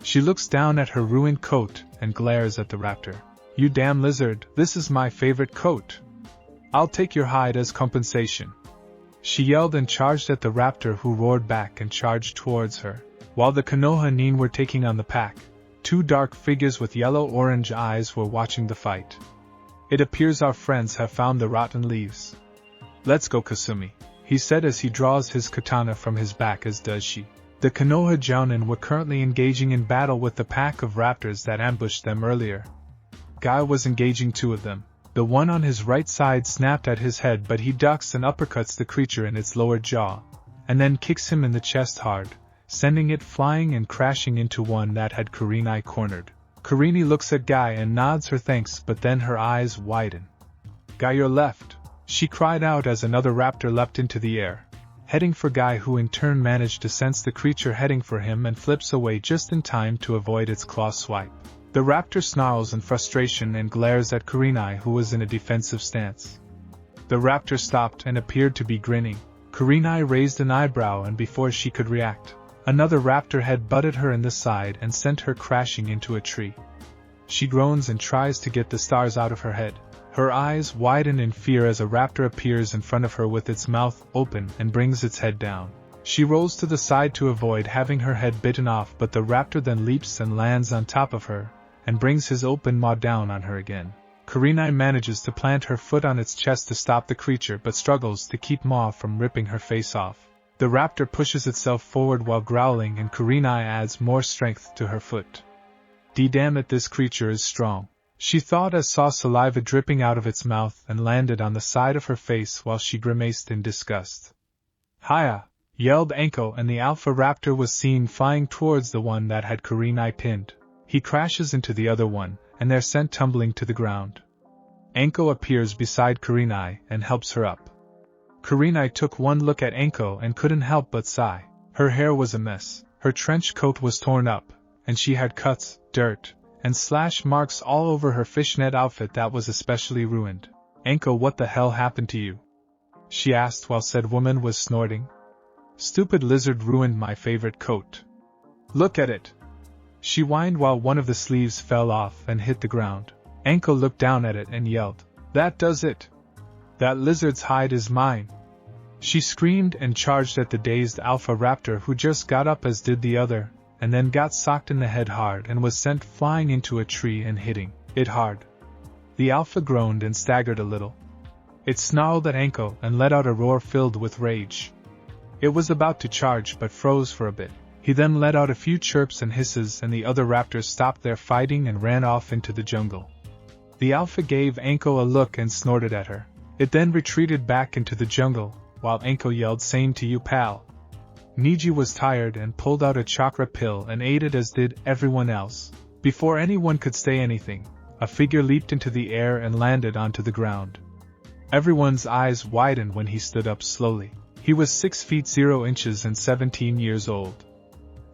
She looks down at her ruined coat and glares at the raptor. You damn lizard, this is my favorite coat. I'll take your hide as compensation. She yelled and charged at the raptor, who roared back and charged towards her. While the Konoha nin were taking on the pack, two dark figures with yellow-orange eyes were watching the fight. It appears our friends have found the rotten leaves. Let's go, Kasumi, he said as he draws his katana from his back, as does she. The Konoha jounin were currently engaging in battle with the pack of raptors that ambushed them earlier. Guy was engaging two of them. The one on his right side snapped at his head, but he ducks and uppercuts the creature in its lower jaw, and then kicks him in the chest hard, sending it flying and crashing into one that had Kurenai cornered. Kurenai looks at Guy and nods her thanks, but then her eyes widen. Guy, your left, she cried out as another raptor leapt into the air, heading for Guy, who in turn managed to sense the creature heading for him and flips away just in time to avoid its claw swipe. The raptor snarls in frustration and glares at Kurenai, who was in a defensive stance. The raptor stopped and appeared to be grinning. Kurenai raised an eyebrow, and before she could react, another raptor head butted her in the side and sent her crashing into a tree. She groans and tries to get the stars out of her head. Her eyes widen in fear as a raptor appears in front of her with its mouth open and brings its head down. She rolls to the side to avoid having her head bitten off, but the raptor then leaps and lands on top of her, and brings his open maw down on her again. Kurenai manages to plant her foot on its chest to stop the creature, but struggles to keep maw from ripping her face off. The raptor pushes itself forward while growling, and Kurenai adds more strength to her foot. Damn it, this creature is strong, she thought as saw saliva dripping out of its mouth and landed on the side of her face while she grimaced in disgust. Hiya! Yelled Anko, and the alpha raptor was seen flying towards the one that had Kurenai pinned. He crashes into the other one, and they're sent tumbling to the ground. Anko appears beside Kurenai and helps her up. Kurenai took one look at Anko and couldn't help but sigh. Her hair was a mess, her trench coat was torn up, and she had cuts, dirt, and slash marks all over her fishnet outfit that was especially ruined. Anko, what the hell happened to you? She asked while said woman was snorting. Stupid lizard ruined my favorite coat. Look at it! She whined while one of the sleeves fell off and hit the ground. Anko looked down at it and yelled, "That does it! That lizard's hide is mine!" She screamed and charged at the dazed alpha raptor, who just got up as did the other, and then got socked in the head hard and was sent flying into a tree and hitting it hard. The alpha groaned and staggered a little. It snarled at Anko and let out a roar filled with rage. It was about to charge but froze for a bit. He then let out a few chirps and hisses, and the other raptors stopped their fighting and ran off into the jungle. The alpha gave Anko a look and snorted at her. It then retreated back into the jungle, while Anko yelled, "Same to you, pal." Niji was tired and pulled out a chakra pill and ate it, as did everyone else. Before anyone could say anything, a figure leaped into the air and landed onto the ground. Everyone's eyes widened when he stood up slowly. He was 6 feet 0 inches and 17 years old.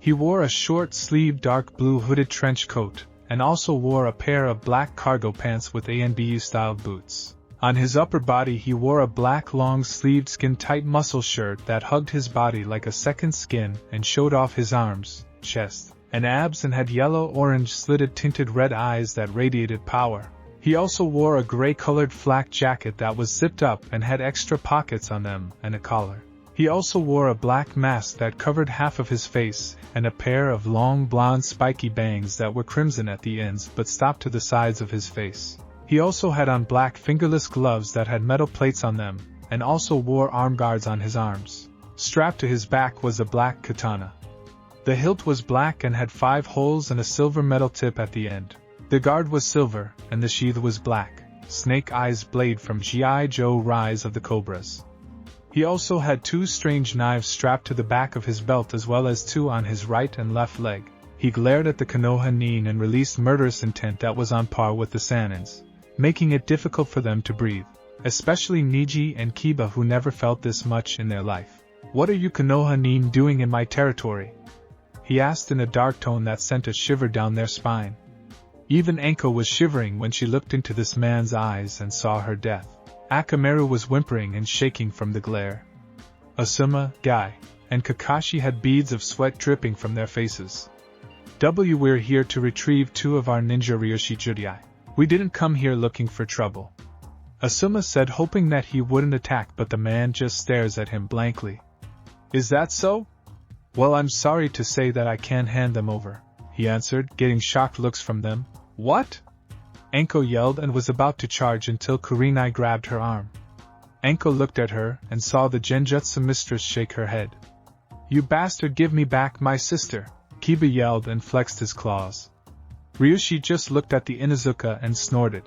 He wore a short-sleeved dark blue hooded trench coat, and also wore a pair of black cargo pants with ANBU-style boots. On his upper body he wore a black long-sleeved skin-tight muscle shirt that hugged his body like a second skin and showed off his arms, chest, and abs, and had yellow-orange slitted tinted red eyes that radiated power. He also wore a gray-colored flak jacket that was zipped up and had extra pockets on them and a collar. He also wore a black mask that covered half of his face, and a pair of long blonde spiky bangs that were crimson at the ends but stopped to the sides of his face. He also had on black fingerless gloves that had metal plates on them, and also wore arm guards on his arms. Strapped to his back was a black katana. The hilt was black and had 5 holes and a silver metal tip at the end. The guard was silver, and the sheath was black, Snake Eyes blade from G.I. Joe Rise of the Cobras. He also had 2 strange knives strapped to the back of his belt, as well as 2 on his right and left leg. He glared at the Konoha Nin and released murderous intent that was on par with the Sanins, making it difficult for them to breathe, especially Niji and Kiba, who never felt this much in their life. "What are you Konoha Nin doing in my territory?" he asked in a dark tone that sent a shiver down their spine. Even Anko was shivering when she looked into this man's eyes and saw her death. Akamaru was whimpering and shaking from the glare. Asuma, Guy, and Kakashi had beads of sweat dripping from their faces. "We're here to retrieve 2 of our ninja Ryoshi Judai. We didn't come here looking for trouble," Asuma said, hoping that he wouldn't attack, but the man just stares at him blankly. "Is that so? Well, I'm sorry to say that I can't hand them over," he answered, getting shocked looks from them. "What?" Anko yelled and was about to charge until Kurenai grabbed her arm. Anko looked at her and saw the Genjutsu mistress shake her head. "You bastard, give me back my sister!" Kiba yelled and flexed his claws. Ryushi just looked at the Inuzuka and snorted.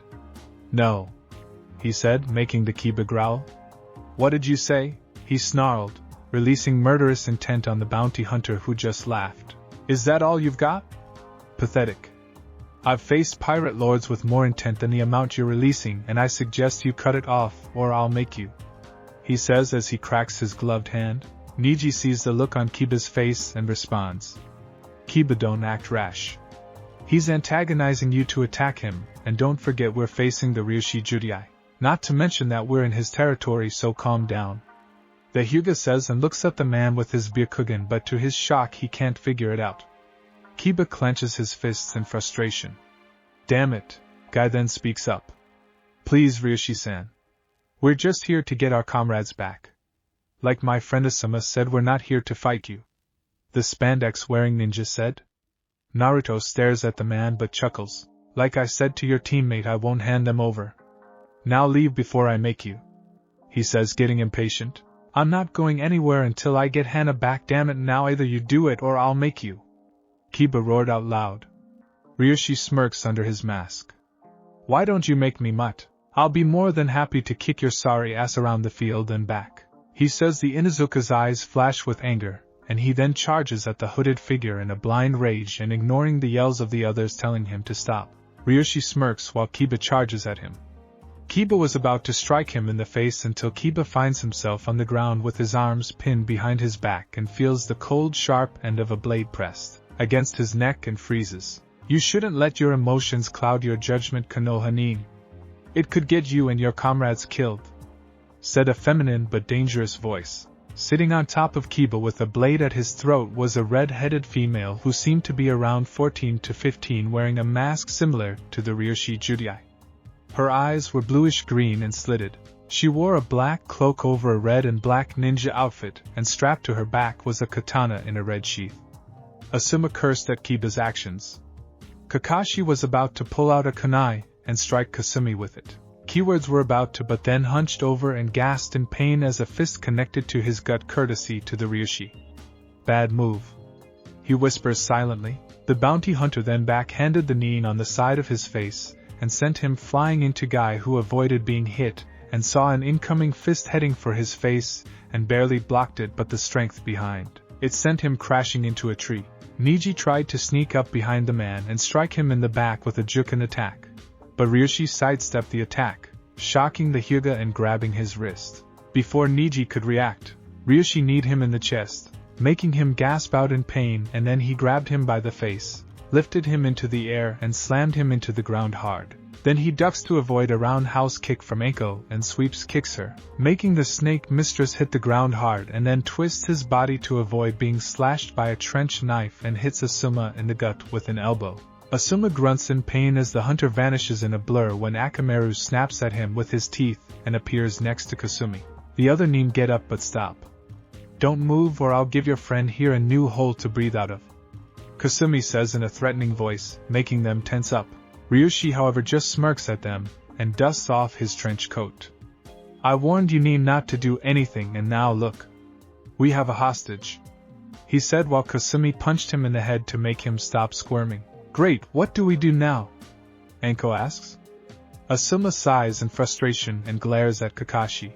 "No," he said, making the Kiba growl. "What did you say?" he snarled, releasing murderous intent on the bounty hunter, who just laughed. "Is that all you've got? Pathetic. I've faced pirate lords with more intent than the amount you're releasing, and I suggest you cut it off, or I'll make you," he says as he cracks his gloved hand. Niji sees the look on Kiba's face and responds. "Kiba, don't act rash. He's antagonizing you to attack him, and don't forget we're facing the Ryoshi Judai. Not to mention that we're in his territory, so calm down," the Hyuga says and looks at the man with his Byakugan, but to his shock he can't figure it out. Kiba clenches his fists in frustration. "Damn it," Guy then speaks up. "Please, Ryoshi-san. We're just here to get our comrades back. Like my friend Asuma said, we're not here to fight you," the spandex-wearing ninja said. Naruto stares at the man but chuckles. "Like I said to your teammate, I won't hand them over. Now leave before I make you," he says, getting impatient. "I'm not going anywhere until I get Hana back, damn it, now either you do it or I'll make you," Kiba roared out loud. Ryoshi smirks under his mask. "Why don't you make me, mutt? I'll be more than happy to kick your sorry ass around the field and back," he says. The Inuzuka's eyes flash with anger, and he then charges at the hooded figure in a blind rage and ignoring the yells of the others telling him to stop. Ryoshi smirks while Kiba charges at him. Kiba was about to strike him in the face until Kiba finds himself on the ground with his arms pinned behind his back and feels the cold, sharp end of a blade pressed against his neck and freezes. "You shouldn't let your emotions cloud your judgment, Konoha Nin. It could get you and your comrades killed," said a feminine but dangerous voice. Sitting on top of Kiba with a blade at his throat was a red-headed female who seemed to be around 14 to 15, wearing a mask similar to the Ryoshi Judai. Her eyes were bluish-green and slitted. She wore a black cloak over a red and black ninja outfit, and strapped to her back was a katana in a red sheath. Asuma cursed at Kiba's actions. Kakashi was about to pull out a kunai and strike Kasumi with it. Keywords were about to, but then hunched over and gasped in pain as a fist connected to his gut, courtesy to the Ryoshi. Bad move, he whispers silently. The bounty hunter then backhanded the knee on the side of his face and sent him flying into Guy, who avoided being hit and saw an incoming fist heading for his face and barely blocked it, but the strength behind it sent him crashing into a tree. Niji tried to sneak up behind the man and strike him in the back with a juken attack, but Ryoshi sidestepped the attack, shocking the Hyuga and grabbing his wrist. Before Niji could react, Ryoshi kneed him in the chest, making him gasp out in pain, and then he grabbed him by the face, lifted him into the air and slammed him into the ground hard. Then he ducks to avoid a roundhouse kick from Anko and sweeps kicks her, making the snake mistress hit the ground hard, and then twists his body to avoid being slashed by a trench knife and hits Asuma in the gut with an elbow. Asuma grunts in pain as the hunter vanishes in a blur when Akamaru snaps at him with his teeth and appears next to Kasumi. The other nin get up but stop. Don't move or I'll give your friend here a new hole to breathe out of, Kasumi says in a threatening voice, making them tense up. Ryoshi, however, just smirks at them and dusts off his trench coat. I warned you nin not to do anything, and now look. We have a hostage, he said while Kasumi punched him in the head to make him stop squirming. Great, what do we do now? Anko asks. Asuma sighs in frustration and glares at Kakashi.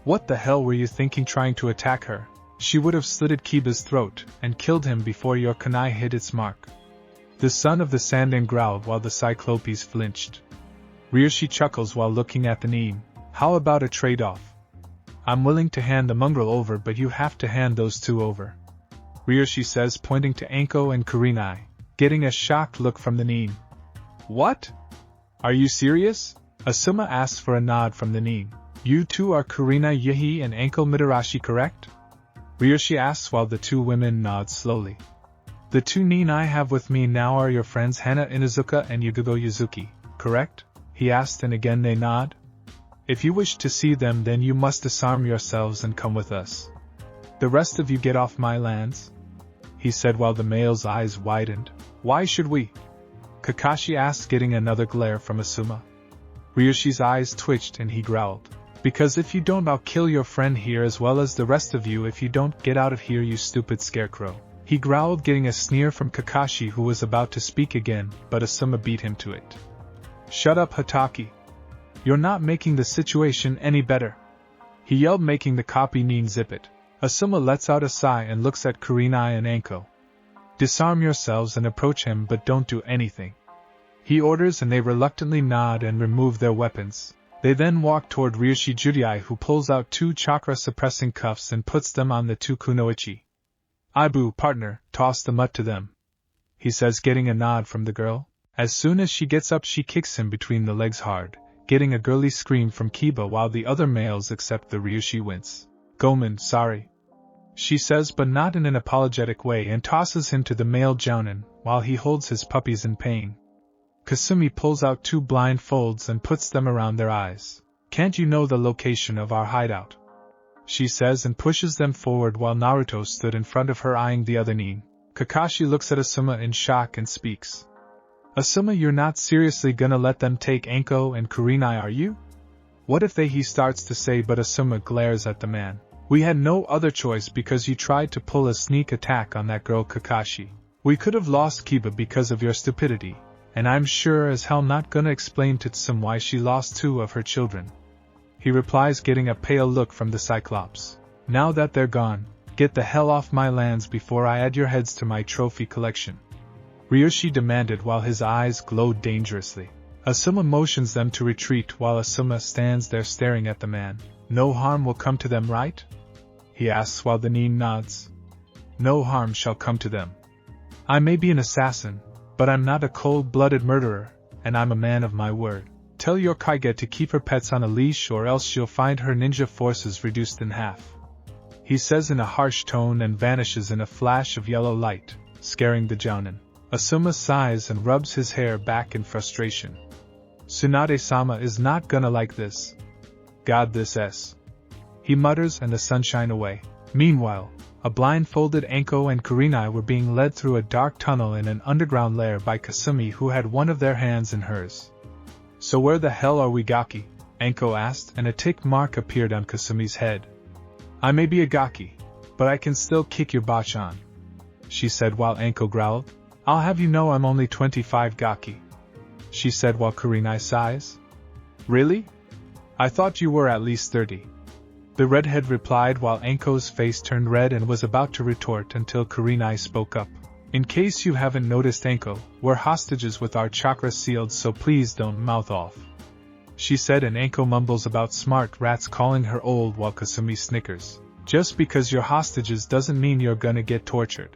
What the hell were you thinking trying to attack her? She would have slitted Kiba's throat and killed him before your kunai hit its mark. The son of the Sandan growled while the Cyclopes flinched. Ryoshi chuckles while looking at the nin. How about a trade-off? I'm willing to hand the mongrel over, but you have to hand those two over, Ryoshi says, pointing to Anko and Kurenai, getting a shocked look from the nin. What? Are you serious? Asuma asks for a nod from the nin. You two are Kurenai Yuhi and Anko Mitarashi, correct? Ryoshi asks while the two women nod slowly. The two nin I have with me now are your friends Hana Inuzuka and Yugao Yuzuki, correct? He asked, and again they nod. If you wish to see them, then you must disarm yourselves and come with us. The rest of you get off my lands, he said while the male's eyes widened. Why should we? Kakashi asked, getting another glare from Asuma. Ryoshi's eyes twitched and he growled. Because if you don't, I'll kill your friend here as well as the rest of you if you don't get out of here, you stupid scarecrow. He growled, getting a sneer from Kakashi, who was about to speak again, but Asuma beat him to it. Shut up, Hataki. You're not making the situation any better, he yelled, making the copy nin zip it. Asuma lets out a sigh and looks at Kurenai and Anko. Disarm yourselves and approach him, but don't do anything, he orders, and they reluctantly nod and remove their weapons. They then walk toward Ryoshi Judai, who pulls out two chakra-suppressing cuffs and puts them on the two kunoichi. Ibu, partner, toss the mutt to them, he says, getting a nod from the girl. As soon as she gets up, she kicks him between the legs hard, getting a girly scream from Kiba while the other males except the Ryoshi wince. Gomen, sorry, she says, but not in an apologetic way, and tosses him to the male jounin while he holds his puppies in pain. Kasumi pulls out two blindfolds and puts them around their eyes. Can't you know the location of our hideout? She says, and pushes them forward while Naruto stood in front of her eyeing the other nin. Kakashi looks at Asuma in shock and speaks. Asuma, you're not seriously gonna let them take Anko and Kurenai, are you? What if they, he starts to say, but Asuma glares at the man. We had no other choice because you tried to pull a sneak attack on that girl, Kakashi. We could have lost Kiba because of your stupidity, and I'm sure as hell not gonna explain to Tsum why she lost two of her children, he replies, getting a pale look from the Cyclops. Now that they're gone, get the hell off my lands before I add your heads to my trophy collection, Ryoshi demanded while his eyes glowed dangerously. Asuma motions them to retreat while Asuma stands there staring at the man. No harm will come to them, right? He asks while the nin nods. No harm shall come to them. I may be an assassin, but I'm not a cold-blooded murderer, and I'm a man of my word. Tell your Kaiga to keep her pets on a leash or else she'll find her ninja forces reduced in half. he says in a harsh tone and vanishes in a flash of yellow light, scaring the jounin. Asuma sighs and rubs his hair back in frustration. Sunade-sama is not gonna like this. God, this s. He mutters and the sunshine away. Meanwhile, a blindfolded Anko and Kurenai were being led through a dark tunnel in an underground lair by Kasumi, who had one of their hands in hers. So where the hell are we, Gaki? Anko asked, and a tick mark appeared on Kasumi's head. I may be a Gaki, but I can still kick your bachan, she said while Anko growled. I'll have you know I'm only 25 Gaki, she said while Kurenai sighs. Really? I thought you were at least 30. The redhead replied while Anko's face turned red and was about to retort until Kurenai spoke up. In case you haven't noticed, Anko, we're hostages with our chakras sealed, so please don't mouth off, she said, and Anko mumbles about smart rats calling her old while Kasumi snickers. Just because you're hostages doesn't mean you're gonna get tortured.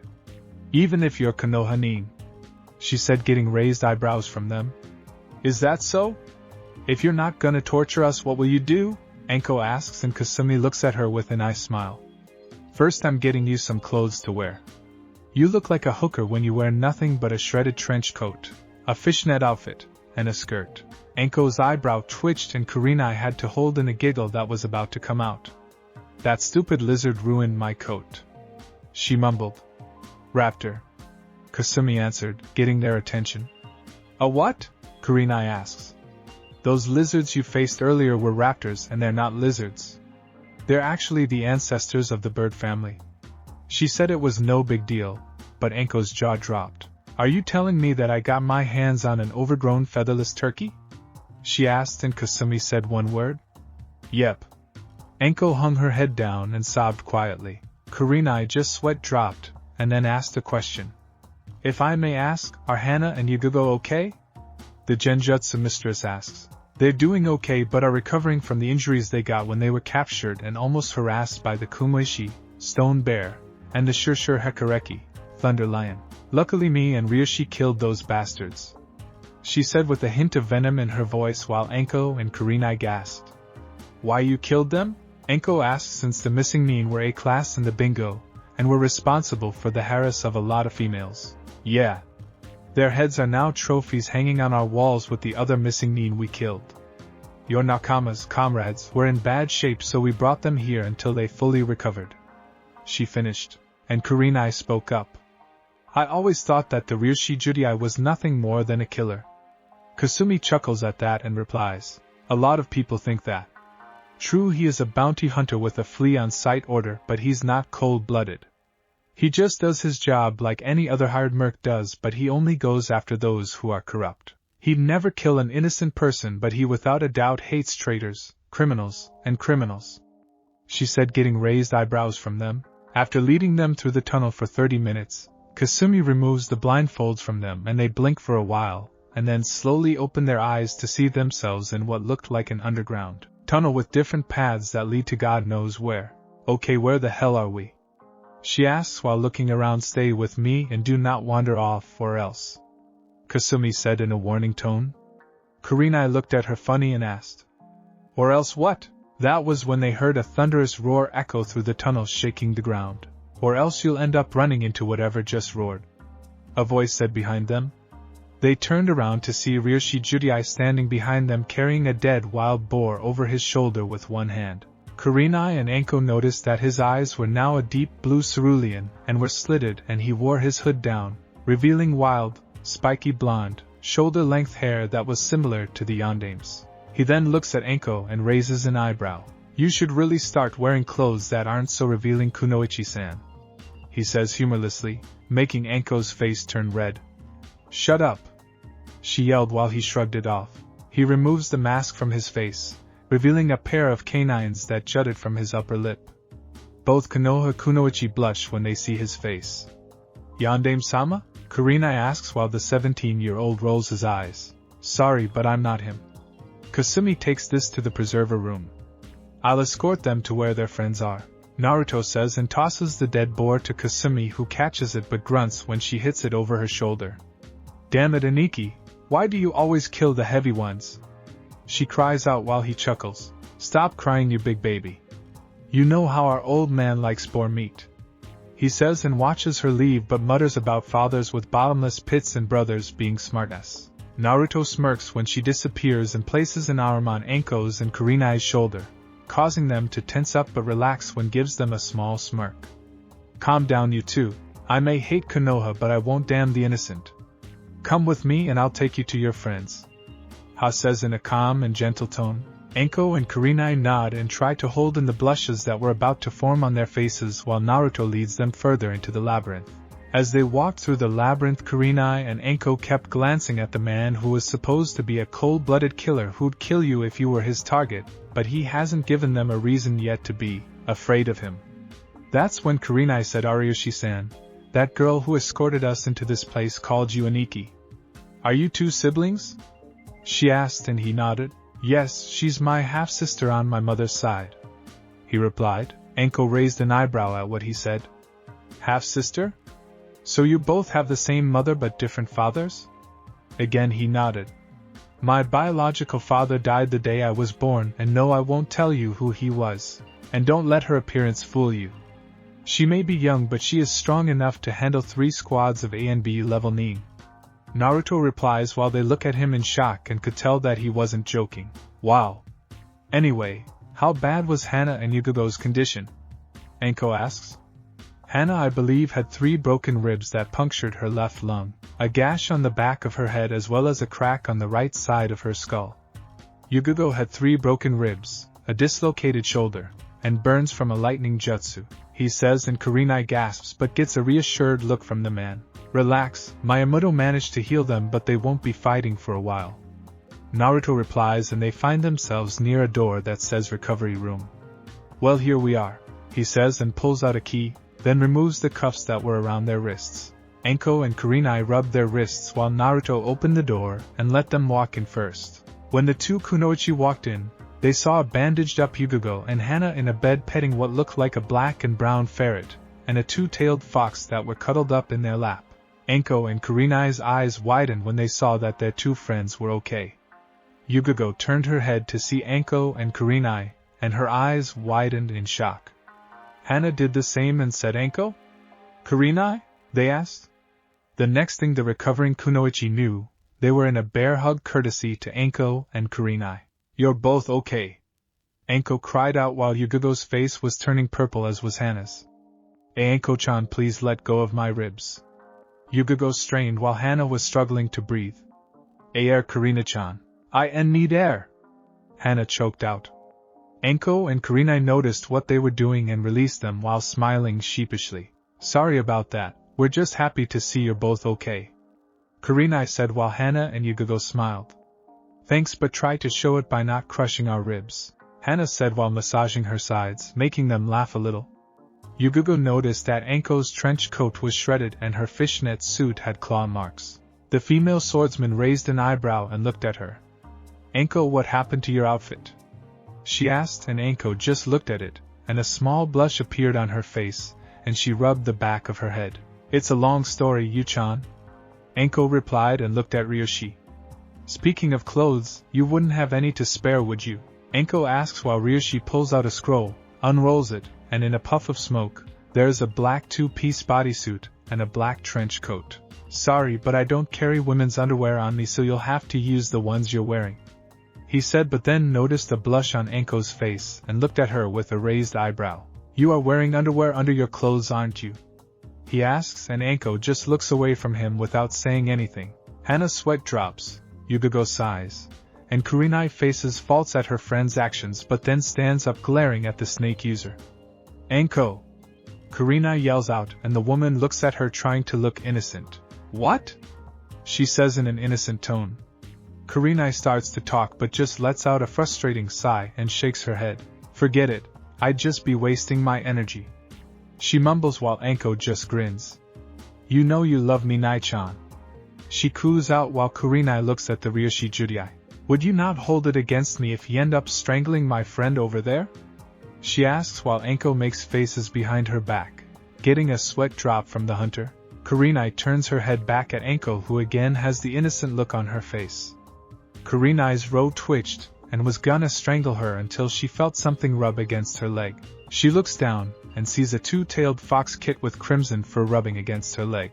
Even if you're Konoha nin, she said, getting raised eyebrows from them. Is that so? If you're not gonna torture us, what will you do? Anko asks, and Kasumi looks at her with an eye smile. First, I'm getting you some clothes to wear. You look like a hooker when you wear nothing but a shredded trench coat, a fishnet outfit, and a skirt. Anko's eyebrow twitched and Kurenai had to hold in a giggle that was about to come out. That stupid lizard ruined my coat, she mumbled. Raptor, Kasumi answered, getting their attention. A what? Kurenai asks. Those lizards you faced earlier were raptors, and they're not lizards. They're actually the ancestors of the bird family. She said it was no big deal, but Anko's jaw dropped. Are you telling me that I got my hands on an overgrown featherless turkey? She asked, and Kasumi said one word. Yep. Anko hung her head down and sobbed quietly. Kurenai just sweat dropped, and then asked a question. If I may ask, are Hana and Yugao okay? The Genjutsu mistress asks. They're doing okay but are recovering from the injuries they got when they were captured and almost harassed by the Kumoishi, Stone Bear, and the Shurshur Hekareki, Thunder Lion. Luckily me and Ryoshi killed those bastards, she said with a hint of venom in her voice while Anko and Kurenai gasped. Why you killed them? Anko asked, since the missing nin were A-class in the bingo, and were responsible for the harass of a lot of females. Yeah. Their heads are now trophies hanging on our walls with the other missing nin we killed. Your Nakama's comrades were in bad shape, so we brought them here until they fully recovered, she finished, and Kurenai spoke up. I always thought that the Ryoshi Judai was nothing more than a killer. Kasumi chuckles at that and replies, a lot of people think that. True, he is a bounty hunter with a flea-on-sight order, but he's not cold-blooded. He just does his job like any other hired merc does, but he only goes after those who are corrupt. He'd never kill an innocent person, but he without a doubt hates traitors, criminals, and criminals, she said, getting raised eyebrows from them. After leading them through the tunnel for 30 minutes, Kasumi removes the blindfolds from them and they blink for a while, and then slowly open their eyes to see themselves in what looked like an underground tunnel with different paths that lead to God knows where. Okay, where the hell are we? She asks while looking around. Stay with me and do not wander off or else, Kasumi said in a warning tone. Kurenai looked at her funny and asked, or else what? That was when they heard a thunderous roar echo through the tunnel, shaking the ground. Or else you'll end up running into whatever just roared, a voice said behind them. They turned around to see Ryoshi Judai standing behind them carrying a dead wild boar over his shoulder with one hand. Kurenai and Anko noticed that his eyes were now a deep blue cerulean and were slitted, and he wore his hood down, revealing wild, spiky blonde, shoulder-length hair that was similar to the Yandame's. He then looks at Anko and raises an eyebrow. You should really start wearing clothes that aren't so revealing, Kunoichi-san, he says humorlessly, making Anko's face turn red. Shut up, she yelled while he shrugged it off. He removes the mask from his face, revealing a pair of canines that jutted from his upper lip. Both Konoha Kunoichi blush when they see his face. Yandame-sama? Kurenai asks while the 17-year-old rolls his eyes. Sorry, but I'm not him. Kasumi takes this to the preserver room. I'll escort them to where their friends are, Naruto says, and tosses the dead boar to Kasumi, who catches it but grunts when she hits it over her shoulder. Damn it, Aniki, why do you always kill the heavy ones? She cries out while he chuckles. Stop crying, you big baby. You know how our old man likes boar meat. He says and watches her leave but mutters about fathers with bottomless pits and brothers being smartass. Naruto smirks when she disappears and places an arm on Anko's and Kurenai's shoulder, causing them to tense up but relax when gives them a small smirk. Calm down you two. I may hate Konoha but I won't damn the innocent. Come with me and I'll take you to your friends. Ha says in a calm and gentle tone. Anko and Kurenai nod and try to hold in the blushes that were about to form on their faces while Naruto leads them further into the labyrinth. As they walked through the labyrinth, Kurenai and Anko kept glancing at the man who was supposed to be a cold-blooded killer who'd kill you if you were his target, but he hasn't given them a reason yet to be afraid of him. That's when Kurenai said, Ariyoshi-san, that girl who escorted us into this place called you Aniki. Are you two siblings? She asked and he nodded. Yes, she's my half-sister on my mother's side. He replied. Anko raised an eyebrow at what he said. Half-sister? So you both have the same mother but different fathers? Again he nodded. My biological father died the day I was born, and no, I won't tell you who he was. And don't let her appearance fool you. She may be young but she is strong enough to handle 3 squads of A and B level nin. Naruto replies while they look at him in shock and could tell that he wasn't joking. Wow. Anyway, how bad was Hana and Yugago's condition? Anko asks. Hana, I believe, had 3 broken ribs that punctured her left lung, a gash on the back of her head as well as a crack on the right side of her skull. Yugago had 3 broken ribs, a dislocated shoulder, and burns from a lightning jutsu, he says, and Kurenai gasps but gets a reassured look from the man. Relax, Miyamoto managed to heal them but they won't be fighting for a while. Naruto replies and they find themselves near a door that says recovery room. Well, here we are, he says and pulls out a key, then removes the cuffs that were around their wrists. Anko and Kurenai rubbed their wrists while Naruto opened the door and let them walk in first. When the 2 kunoichi walked in, they saw a bandaged-up Yugago and Hana in a bed petting what looked like a black and brown ferret, and a 2-tailed fox that were cuddled up in their lap. Anko and Kurenai's eyes widened when they saw that their 2 friends were okay. Yugago turned her head to see Anko and Kurenai, and her eyes widened in shock. Hana did the same and said, Anko? Kurenai? They asked. The next thing the recovering kunoichi knew, they were in a bear hug courtesy to Anko and Kurenai. You're both okay. Anko cried out while Yugago's face was turning purple as was Hana's. Anko-chan, please let go of my ribs. Yugago strained while Hana was struggling to breathe. Air, Kurenai-chan. I need air. Hana choked out. Anko and Kurenai noticed what they were doing and released them while smiling sheepishly. Sorry about that, we're just happy to see you're both okay. Kurenai said while Hana and Yugago smiled. Thanks, but try to show it by not crushing our ribs, Hana said while massaging her sides, making them laugh a little. Yugago noticed that Anko's trench coat was shredded and her fishnet suit had claw marks. The female swordsman raised an eyebrow and looked at her. Anko, what happened to your outfit? She asked, and Anko just looked at it, and a small blush appeared on her face, and she rubbed the back of her head. It's a long story, Yu-chan. Anko replied and looked at Ryoshi. Speaking of clothes, you wouldn't have any to spare, would you? Anko asks while Ryoshi pulls out a scroll, unrolls it, and in a puff of smoke, there's a black 2-piece bodysuit and a black trench coat. Sorry, but I don't carry women's underwear on me, so you'll have to use the ones you're wearing, he said, but then noticed a blush on Anko's face and looked at her with a raised eyebrow. You are wearing underwear under your clothes, aren't you? He asks, and Anko just looks away from him without saying anything. Hana's sweat drops, Yugago sighs, and Kurenai faces faults at her friend's actions but then stands up glaring at the snake user. Anko! Kurenai yells out, and the woman looks at her trying to look innocent. What? She says in an innocent tone. Kurenai starts to talk but just lets out a frustrating sigh and shakes her head. Forget it, I'd just be wasting my energy. She mumbles while Anko just grins. You know you love me, Nai-chan. She coos out while Kurenai looks at the Ryoshi Judai. Would you not hold it against me if he end up strangling my friend over there? She asks while Anko makes faces behind her back, getting a sweat drop from the hunter. Kurenai turns her head back at Anko, who again has the innocent look on her face. Kurenai's row twitched, and was gonna strangle her until she felt something rub against her leg. She looks down, and sees a two-tailed fox kit with crimson fur rubbing against her leg.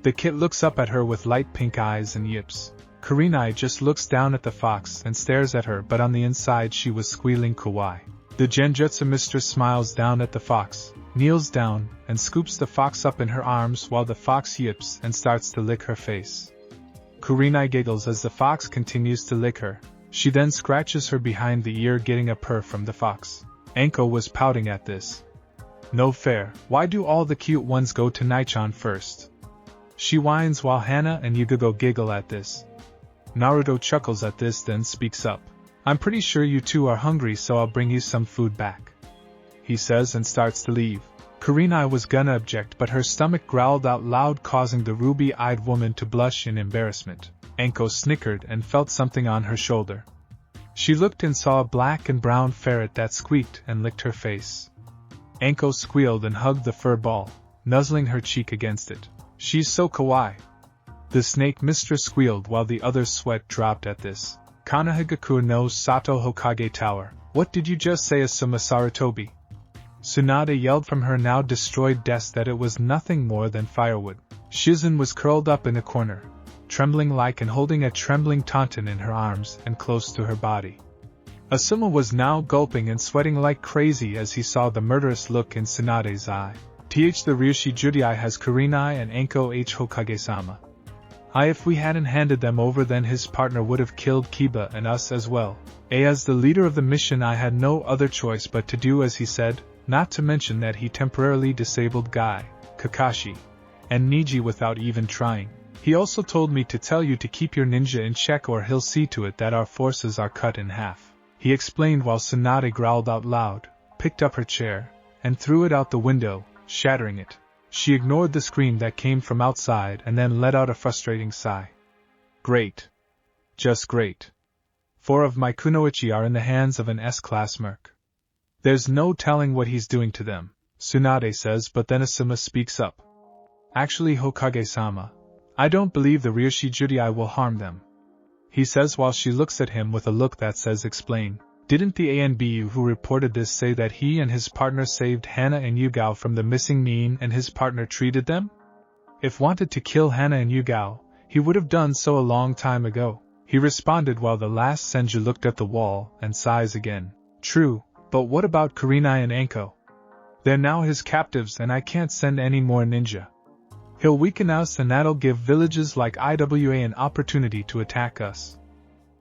The kit looks up at her with light pink eyes and yips. Kurenai just looks down at the fox and stares at her, but on the inside she was squealing kawaii. The genjutsu mistress smiles down at the fox, kneels down, and scoops the fox up in her arms while the fox yips and starts to lick her face. Kurenai giggles as the fox continues to lick her. She then scratches her behind the ear, getting a purr from the fox. Anko was pouting at this. No fair, why do all the cute ones go to Naichan first? She whines while Hana and Yugao giggle at this. Naruto chuckles at this, then speaks up. I'm pretty sure you two are hungry, so I'll bring you some food back, he says, and starts to leave. Kurenai was gonna object, but her stomach growled out loud, causing the ruby-eyed woman to blush in embarrassment. Anko snickered and felt something on her shoulder. She looked and saw a black and brown ferret that squeaked and licked her face. Anko squealed and hugged the fur ball, nuzzling her cheek against it. She's so kawaii. The snake mistress squealed while the others' sweat dropped at this. Konoha no Sato Hokage Tower. What did you just say, Asuma Sarutobi? Sunade yelled from her now destroyed desk that it was nothing more than firewood. Shizen was curled up in a corner, trembling like and holding a trembling tauntaun in her arms and close to her body. Asuma was now gulping and sweating like crazy as he saw the murderous look in Sunade's eye. The Ryushi Judai has Kurenai and Anko Hokage-sama. If we hadn't handed them over, then his partner would have killed Kiba and us as well. As the leader of the mission, I had no other choice but to do as he said, not to mention that he temporarily disabled Guy, Kakashi, and Niji without even trying. He also told me to tell you to keep your ninja in check, or he'll see to it that our forces are cut in half, he explained while Sunade growled out loud, picked up her chair, and threw it out the window, shattering it. She ignored the scream that came from outside and then let out a frustrating sigh. Great. Just great. 4 of my kunoichi are in the hands of an S-class merc. There's no telling what he's doing to them, Sunade says, but then Asuma speaks up. Actually, Hokage-sama, I don't believe the Ryushi Judai will harm them, he says while she looks at him with a look that says explain. Didn't the ANBU who reported this say that he and his partner saved Hana and Yugao from the missing mean and his partner treated them? If wanted to kill Hana and Yugao, he would have done so a long time ago, he responded while the last Senju looked at the wall and sighs again. True, but what about Kurenai and Anko? They're now his captives and I can't send any more ninja. He'll weaken us and that'll give villages like IWA an opportunity to attack us.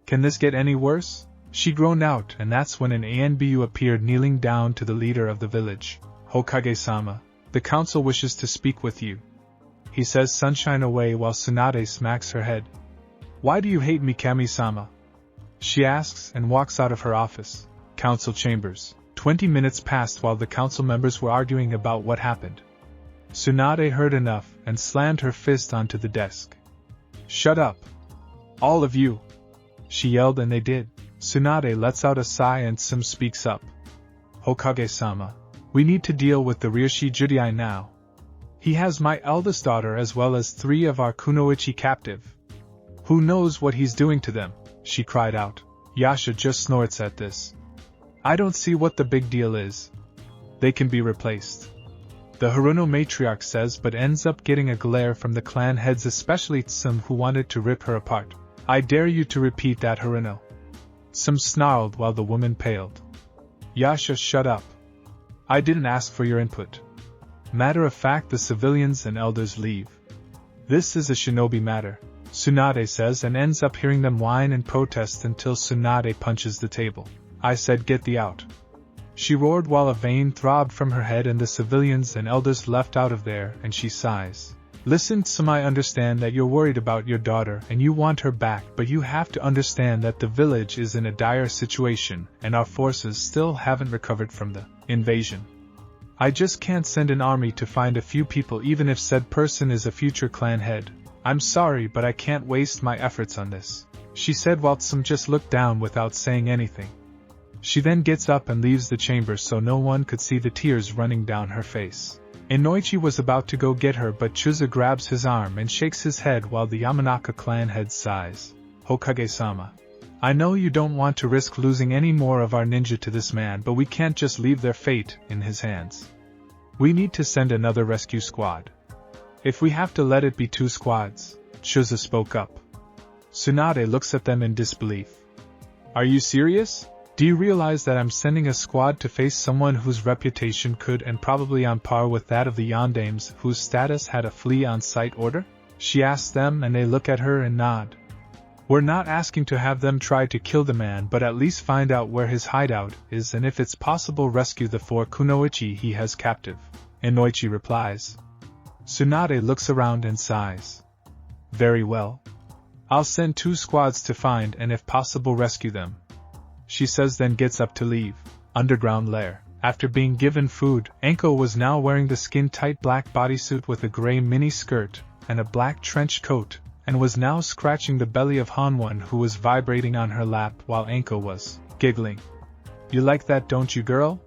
Can this get any worse? She groaned out, and that's when an ANBU appeared, kneeling down to the leader of the village. Hokage-sama, the council wishes to speak with you, he says, sunshine away while Sunade smacks her head. Why do you hate me, Kami-sama? She asks and walks out of her office. Council chambers. 20 minutes passed while the council members were arguing about what happened. Sunade heard enough and slammed her fist onto the desk. Shut up. All of you, she yelled, and they did. Sunade lets out a sigh and Sim speaks up. Hokage-sama, we need to deal with the Ryushi Judai now. He has my eldest daughter as well as 3 of our kunoichi captive. Who knows what he's doing to them, she cried out. Yasha just snorts at this. I don't see what the big deal is. They can be replaced, the Haruno matriarch says, but ends up getting a glare from the clan heads, especially Tsum, who wanted to rip her apart. I dare you to repeat that, Haruno. Tsum snarled while the woman paled. Yasha, shut up. I didn't ask for your input. Matter of fact, the civilians and elders leave. This is a shinobi matter, Sunade says, and ends up hearing them whine and protest until Sunade punches the table. I said get thee out. She roared while a vein throbbed from her head and the civilians and elders left out of there, and she sighs. Listen, Tsum, I understand that you're worried about your daughter and you want her back, but you have to understand that the village is in a dire situation and our forces still haven't recovered from the invasion. I just can't send an army to find a few people even if said person is a future clan head. I'm sorry, but I can't waste my efforts on this, she said while Tsum just looked down without saying anything. She then gets up and leaves the chamber so no one could see the tears running down her face. Inoichi was about to go get her, but Chuza grabs his arm and shakes his head while the Yamanaka clan head sighs. Hokage-sama, I know you don't want to risk losing any more of our ninja to this man, but we can't just leave their fate in his hands. We need to send another rescue squad. If we have to let it be 2 squads, Shuza spoke up. Sunade looks at them in disbelief. Are you serious? Do you realize that I'm sending a squad to face someone whose reputation could and probably on par with that of the Yandames whose status had a flee on sight order? She asks them and they look at her and nod. We're not asking to have them try to kill the man, but at least find out where his hideout is and if it's possible rescue the 4 kunoichi he has captive. Inoichi replies. Sunade looks around and sighs. Very well. I'll send 2 squads to find and if possible rescue them. She says, then gets up to leave. Underground lair. After being given food, Anko was now wearing the skin-tight black bodysuit with a gray mini skirt and a black trench coat, and was now scratching the belly of Hanwon, who was vibrating on her lap while Anko was giggling. You like that, don't you, girl?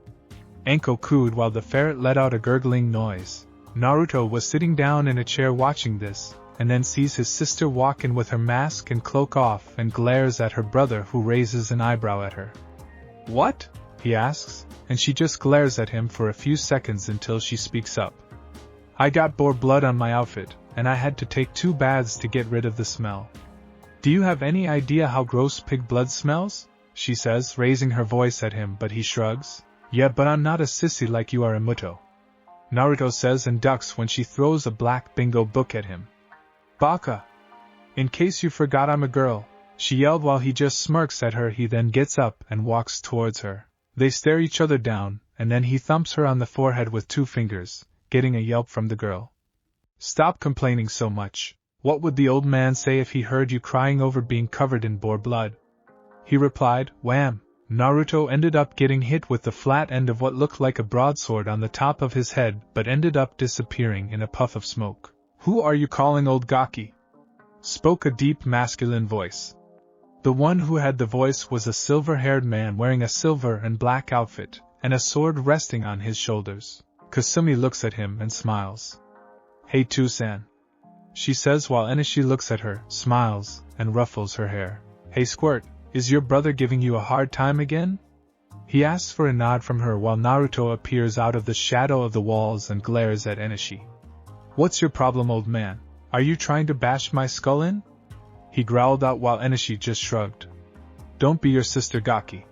Anko cooed while the ferret let out a gurgling noise. Naruto was sitting down in a chair watching this, and then sees his sister walk in with her mask and cloak off and glares at her brother, who raises an eyebrow at her. What? He asks, and she just glares at him for a few seconds until she speaks up. I got boar blood on my outfit, and I had to take 2 baths to get rid of the smell. Do you have any idea how gross pig blood smells? She says, raising her voice at him, but he shrugs. Yeah, but I'm not a sissy like you are, Imuto. Naruto says and ducks when she throws a black bingo book at him. Baka! In case you forgot, I'm a girl, she yelled while he just smirks at her. He then gets up and walks towards her. They stare each other down, and then he thumps her on the forehead with 2 fingers, getting a yelp from the girl. Stop complaining so much. What would the old man say if he heard you crying over being covered in boar blood? He replied, wham! Naruto ended up getting hit with the flat end of what looked like a broadsword on the top of his head, but ended up disappearing in a puff of smoke. Who are you calling old Gaki? Spoke a deep masculine voice. The one who had the voice was a silver-haired man wearing a silver and black outfit, and a sword resting on his shoulders. Kasumi looks at him and smiles. Hey Tusan, she says while Enishi looks at her, smiles, and ruffles her hair. Hey Squirt, is your brother giving you a hard time again? He asks for a nod from her while Naruto appears out of the shadow of the walls and glares at Enishi. What's your problem, old man? Are you trying to bash my skull in? He growled out while Enishi just shrugged. Don't be your sister Gaki.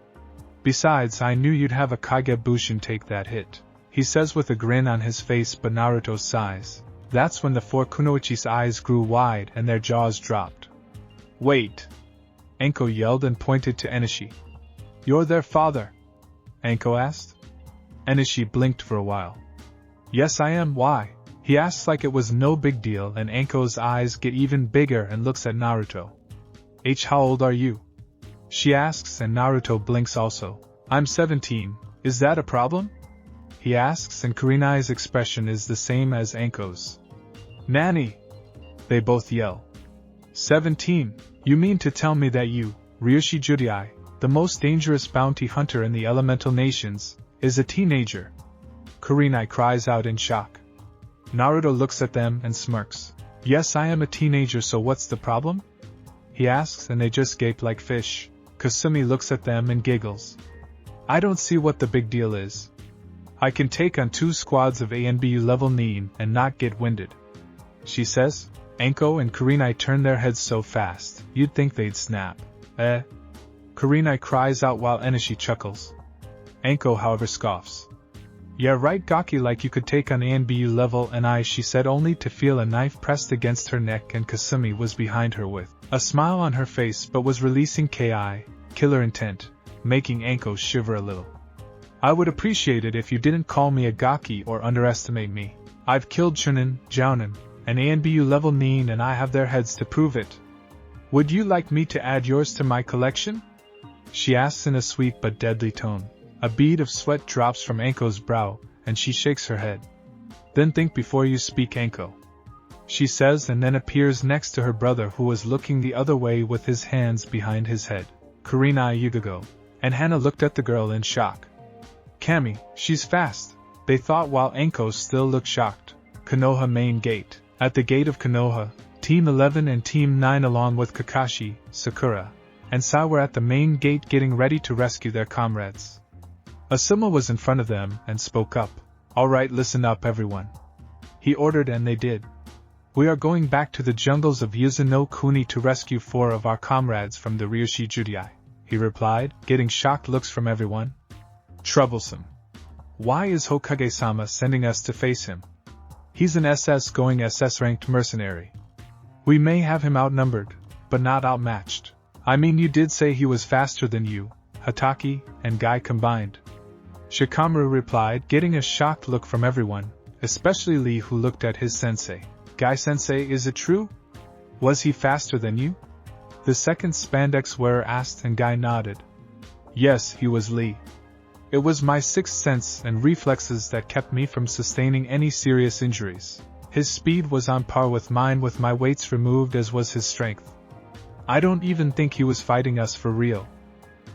Besides, I knew you'd have a Kage Bushin take that hit, he says with a grin on his face, but Naruto sighs. That's when the 4 kunoichi's eyes grew wide and their jaws dropped. Wait! Anko yelled and pointed to Enishi. You're their father? Anko asked. Enishi blinked for a while. Yes, I am. Why? He asks like it was no big deal, and Anko's eyes get even bigger and looks at Naruto. How old are you? She asks, and Naruto blinks also. I'm 17. Is that a problem? He asks, and Kurenai's expression is the same as Anko's. Nanny! They both yell. 17? You mean to tell me that you, Ryushi Judai, the most dangerous bounty hunter in the elemental nations, is a teenager? Kurenai cries out in shock. Naruto looks at them and smirks. Yes, I am a teenager, so what's the problem? He asks, and they just gape like fish. Kasumi looks at them and giggles. I don't see what the big deal is. I can take on 2 squads of ANBU level Nin and not get winded, she says. Anko and Kurenai turn their heads so fast, you'd think they'd snap. Kurenai cries out while Enishi chuckles. Anko, however, scoffs. Yeah, right, Gaki, like you could take on ANBU level NI, she said, only to feel a knife pressed against her neck, and Kasumi was behind her with a smile on her face but was releasing KI, killer intent, making Anko shiver a little. I would appreciate it if you didn't call me a Gaki or underestimate me. I've killed Chunin, Jounin, and ANBU level Nin, and I have their heads to prove it. Would you like me to add yours to my collection? She asks in a sweet but deadly tone. A bead of sweat drops from Anko's brow, and she shakes her head. Then think before you speak, Anko, she says, and then appears next to her brother, who was looking the other way with his hands behind his head. Kurenai, Yugao, and Hana looked at the girl in shock. Kami, she's fast, they thought while Anko still looked shocked. Konoha main gate. At the gate of Konoha, Team 11 and Team 9 along with Kakashi, Sakura, and Sai were at the main gate getting ready to rescue their comrades. Asuma was in front of them and spoke up. "Alright, listen up everyone," he ordered, and they did. "We are going back to the jungles of Yuzuno Kuni to rescue 4 of our comrades from the Ryushi Judai," he replied, getting shocked looks from everyone. "Troublesome. Why is Hokage-sama sending us to face him? He's an SS-going SS-ranked mercenary. We may have him outnumbered, but not outmatched. I mean, you did say he was faster than you, Hatake, and Guy combined," Shikamaru replied, getting a shocked look from everyone, especially Lee, who looked at his sensei. "Guy-sensei, is it true? Was he faster than you?" the second spandex wearer asked, and Guy nodded. "Yes, he was, Lee. It was my sixth sense and reflexes that kept me from sustaining any serious injuries. His speed was on par with mine with my weights removed, as was his strength. I don't even think he was fighting us for real,"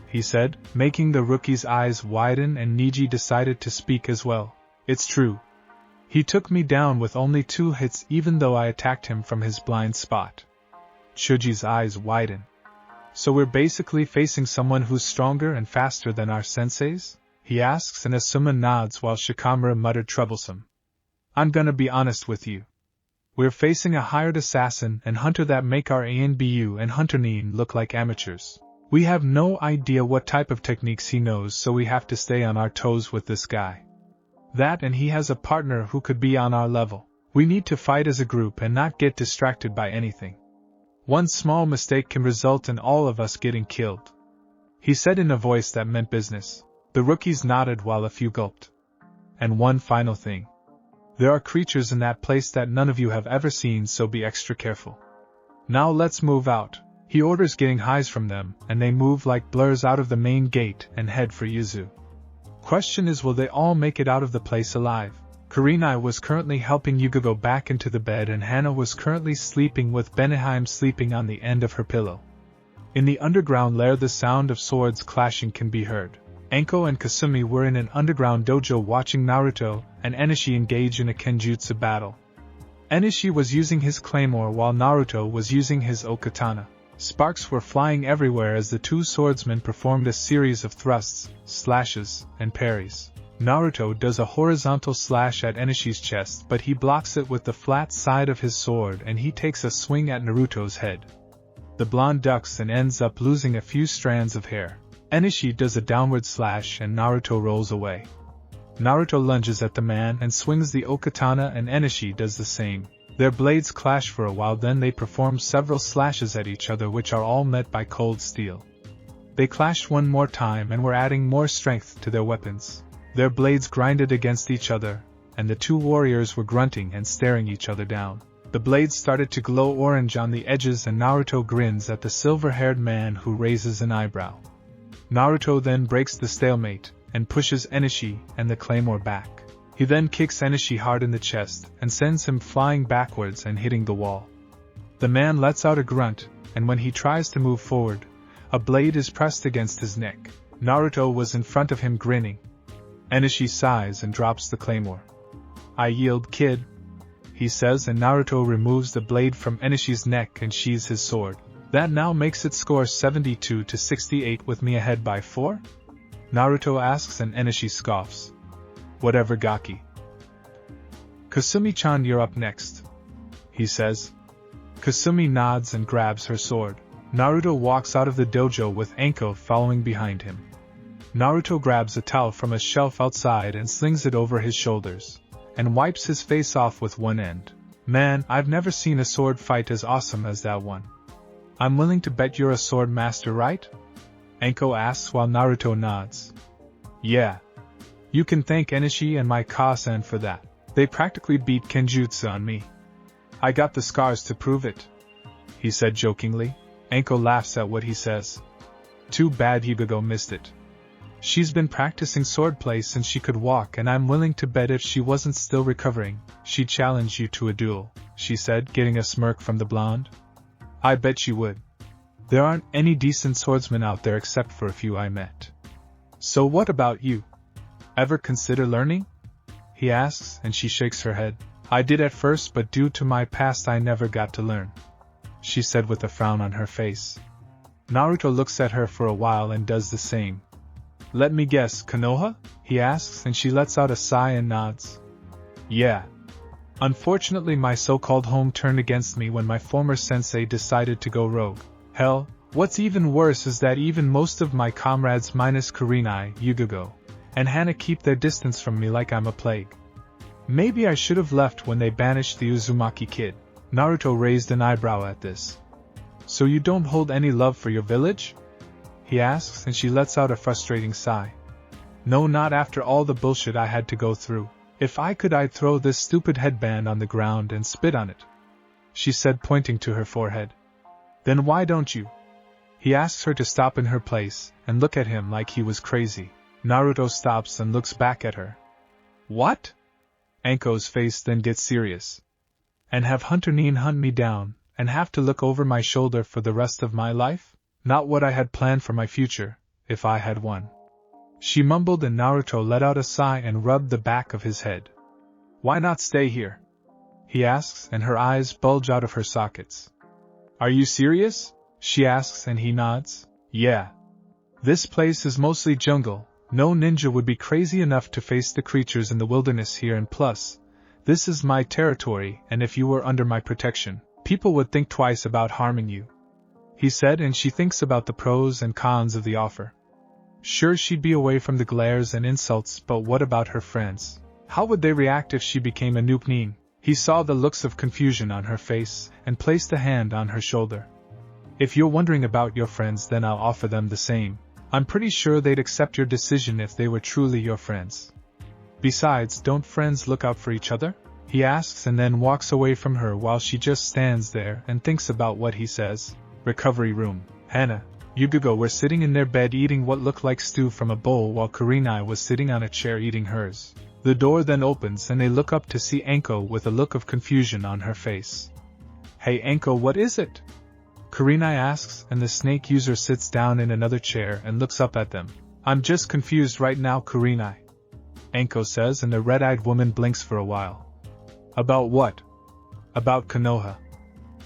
he said, making the rookie's eyes widen, and Niji decided to speak as well. "It's true. He took me down with only 2 hits, even though I attacked him from his blind spot." Choji's eyes widen. "So we're basically facing someone who's stronger and faster than our senseis?" he asks, and Asuma nods while Shikamaru muttered, "Troublesome. I'm gonna be honest with you. We're facing a hired assassin and hunter that make our ANBU and Hunter Neen look like amateurs. We have no idea what type of techniques he knows, so we have to stay on our toes with this guy. That, and he has a partner who could be on our level. We need to fight as a group and not get distracted by anything. One small mistake can result in all of us getting killed," he said in a voice that meant business. The rookies nodded while a few gulped. "And one final thing. There are creatures in that place that none of you have ever seen, so be extra careful. Now let's move out," he orders, getting highs from them, and they move like blurs out of the main gate and head for Yuzu. Question is, will they all make it out of the place alive? Kurenai was currently helping Yuga go back into the bed, and Hana was currently sleeping with Beneheim sleeping on the end of her pillow. In the underground lair, the sound of swords clashing can be heard. Anko and Kasumi were in an underground dojo watching Naruto and Enishi engage in a kenjutsu battle. Enishi was using his claymore while Naruto was using his okatana. Sparks were flying everywhere as the 2 swordsmen performed a series of thrusts, slashes, and parries. Naruto does a horizontal slash at Enishi's chest, but he blocks it with the flat side of his sword, and he takes a swing at Naruto's head. The blonde ducks and ends up losing a few strands of hair. Enishi does a downward slash and Naruto rolls away. Naruto lunges at the man and swings the okatana, and Enishi does the same. Their blades clash for a while, then they perform several slashes at each other, which are all met by cold steel. They clashed one more time and were adding more strength to their weapons. Their blades grinded against each other, and the 2 warriors were grunting and staring each other down. The blades started to glow orange on the edges, and Naruto grins at the silver-haired man, who raises an eyebrow. Naruto then breaks the stalemate and pushes Enishi and the claymore back. He then kicks Enishi hard in the chest and sends him flying backwards and hitting the wall. The man lets out a grunt, and when he tries to move forward, a blade is pressed against his neck. Naruto was in front of him grinning. Enishi sighs and drops the claymore. "I yield, kid," he says, and Naruto removes the blade from Enishi's neck and sheathes his sword. "That now makes it score 72 to 68 with me ahead by 4? Naruto asks, and Enishi scoffs. "Whatever, Gaki. Kasumi-chan, you're up next," he says. Kasumi nods and grabs her sword. Naruto walks out of the dojo with Anko following behind him. Naruto grabs a towel from a shelf outside and slings it over his shoulders, and wipes his face off with one end. "Man, I've never seen a sword fight as awesome as that one. I'm willing to bet you're a sword master, right?" Anko asks while Naruto nods. "Yeah. You can thank Enishi and my Ka-san for that. They practically beat Kenjutsu on me. I got the scars to prove it," he said jokingly. Anko laughs at what he says. "Too bad Yugao missed it. She's been practicing swordplay since she could walk, and I'm willing to bet if she wasn't still recovering, she'd challenge you to a duel," she said, getting a smirk from the blonde. "I bet she would. There aren't any decent swordsmen out there except for a few I met. So what about you? Ever consider learning?" he asks, and she shakes her head. "I did at first, but due to my past I never got to learn," she said with a frown on her face. Naruto looks at her for a while and does the same. Let me guess, Konoha? He asks, and she lets out a sigh and nods. Yeah. Unfortunately, my so-called home turned against me when my former sensei decided to go rogue. Hell, what's even worse is that even most of my comrades minus Kurenai, Yugao, and Hana keep their distance from me like I'm a plague. Maybe I should have left when they banished the Uzumaki kid. Naruto raised an eyebrow at this. So you don't hold any love for your village? He asks, and she lets out a frustrating sigh. No, not after all the bullshit I had to go through. If I could, I'd throw this stupid headband on the ground and spit on it, she said, pointing to her forehead. Then why don't you? He asks her to stop in her place and look at him like he was crazy. Naruto stops and looks back at her. What? Anko's face then gets serious. And have Hunter Neen hunt me down and have to look over my shoulder for the rest of my life? Not what I had planned for my future, if I had one. She mumbled, and Naruto let out a sigh and rubbed the back of his head. Why not stay here? He asks, and her eyes bulge out of her sockets. Are you serious? She asks, and he nods. Yeah. This place is mostly jungle. No ninja would be crazy enough to face the creatures in the wilderness here, and plus, this is my territory, and if you were under my protection, people would think twice about harming you. He said, and she thinks about the pros and cons of the offer. Sure, she'd be away from the glares and insults, but what about her friends? How would they react if she became a noob nin? He saw the looks of confusion on her face and placed a hand on her shoulder. If you're wondering about your friends, then I'll offer them the same. I'm pretty sure they'd accept your decision if they were truly your friends. Besides, don't friends look out for each other? He asks, and then walks away from her while she just stands there and thinks about what he says. Recovery room. Hana, Yugao were sitting in their bed eating what looked like stew from a bowl while Kurenai was sitting on a chair eating hers. The door then opens and they look up to see Anko with a look of confusion on her face. Hey Anko, what is it? Kurenai asks, and the snake user sits down in another chair and looks up at them. I'm just confused right now, Kurenai, Anko says, and the red-eyed woman blinks for a while. About what? About Konoha.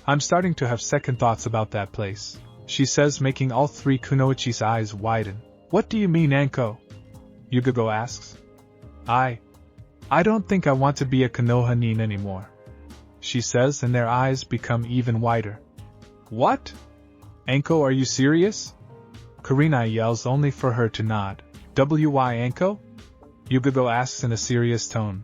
I'm starting to have second thoughts about that place, she says, making all three kunoichi's eyes widen. What do you mean, Anko? Yugao asks. I don't think I want to be a Konoha nin anymore, she says, and their eyes become even wider. What? Anko, are you serious? Kurenai yells, only for her to nod. Why, Anko? Yugao asks in a serious tone.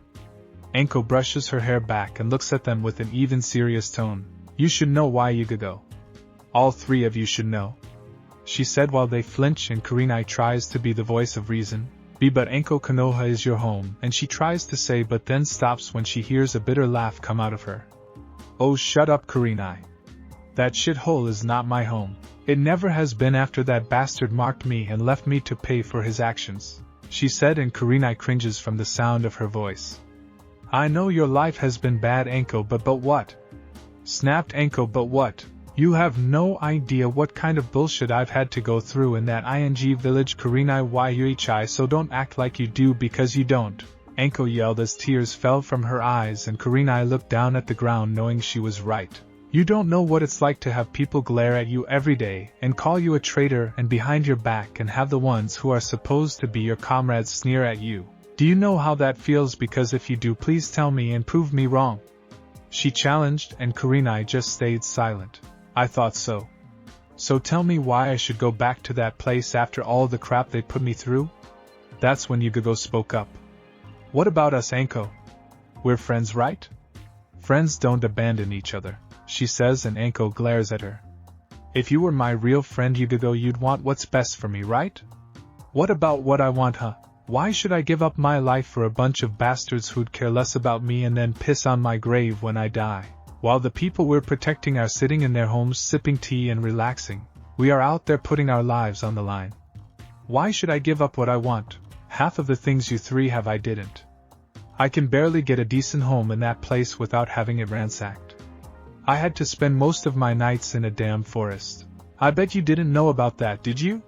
Anko brushes her hair back and looks at them with an even serious tone. You should know why, Yugao. All three of you should know, she said while they flinch and Kurenai tries to be the voice of reason. But Anko, Konoha is your home, and she tries to say but then stops when she hears a bitter laugh come out of her. Oh, shut up, Kurenai. That shithole is not my home. It never has been after that bastard marked me and left me to pay for his actions, she said, and Kurenai cringes from the sound of her voice. I know your life has been bad, Anko, but what? Snapped Anko, but what? You have no idea what kind of bullshit I've had to go through in that ing village, Kurenai Yuichai, so don't act like you do, because you don't, Anko yelled as tears fell from her eyes, and Kurenai looked down at the ground knowing she was right. You don't know what it's like to have people glare at you every day and call you a traitor and behind your back, and have the ones who are supposed to be your comrades sneer at you. Do you know how that feels? Because if you do, please tell me and prove me wrong, she challenged, and Kurenai just stayed silent. I thought so. So tell me why I should go back to that place after all the crap they put me through? That's when Yugao spoke up. What about us, Anko? We're friends, right? Friends don't abandon each other, she says, and Anko glares at her. If you were my real friend, Yugao, you'd want what's best for me, right? What about what I want, huh? Why should I give up my life for a bunch of bastards who'd care less about me and then piss on my grave when I die? While the people we're protecting are sitting in their homes sipping tea and relaxing, we are out there putting our lives on the line. Why should I give up what I want? Half of the things you three have I didn't. I can barely get a decent home in that place without having it ransacked. I had to spend most of my nights in a damn forest. I bet you didn't know about that, did you?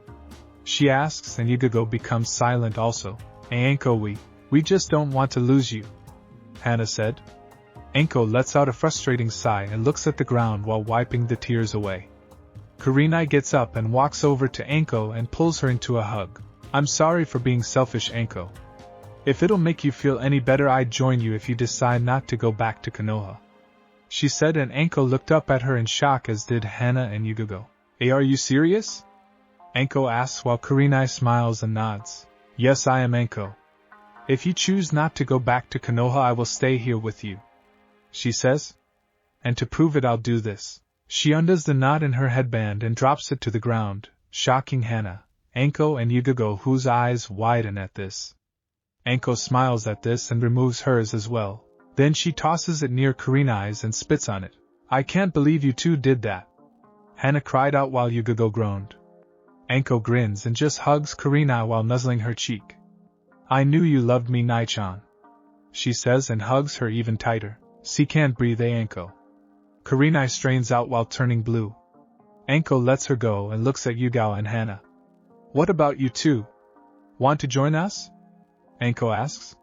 She asks, and Yugao becomes silent also. Anko, we just don't want to lose you, Hana said. Anko lets out a frustrating sigh and looks at the ground while wiping the tears away. Kurenai gets up and walks over to Anko and pulls her into a hug. I'm sorry for being selfish, Anko. If it'll make you feel any better, I'd join you if you decide not to go back to Konoha, she said, and Anko looked up at her in shock, as did Hana and Yugao. Hey, are you serious? Anko asks while Kurenai smiles and nods. Yes, I am, Anko. If you choose not to go back to Konoha, I will stay here with you, she says. And to prove it, I'll do this. She undoes the knot in her headband and drops it to the ground, shocking Hana, Anko and Yugao, whose eyes widen at this. Anko smiles at this and removes hers as well. Then she tosses it near Kurenai's and spits on it. I can't believe you two did that, Hana cried out while Yugao groaned. Anko grins and just hugs Kurenai while nuzzling her cheek. I knew you loved me, Nai-chan, she says, and hugs her even tighter. See, can't breathe, Anko. Kurenai strains out while turning blue. Anko lets her go and looks at Yugao and Hana. What about you two? Want to join us? Anko asks.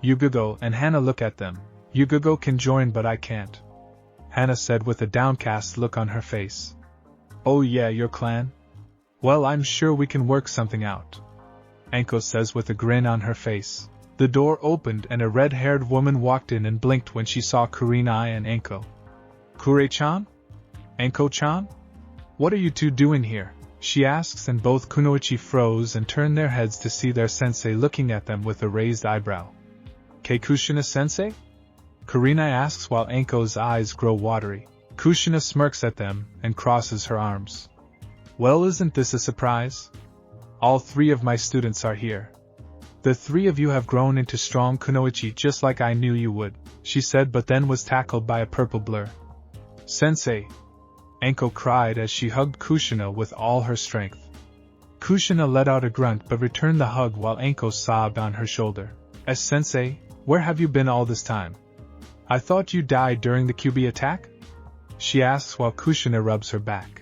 Yugao and Hana look at them. Yugao can join, but I can't, Hana said with a downcast look on her face. Oh yeah, your clan? Well, I'm sure we can work something out, Anko says with a grin on her face. The door opened and a red-haired woman walked in and blinked when she saw Kurenai and Anko. Kure-chan? Anko-chan? What are you two doing here? She asks, and both kunoichi froze and turned their heads to see their sensei looking at them with a raised eyebrow. Kei Kushina-sensei? Kurenai asks while Anko's eyes grow watery. Kushina smirks at them and crosses her arms. Well, isn't this a surprise? All three of my students are here. The three of you have grown into strong kunoichi just like I knew you would, she said, but then was tackled by a purple blur. Sensei! Anko cried as she hugged Kushina with all her strength. Kushina let out a grunt but returned the hug while Anko sobbed on her shoulder. Sensei, where have you been all this time? I thought you died during the QB attack? She asks while Kushina rubs her back.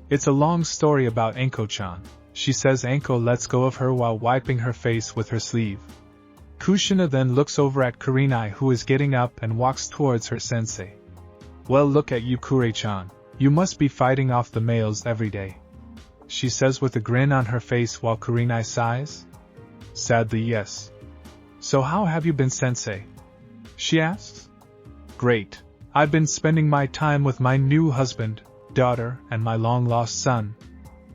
It's a long story about Anko-chan, she says. Anko lets go of her while wiping her face with her sleeve. Kushina then looks over at Kurenai, who is getting up and walks towards her sensei. Well, look at you, Kure-chan. You must be fighting off the males every day, she says with a grin on her face while Kurenai sighs. Sadly, yes. So how have you been, sensei? She asks. Great. I've been spending my time with my new husband, daughter, and my long-lost son,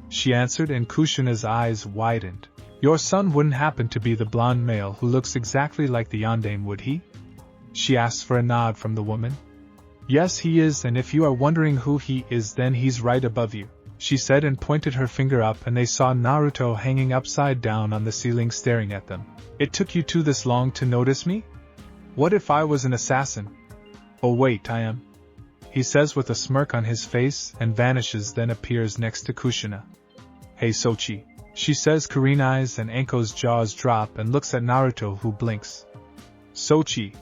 she answered, and Kushina's eyes widened. Your son wouldn't happen to be the blonde male who looks exactly like the yandere, would he? She asks for a nod from the woman. Yes, he is, and if you are wondering who he is, then he's right above you, she said, and pointed her finger up, and they saw Naruto hanging upside down on the ceiling staring at them. It took you two this long to notice me? What if I was an assassin? Oh wait, I am, he says with a smirk on his face and vanishes, then appears next to Kushina. Hey Sochi, she says. Kurenai's and Anko's jaws drop and looks at Naruto, who blinks. Sochi.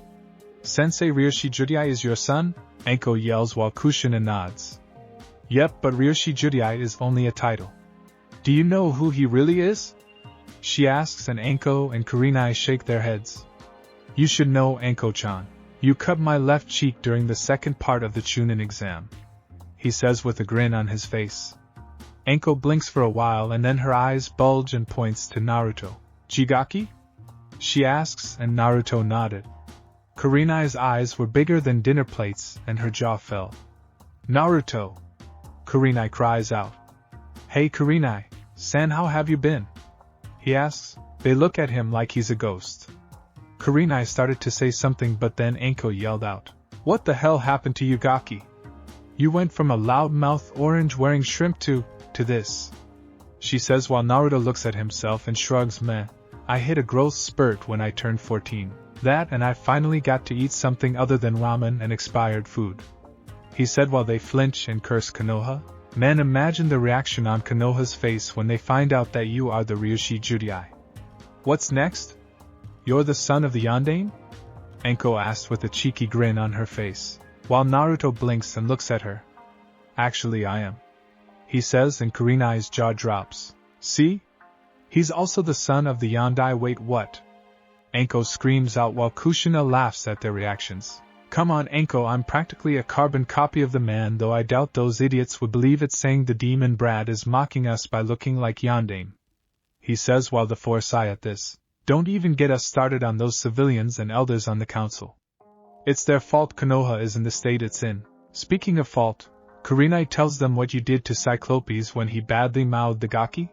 Sensei Ryoshi Judai is your son? Anko yells while Kushina nods. Yep, but Ryoshi Judai is only a title. Do you know who he really is? She asks, and Anko and Kurenai shake their heads. You should know, Anko-chan. You cut my left cheek during the second part of the Chunin exam, he says with a grin on his face. Anko blinks for a while and then her eyes bulge and points to Naruto. Jigaki? She asks, and Naruto nodded. Kurenai's eyes were bigger than dinner plates and her jaw fell. Naruto! Kurenai cries out. Hey Kurenai, san, how have you been? He asks. They look at him like he's a ghost. Kurenai started to say something, but then Anko yelled out. What the hell happened to Yugaki? You went from a loudmouth orange wearing shrimp to this, she says while Naruto looks at himself and shrugs. Meh, I hit a growth spurt when I turned 14. That, and I finally got to eat something other than ramen and expired food, he said while they flinch and curse Konoha. Man, imagine the reaction on Konoha's face when they find out that you are the Ryoshi Judai. What's next? You're the son of the yandere? Anko asked with a cheeky grin on her face, while Naruto blinks and looks at her. Actually, I am, he says, and Kurenai's jaw drops. See? He's also the son of the yandere. Wait, what? Anko screams out while Kushina laughs at their reactions. Come on, Anko, I'm practically a carbon copy of the man, though I doubt those idiots would believe it, saying the demon Brad is mocking us by looking like Yondaime. He says while the four sigh at this. Don't even get us started on those civilians and elders on the council. It's their fault Konoha is in the state it's in. Speaking of fault, Kurenai tells them what you did to Cyclopes when he badly mouthed the Gaki?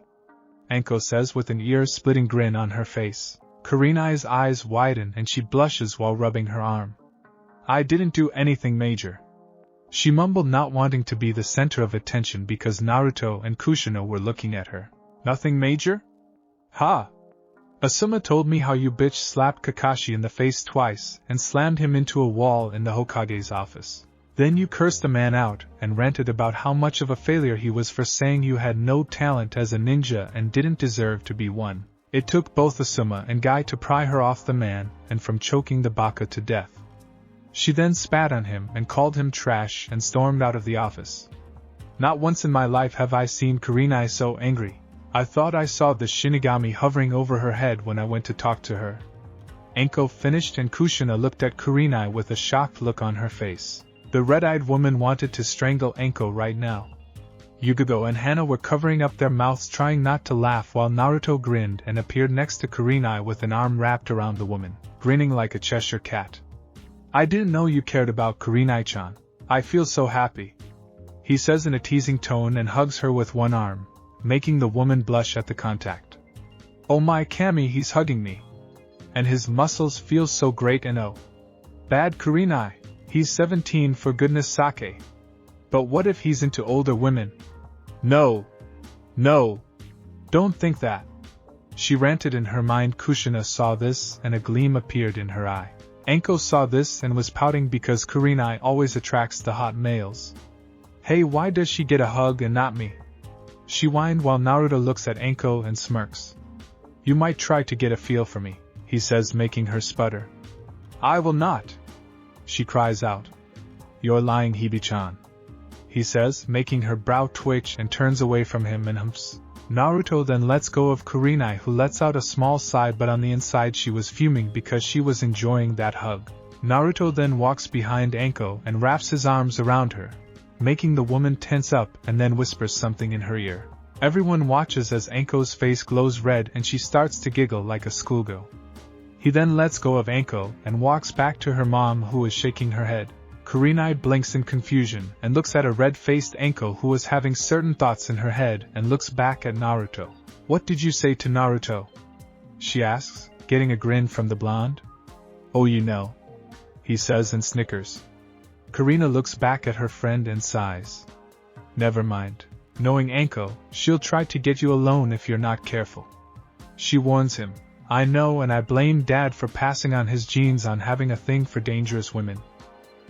Anko says with an ear-splitting grin on her face. Kurenai's eyes widen and she blushes while rubbing her arm. I didn't do anything major. She mumbled, not wanting to be the center of attention because Naruto and Kushina were looking at her. Nothing major? Ha! Asuma told me how you bitch slapped Kakashi in the face twice and slammed him into a wall in the Hokage's office. Then you cursed the man out and ranted about how much of a failure he was for saying you had no talent as a ninja and didn't deserve to be one. It took both Asuma and Guy to pry her off the man and from choking the baka to death. She then spat on him and called him trash and stormed out of the office. Not once in my life have I seen Kurenai so angry. I thought I saw the Shinigami hovering over her head when I went to talk to her. Anko finished and Kushina looked at Kurenai with a shocked look on her face. The red-eyed woman wanted to strangle Anko right now. Yugao and Hana were covering up their mouths trying not to laugh while Naruto grinned and appeared next to Kurenai with an arm wrapped around the woman, grinning like a Cheshire cat. I didn't know you cared about Kurenai-chan. I feel so happy. He says in a teasing tone and hugs her with one arm, making the woman blush at the contact. Oh my Kami, he's hugging me. And his muscles feel so great and oh. Bad Kurenai, he's 17 for goodness sake. But what if he's into older women? No. No. Don't think that. She ranted in her mind. Kushina saw this and a gleam appeared in her eye. Anko saw this and was pouting because Kurenai always attracts the hot males. Hey, why does she get a hug and not me? She whined while Naruto looks at Anko and smirks. You might try to get a feel for me, he says, making her sputter. I will not. She cries out. You're lying, Hibi-chan. He says, making her brow twitch and turns away from him and humps. Naruto then lets go of Kurenai, who lets out a small sigh, but on the inside she was fuming because she was enjoying that hug. Naruto then walks behind Anko and wraps his arms around her, making the woman tense up and then whispers something in her ear. Everyone watches as Anko's face glows red and she starts to giggle like a schoolgirl. He then lets go of Anko and walks back to her mom, who is shaking her head. Kurenai blinks in confusion and looks at a red-faced Anko who is having certain thoughts in her head and looks back at Naruto. What did you say to Naruto? She asks, getting a grin from the blonde. Oh, you know, he says and snickers. Kurina looks back at her friend and sighs. Never mind. Knowing Anko, she'll try to get you alone if you're not careful. She warns him. I know, and I blame Dad for passing on his genes on having a thing for dangerous women.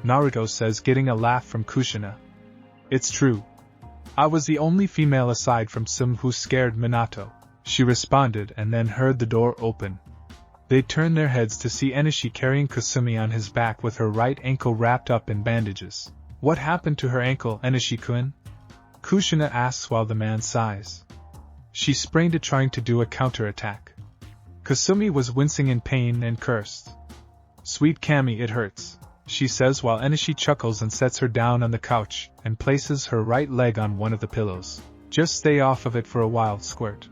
Naruto says, getting a laugh from Kushina. It's true. I was the only female aside from Sum who scared Minato, she responded, and then heard the door open. They turned their heads to see Enishi carrying Kasumi on his back with her right ankle wrapped up in bandages. What happened to her ankle, Enishi-kun? Kushina asks while the man sighs. She sprained it trying to do a counterattack. Kasumi was wincing in pain and cursed. Sweet Kami, it hurts, she says while Enishi chuckles and sets her down on the couch and places her right leg on one of the pillows. Just stay off of it for a while, squirt,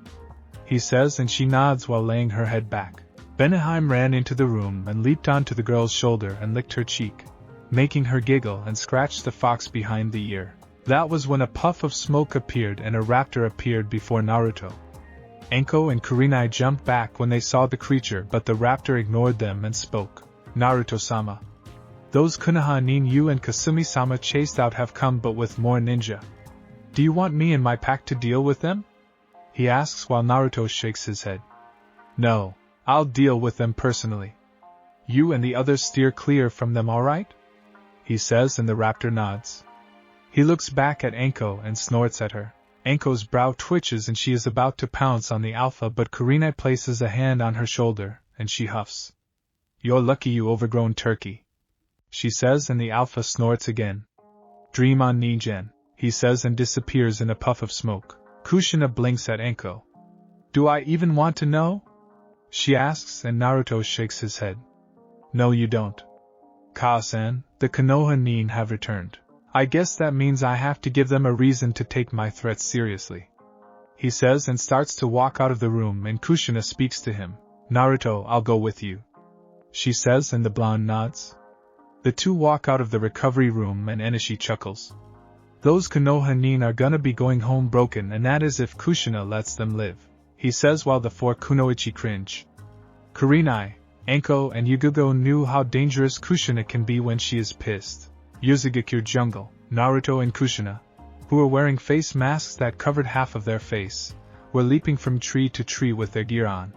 he says, and she nods while laying her head back. Beneheim ran into the room and leaped onto the girl's shoulder and licked her cheek, making her giggle and scratch the fox behind the ear. That was when a puff of smoke appeared and a raptor appeared before Naruto. Anko and Kurenai jumped back when they saw the creature, but the raptor ignored them and spoke. Naruto-sama. Those Konoha nin you and Kasumi-sama chased out have come, but with more ninja. Do you want me and my pack to deal with them? He asks while Naruto shakes his head. No, I'll deal with them personally. You and the others steer clear from them, alright? He says, and the raptor nods. He looks back at Anko and snorts at her. Anko's brow twitches and she is about to pounce on the alpha, but Kurenai places a hand on her shoulder, and she huffs. You're lucky, you overgrown turkey, she says, and the alpha snorts again. Dream on Nigen, he says, and disappears in a puff of smoke. Kushina blinks at Anko. Do I even want to know? She asks, and Naruto shakes his head. No, you don't. Kao-san, the Konoha nin have returned. I guess that means I have to give them a reason to take my threats seriously. He says and starts to walk out of the room, and Kushina speaks to him. Naruto, I'll go with you, she says, and the blonde nods. The two walk out of the recovery room, and Enishi chuckles. Those Konoha nin are gonna be going home broken, and that is if Kushina lets them live, he says, while the four kunoichi cringe. Kurenai, Anko, and Yugao knew how dangerous Kushina can be when she is pissed. Yuzugakure Jungle, Naruto and Kushina, who were wearing face masks that covered half of their face, were leaping from tree to tree with their gear on.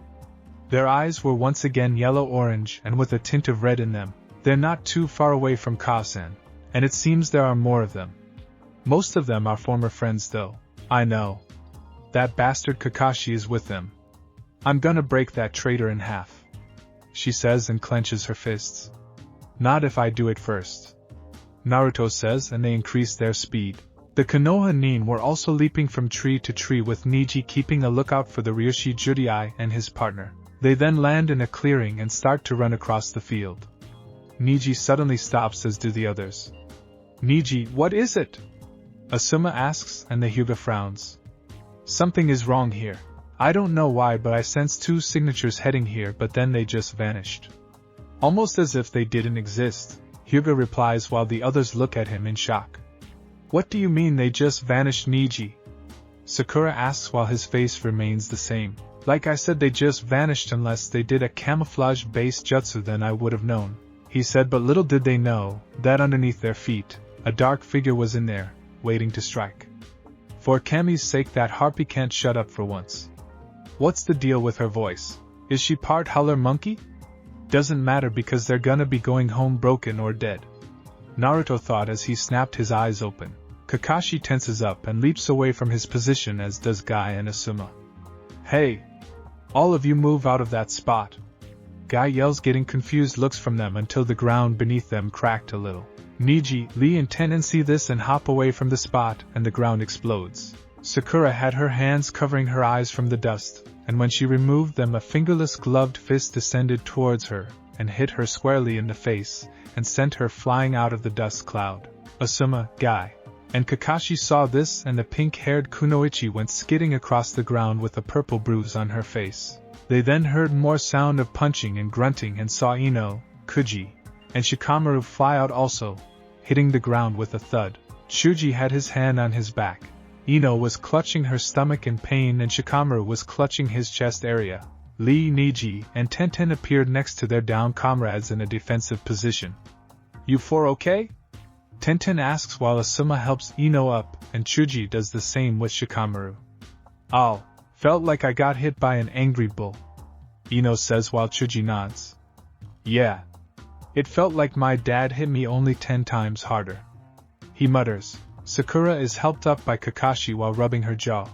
Their eyes were once again yellow-orange and with a tint of red in them. They're not too far away from Kao-san, and it seems there are more of them. Most of them are former friends though. I know. That bastard Kakashi is with them. I'm gonna break that traitor in half, she says and clenches her fists. Not if I do it first, Naruto says, and they increase their speed. The Konoha nin were also leaping from tree to tree, with Niji keeping a lookout for the Ryoshi Judai and his partner. They then land in a clearing and start to run across the field. Niji suddenly stops, as do the others. Niji, what is it? Asuma asks, and the Hyuga frowns. Something is wrong here. I don't know why, but I sense two signatures heading here, but then they just vanished. Almost as if they didn't exist, Hyuga replies, while the others look at him in shock. What do you mean they just vanished, Niji? Sakura asks, while his face remains the same. Like I said, they just vanished. Unless they did a camouflage-based jutsu, then I would have known, he said, but little did they know that underneath their feet, a dark figure was in there, waiting to strike. For Kami's sake, that harpy can't shut up for once. What's the deal with her voice? Is she part howler monkey? Doesn't matter, because they're gonna be going home broken or dead, Naruto thought as he snapped his eyes open. Kakashi tenses up and leaps away from his position, as does Guy and Asuma. Hey! All of you move out of that spot! Guy yells, getting confused looks from them until the ground beneath them cracked a little. Niji, Lee and Tenen see this and hop away from the spot, and the ground explodes. Sakura had her hands covering her eyes from the dust, and when she removed them, a fingerless gloved fist descended towards her and hit her squarely in the face and sent her flying out of the dust cloud. Asuma, Guy, and Kakashi saw this, and the pink-haired kunoichi went skidding across the ground with a purple bruise on her face. They then heard more sound of punching and grunting and saw Ino, Kuji, and Shikamaru fly out also, hitting the ground with a thud. Shuji had his hand on his back. Ino was clutching her stomach in pain, and Shikamaru was clutching his chest area. Lee, Niji, and Tenten appeared next to their downed comrades in a defensive position. You four okay? Tenten asks, while Asuma helps Ino up, and Chuji does the same with Shikamaru. Ow, felt like I got hit by an angry bull, Ino says, while Chuji nods. Yeah. It felt like my dad hit me, only 10 times harder, he mutters. Sakura is helped up by Kakashi while rubbing her jaw.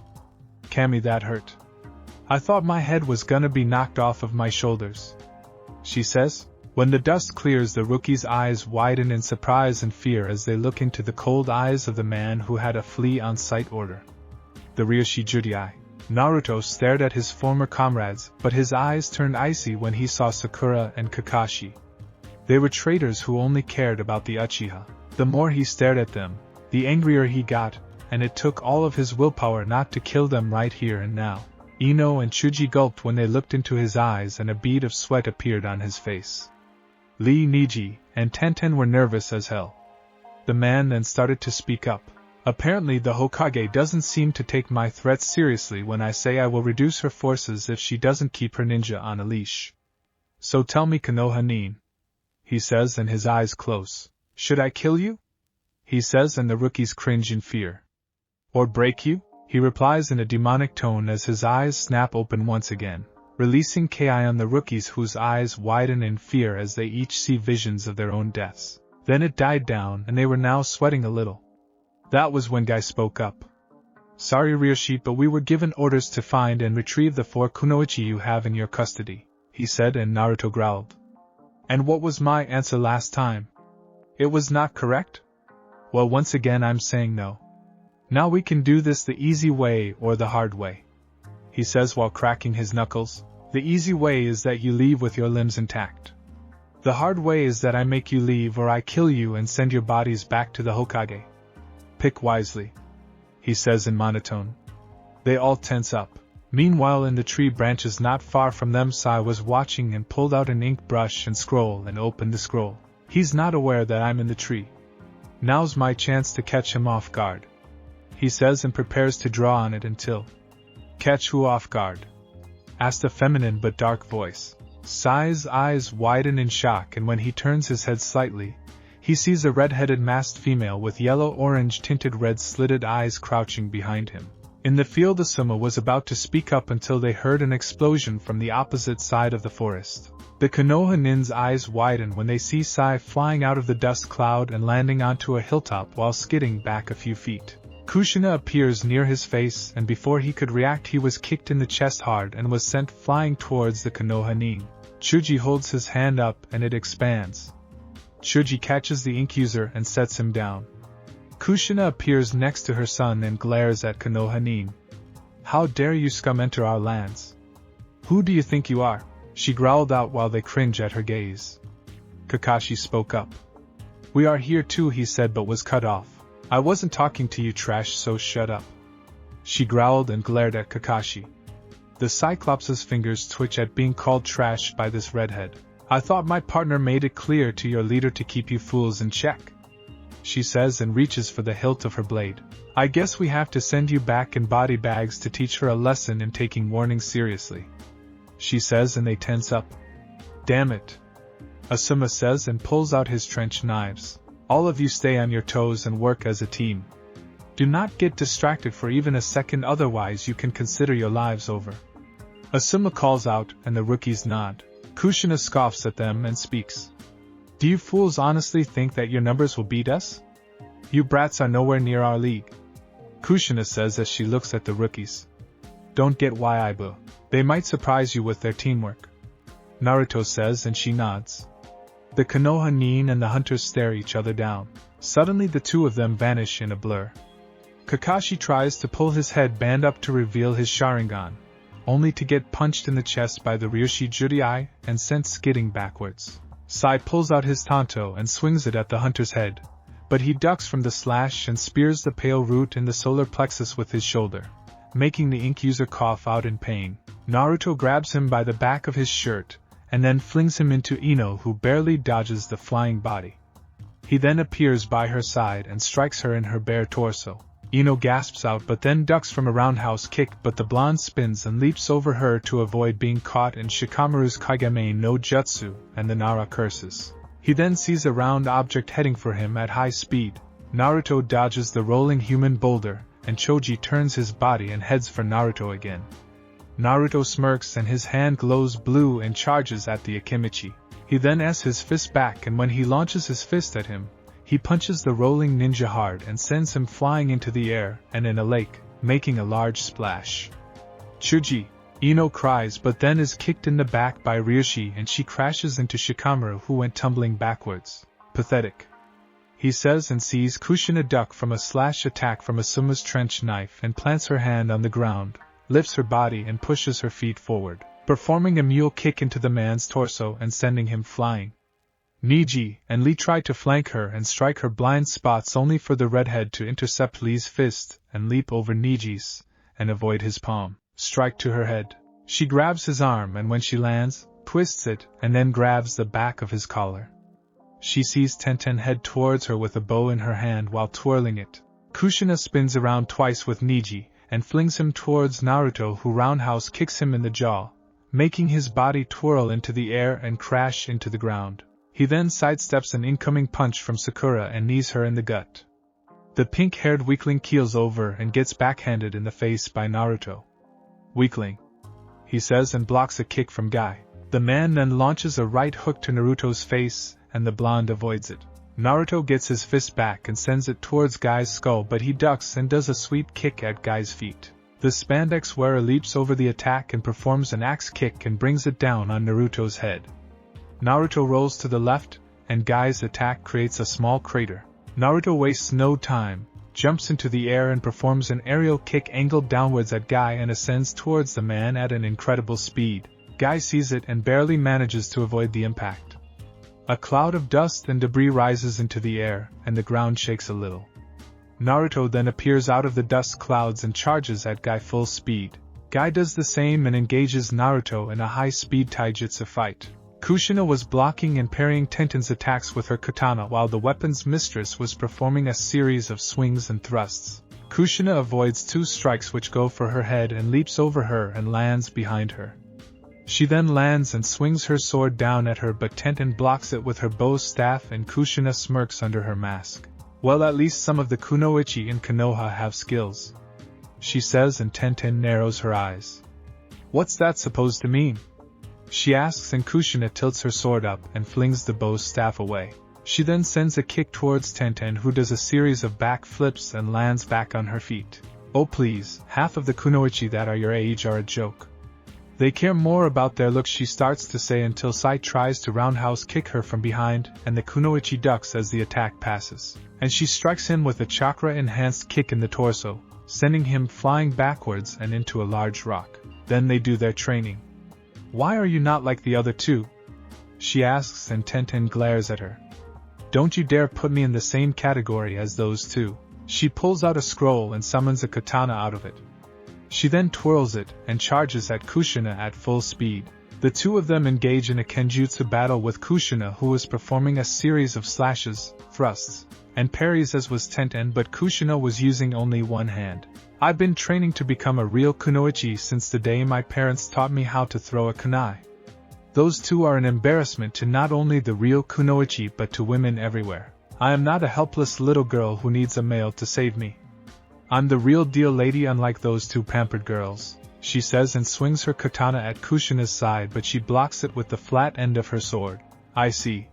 Kami, that hurt. I thought my head was gonna be knocked off of my shoulders, she says. When the dust clears, the rookie's eyes widen in surprise and fear as they look into the cold eyes of the man who had a flee on sight order. The Ryoshi Judai. Naruto stared at his former comrades, but his eyes turned icy when he saw Sakura and Kakashi. They were traitors who only cared about the Uchiha. The more he stared at them, the angrier he got, and it took all of his willpower not to kill them right here and now. Ino and Chuji gulped when they looked into his eyes, and a bead of sweat appeared on his face. Lee, Niji, and Tenten were nervous as hell. The man then started to speak up. Apparently the Hokage doesn't seem to take my threats seriously when I say I will reduce her forces if she doesn't keep her ninja on a leash. So tell me, Konoha nin, he says, and his eyes close. Should I kill you? He says, and the rookies cringe in fear. Or break you? He replies in a demonic tone as his eyes snap open once again, releasing Ki on the rookies, whose eyes widen in fear as they each see visions of their own deaths. Then it died down, and they were now sweating a little. That was when Guy spoke up. Sorry, Ryoshi, but we were given orders to find and retrieve the 4 kunoichi you have in your custody, he said, and Naruto growled. And what was my answer last time? It was not correct? Well, once again I'm saying no. Now we can do this the easy way or the hard way, he says while cracking his knuckles. The easy way is that you leave with your limbs intact. The hard way is that I make you leave or I kill you and send your bodies back to the Hokage. Pick wisely, he says in monotone. They all tense up. Meanwhile, in the tree branches not far from them, Sai was watching and pulled out an ink brush and scroll and opened the scroll. He's not aware that I'm in the tree. Now's my chance to catch him off guard, he says and prepares to draw on it until. Catch who off guard? Asked a feminine but dark voice. Sai's eyes widen in shock, and when he turns his head slightly, he sees a red-headed masked female with yellow-orange tinted red slitted eyes crouching behind him. In the field, Asuma was about to speak up until they heard an explosion from the opposite side of the forest. The Konoha nin's eyes widen when they see Sai flying out of the dust cloud and landing onto a hilltop while skidding back a few feet. Kushina appears near his face, and before he could react he was kicked in the chest hard and was sent flying towards the Konoha nin. Chuji holds his hand up and it expands. Chuji catches the ink user and sets him down. Kushina appears next to her son and glares at Konoha nin. How dare you scum enter our lands? Who do you think you are? She growled out while they cringe at her gaze. Kakashi spoke up. We are here too, he said, but was cut off. I wasn't talking to you, trash, so shut up. She growled and glared at Kakashi. The Cyclops' fingers twitch at being called trash by this redhead. I thought my partner made it clear to your leader to keep you fools in check, she says and reaches for the hilt of her blade. I guess we have to send you back in body bags to teach her a lesson in taking warnings seriously, she says, and they tense up. Damn it, Asuma says and pulls out his trench knives. All of you stay on your toes and work as a team. Do not get distracted for even a second, otherwise you can consider your lives over. Asuma calls out and the rookies nod. Kushina scoffs at them and speaks. Do you fools honestly think that your numbers will beat us? You brats are nowhere near our league, Kushina says as she looks at the rookies. Don't get why they might surprise you with their teamwork, Naruto says, and she nods. The Konoha nin and the hunters stare each other down. Suddenly the two of them vanish in a blur. Kakashi tries to pull his headband up to reveal his Sharingan, only to get punched in the chest by the Ryushi Juriai and sent skidding backwards. Sai pulls out his tanto and swings it at the hunter's head, but he ducks from the slash and spears the pale root in the solar plexus with his shoulder, making the ink user cough out in pain. Naruto grabs him by the back of his shirt and then flings him into Ino, who barely dodges the flying body. He then appears by her side and strikes her in her bare torso. Ino gasps out but then ducks from a roundhouse kick, but the blonde spins and leaps over her to avoid being caught in Shikamaru's Kagame no Jutsu, and the Nara curses. He then sees a round object heading for him at high speed. Naruto dodges the rolling human boulder, and Choji turns his body and heads for Naruto again. Naruto smirks and his hand glows blue and charges at the Akimichi. He then s his fist back, and when he launches his fist at him, he punches the rolling ninja hard and sends him flying into the air and in a lake, making a large splash. Chuji, Ino cries but then is kicked in the back by Ryushi and she crashes into Shikamaru, who went tumbling backwards. Pathetic, he says, and sees Kushina duck from a slash attack from Asuma's trench knife and plants her hand on the ground, lifts her body and pushes her feet forward, performing a mule kick into the man's torso and sending him flying. Niji and Lee try to flank her and strike her blind spots, only for the redhead to intercept Lee's fist and leap over Niji's and avoid his palm strike to her head. She grabs his arm and when she lands, twists it and then grabs the back of his collar. She sees Tenten head towards her with a bow in her hand while twirling it. Kushina spins around twice with Niji and flings him towards Naruto, who roundhouse kicks him in the jaw, making his body twirl into the air and crash into the ground. He then sidesteps an incoming punch from Sakura and knees her in the gut. The pink-haired weakling keels over and gets backhanded in the face by Naruto. Weakling, he says, and blocks a kick from Guy. The man then launches a right hook to Naruto's face, and the blonde avoids it. Naruto gets his fist back and sends it towards Guy's skull, but he ducks and does a sweep kick at Guy's feet. The spandex wearer leaps over the attack and performs an axe kick and brings it down on Naruto's head. Naruto rolls to the left, and Guy's attack creates a small crater. Naruto wastes no time, jumps into the air and performs an aerial kick angled downwards at Guy and ascends towards the man at an incredible speed. Guy sees it and barely manages to avoid the impact. A cloud of dust and debris rises into the air, and the ground shakes a little. Naruto then appears out of the dust clouds and charges at Guy full speed. Guy does the same and engages Naruto in a high-speed taijutsu fight. Kushina was blocking and parrying Tenten's attacks with her katana while the weapon's mistress was performing a series of swings and thrusts. Kushina avoids 2 strikes which go for her head and leaps over her and lands behind her. She then lands and swings her sword down at her, but Tenten blocks it with her bow staff and Kushina smirks under her mask. Well, at least some of the kunoichi in Konoha have skills, she says, and Tenten narrows her eyes. What's that supposed to mean? She asks, and Kushina tilts her sword up and flings the bow staff away. She then sends a kick towards Tenten, who does a series of back flips and lands back on her feet. Oh please, half of the kunoichi that are your age are a joke. They care more about their looks, she starts to say, until Sai tries to roundhouse kick her from behind, and the kunoichi ducks as the attack passes, and she strikes him with a chakra-enhanced kick in the torso, sending him flying backwards and into a large rock. Then they do their training. Why are you not like the other 2? She asks, and Tenten glares at her. Don't you dare put me in the same category as those 2. She pulls out a scroll and summons a katana out of it. She then twirls it and charges at Kushina at full speed. The 2 of them engage in a kenjutsu battle with Kushina, who was performing a series of slashes, thrusts, and parries as was Tenten, but Kushina was using only one hand. I've been training to become a real kunoichi since the day my parents taught me how to throw a kunai. Those 2 are an embarrassment to not only the real kunoichi but to women everywhere. I am not a helpless little girl who needs a male to save me. I'm the real deal lady, unlike those 2 pampered girls, she says, and swings her katana at Kushina's side, but she blocks it with the flat end of her sword. I see,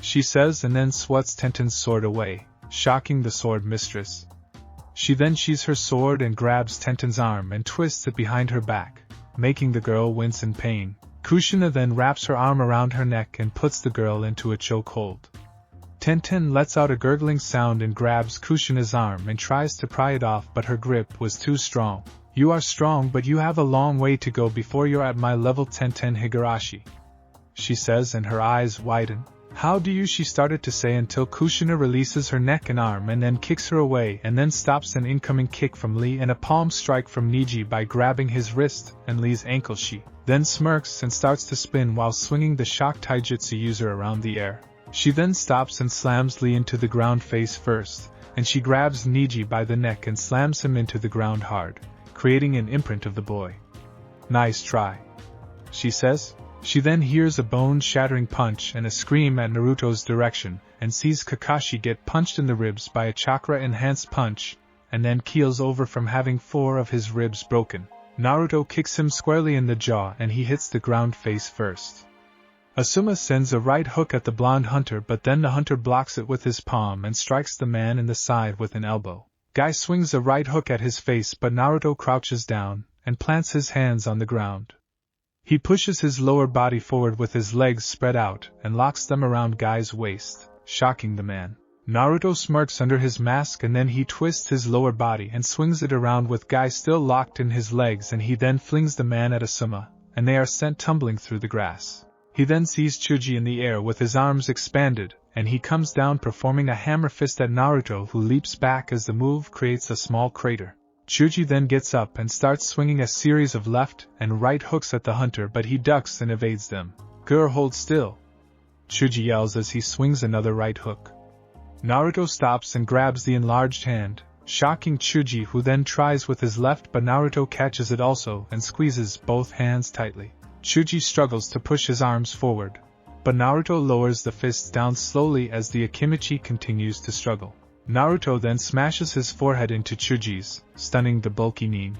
she says, and then swats Tenten's sword away, shocking the sword mistress. She then sheathes her sword and grabs Tenten's arm and twists it behind her back, making the girl wince in pain. Kushina then wraps her arm around her neck and puts the girl into a chokehold. Tenten lets out a gurgling sound and grabs Kushina's arm and tries to pry it off, but her grip was too strong. You are strong, but you have a long way to go before you're at my level, Tenten Higurashi, she says, and her eyes widen. How do you? She started to say, until Kushina releases her neck and arm and then kicks her away, and then stops an incoming kick from Lee and a palm strike from Niji by grabbing his wrist and Lee's ankle. She then smirks and starts to spin while swinging the shock taijutsu user around the air. She then stops and slams Lee into the ground face first, and she grabs Niji by the neck and slams him into the ground hard, creating an imprint of the boy. Nice try, she says. She then hears a bone-shattering punch and a scream at Naruto's direction, and sees Kakashi get punched in the ribs by a chakra-enhanced punch, and then keels over from having 4 of his ribs broken. Naruto kicks him squarely in the jaw and he hits the ground face first. Asuma sends a right hook at the blonde hunter, but then the hunter blocks it with his palm and strikes the man in the side with an elbow. Guy swings a right hook at his face, but Naruto crouches down and plants his hands on the ground. He pushes his lower body forward with his legs spread out and locks them around Guy's waist, shocking the man. Naruto smirks under his mask, and then he twists his lower body and swings it around with Guy still locked in his legs, and he then flings the man at Asuma, and they are sent tumbling through the grass. He then sees Chuji in the air with his arms expanded, and he comes down performing a hammer fist at Naruto, who leaps back as the move creates a small crater. Chuji then gets up and starts swinging a series of left and right hooks at the hunter, but he ducks and evades them. "Girl, hold still," Chuji yells as he swings another right hook. Naruto stops and grabs the enlarged hand, shocking Chuji, who then tries with his left, but Naruto catches it also and squeezes both hands tightly. Chuji struggles to push his arms forward, but Naruto lowers the fists down slowly as the Akimichi continues to struggle. Naruto then smashes his forehead into Chuji's, stunning the bulky nin.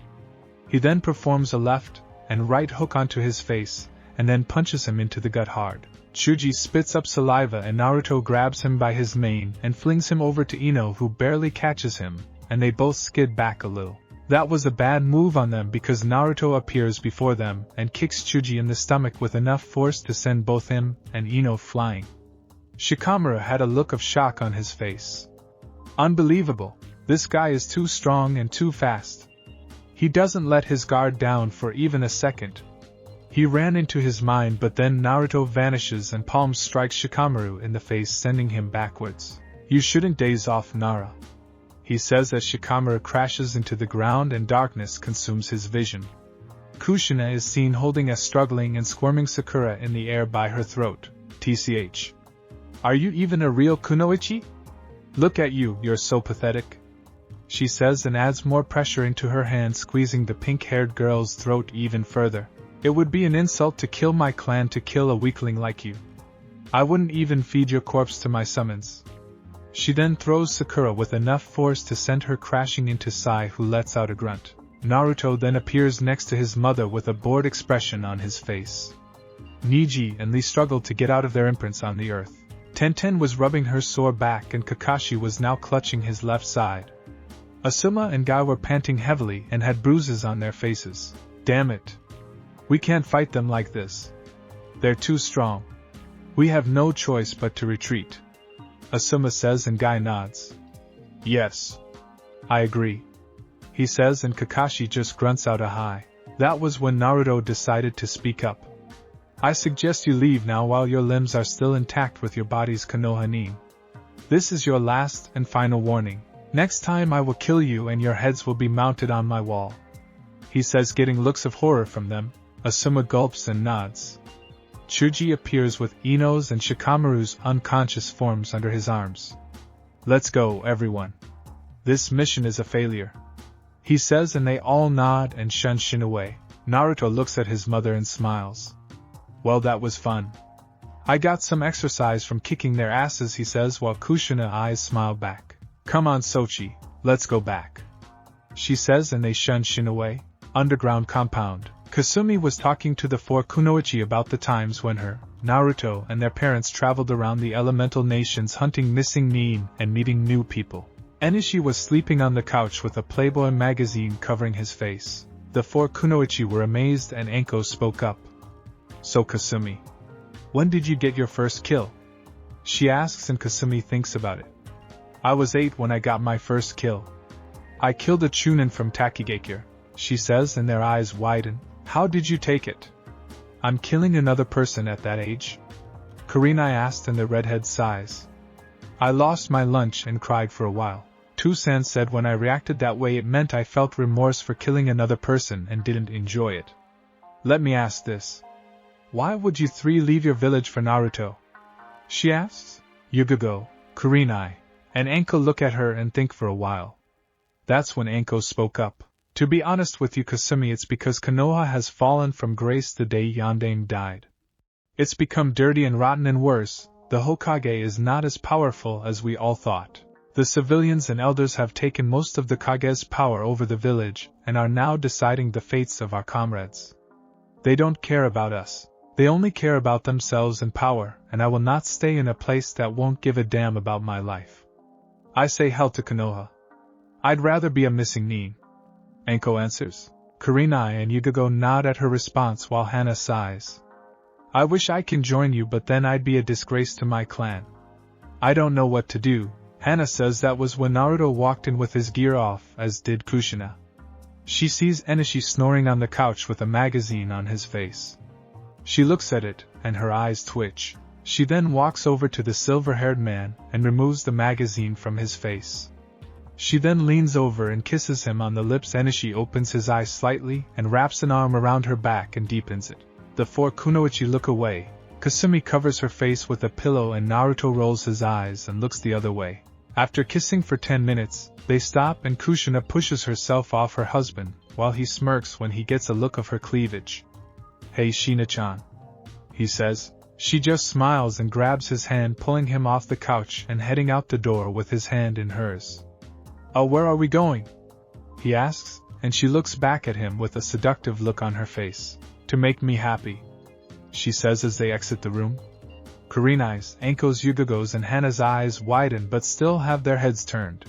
He then performs a left and right hook onto his face, and then punches him into the gut hard. Chuji spits up saliva and Naruto grabs him by his mane and flings him over to Ino, who barely catches him, and they both skid back a little. That was a bad move on them because Naruto appears before them and kicks Chuji in the stomach with enough force to send both him and Ino flying. Shikamaru had a look of shock on his face. Unbelievable, this guy is too strong and too fast. He doesn't let his guard down for even a second. He ran into his mind, but then Naruto vanishes and palm strikes Shikamaru in the face, sending him backwards. "You shouldn't daze off, Nara," he says as Shikamaru crashes into the ground and darkness consumes his vision. Kushina is seen holding a struggling and squirming Sakura in the air by her throat. "TCH. Are you even a real kunoichi? Look at you, you're so pathetic," she says and adds more pressure into her hand, squeezing the pink-haired girl's throat even further. "It would be an insult to kill my clan to kill a weakling like you. I wouldn't even feed your corpse to my summons." She then throws Sakura with enough force to send her crashing into Sai, who lets out a grunt. Naruto then appears next to his mother with a bored expression on his face. Niji and Lee struggled to get out of their imprints on the earth. Tenten was rubbing her sore back and Kakashi was now clutching his left side. Asuma and Guy were panting heavily and had bruises on their faces. "Damn it. We can't fight them like this. They're too strong. We have no choice but to retreat," Asuma says and Guy nods. "Yes. I agree," he says, and Kakashi just grunts out a hi. That was when Naruto decided to speak up. "I suggest you leave now while your limbs are still intact with your body's Konoha nin. This is your last and final warning. Next time I will kill you and your heads will be mounted on my wall," he says, getting looks of horror from them. Asuma gulps and nods. Chuji appears with Ino's and Shikamaru's unconscious forms under his arms. "Let's go, everyone. This mission is a failure," he says, and they all nod and shun Shin away. Naruto looks at his mother and smiles. "Well, that was fun. I got some exercise from kicking their asses," he says, while Kushina eyes smile back. "Come on, Sochi, let's go back," she says, and they shun Shin away. Underground compound. Kasumi was talking to the four kunoichi about the times when her, Naruto, and their parents traveled around the elemental nations hunting missing nin and meeting new people. Enishi was sleeping on the couch with a Playboy magazine covering his face. The four kunoichi were amazed and Anko spoke up. "So Kasumi, when did you get your first kill?" she asks, and Kasumi thinks about it. "I was 8 when I got my first kill. I killed a Chunin from Takigakure," she says, and their eyes widen. "How did you take it?" "I'm killing another person at that age?" Kurenai asked, and the redhead sighs. "I lost my lunch and cried for a while." Tusan said, "When I reacted that way it meant I felt remorse for killing another person and didn't enjoy it." "Let me ask this. Why would you 3 leave your village for Naruto?" she asks. Yugao, Kurenai, and Anko look at her and think for a while. That's when Anko spoke up. "To be honest with you, Kasumi, it's because Konoha has fallen from grace the day Yondaime died. It's become dirty and rotten, and worse, the Hokage is not as powerful as we all thought. The civilians and elders have taken most of the Kage's power over the village and are now deciding the fates of our comrades. They don't care about us. They only care about themselves and power, and I will not stay in a place that won't give a damn about my life. I say hell to Konoha. I'd rather be a missing nin," Anko answers. Kurenai and Yugao nod at her response while Hana sighs. "I wish I can join you, but then I'd be a disgrace to my clan. I don't know what to do," Hana says. That was when Naruto walked in with his gear off, as did Kushina. She sees Enishi snoring on the couch with a magazine on his face. She looks at it, and her eyes twitch. She then walks over to the silver-haired man and removes the magazine from his face. She then leans over and kisses him on the lips. Enishi opens his eyes slightly and wraps an arm around her back and deepens it. The four kunoichi look away. Kasumi covers her face with a pillow and Naruto rolls his eyes and looks the other way. After kissing for 10 minutes, they stop and Kushina pushes herself off her husband, while he smirks when he gets a look of her cleavage. "Hey Shina-chan," he says. She just smiles and grabs his hand, pulling him off the couch and heading out the door with his hand in hers. "Oh, where are we going?" he asks, and she looks back at him with a seductive look on her face. "To make me happy," she says as they exit the room. Kurenai's, Anko's, Yugago's and Hana's eyes widen but still have their heads turned.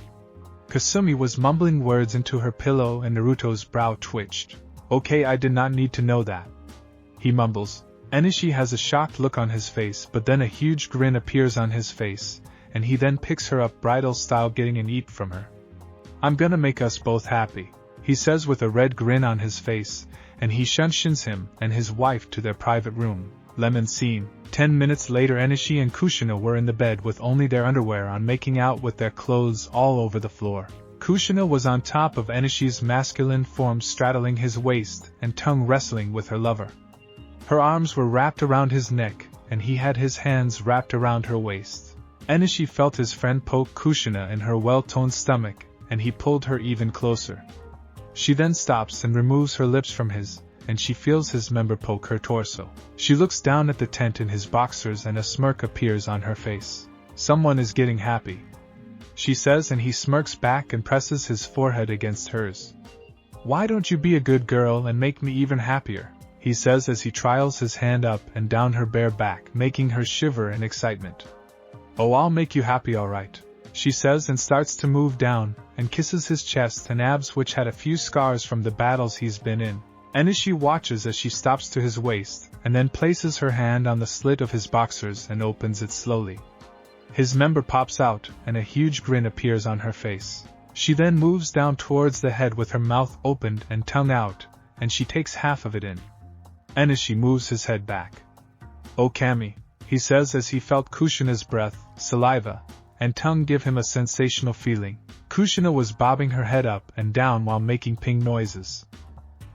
Kasumi was mumbling words into her pillow and Naruto's brow twitched. "Okay, I did not need to know that," he mumbles. Enishi has a shocked look on his face, but then a huge grin appears on his face, and he then picks her up bridal style, getting an eat from her. "I'm gonna make us both happy," he says with a red grin on his face, and he shuns him and his wife to their private room. Lemon scene. 10 minutes later, Enishi and Kushina were in the bed with only their underwear on, making out with their clothes all over the floor. Kushina was on top of Enishi's masculine form, straddling his waist and tongue wrestling with her lover. Her arms were wrapped around his neck, and he had his hands wrapped around her waist. Enishi felt his friend poke Kushina in her well-toned stomach, and he pulled her even closer. She then stops and removes her lips from his, and she feels his member poke her torso. She looks down at the tent in his boxers and a smirk appears on her face. Someone is getting happy, she says, and he smirks back and presses his forehead against hers. Why don't you be a good girl and make me even happier? He says as he trials his hand up and down her bare back, making her shiver in excitement. Oh, I'll make you happy, alright, she says, and starts to move down and kisses his chest and abs, which had a few scars from the battles he's been in. Enishi watches as she stops to his waist and then places her hand on the slit of his boxers and opens it slowly. His member pops out and a huge grin appears on her face. She then moves down towards the head with her mouth opened and tongue out, and she takes half of it in. Enishi moves his head back. Oh Kami, he says as he felt Kushina's breath, saliva, and tongue give him a sensational feeling. Kushina was bobbing her head up and down while making ping noises.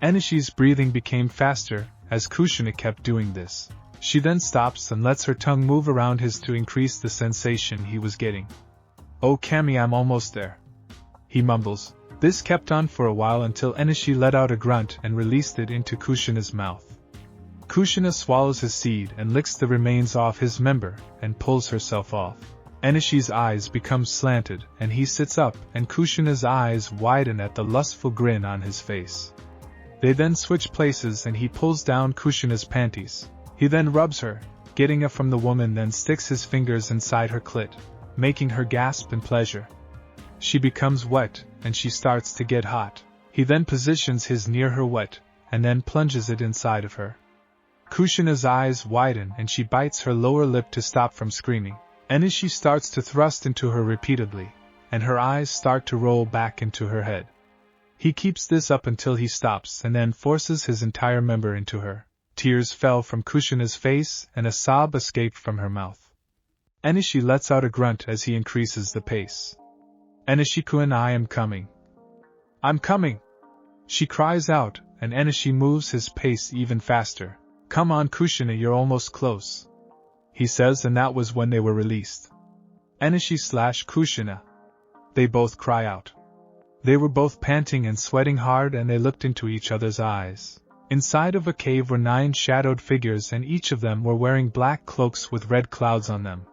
Enishi's breathing became faster as Kushina kept doing this. She then stops and lets her tongue move around his to increase the sensation he was getting. Oh Kami, I'm almost there, he mumbles. This kept on for a while until Enishi let out a grunt and released it into Kushina's mouth. Kushina swallows his seed and licks the remains off his member and pulls herself off. Enishi's eyes become slanted and he sits up, and Kushina's eyes widen at the lustful grin on his face. They then switch places and he pulls down Kushina's panties. He then rubs her, getting it from the woman, then sticks his fingers inside her clit, making her gasp in pleasure. She becomes wet and she starts to get hot. He then positions his near her wet and then plunges it inside of her. Kushina's eyes widen and she bites her lower lip to stop from screaming. Enishi starts to thrust into her repeatedly, and her eyes start to roll back into her head. He keeps this up until he stops and then forces his entire member into her. Tears fell from Kushina's face and a sob escaped from her mouth. Enishi lets out a grunt as he increases the pace. Enishi-kun, I am coming. I'm coming! She cries out, and Enishi moves his pace even faster. Come on Kushina, you're almost close, he says, and that was when they were released. Enishi/Kushina. They both cry out. They were both panting and sweating hard, and they looked into each other's eyes. Inside of a cave were 9 shadowed figures, and each of them were wearing black cloaks with red clouds on them.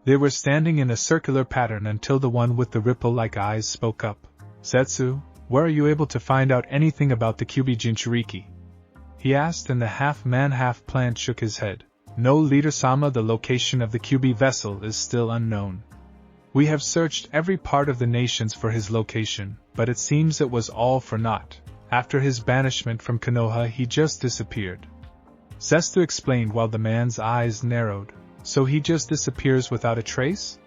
They were standing in a circular pattern until the one with the ripple-like eyes spoke up. Zetsu, where are you able to find out anything about the Kyubi Jinchuriki? He asked, and the half-man half-plant shook his head. No, Leader-sama, the location of the Kyubi vessel is still unknown. We have searched every part of the nations for his location, but it seems it was all for naught. After his banishment from Konoha, he just disappeared. Zetsu explained while the man's eyes narrowed. So he just disappears without a trace?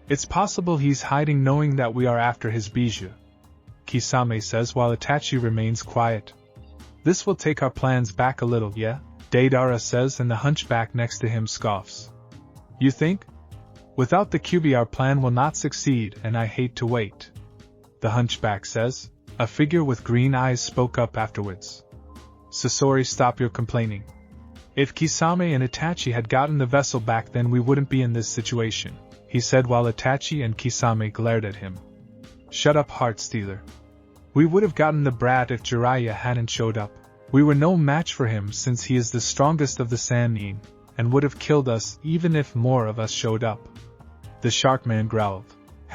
It's possible he's hiding knowing that we are after his bijou, Kisame says while Itachi remains quiet. This will take our plans back a little, yeah? Deidara says, and the hunchback next to him scoffs. You think? Without the Kyubi our plan will not succeed, and I hate to wait, the hunchback says. A figure with green eyes spoke up afterwards. Sasori, stop your complaining. If Kisame and Itachi had gotten the vessel back, then we wouldn't be in this situation, he said while Itachi and Kisame glared at him. Shut up, heart stealer. We would have gotten the brat if Jiraiya hadn't showed up. We were no match for him since he is the strongest of the Sannin, and would have killed us even if more of us showed up. The Sharkman growled.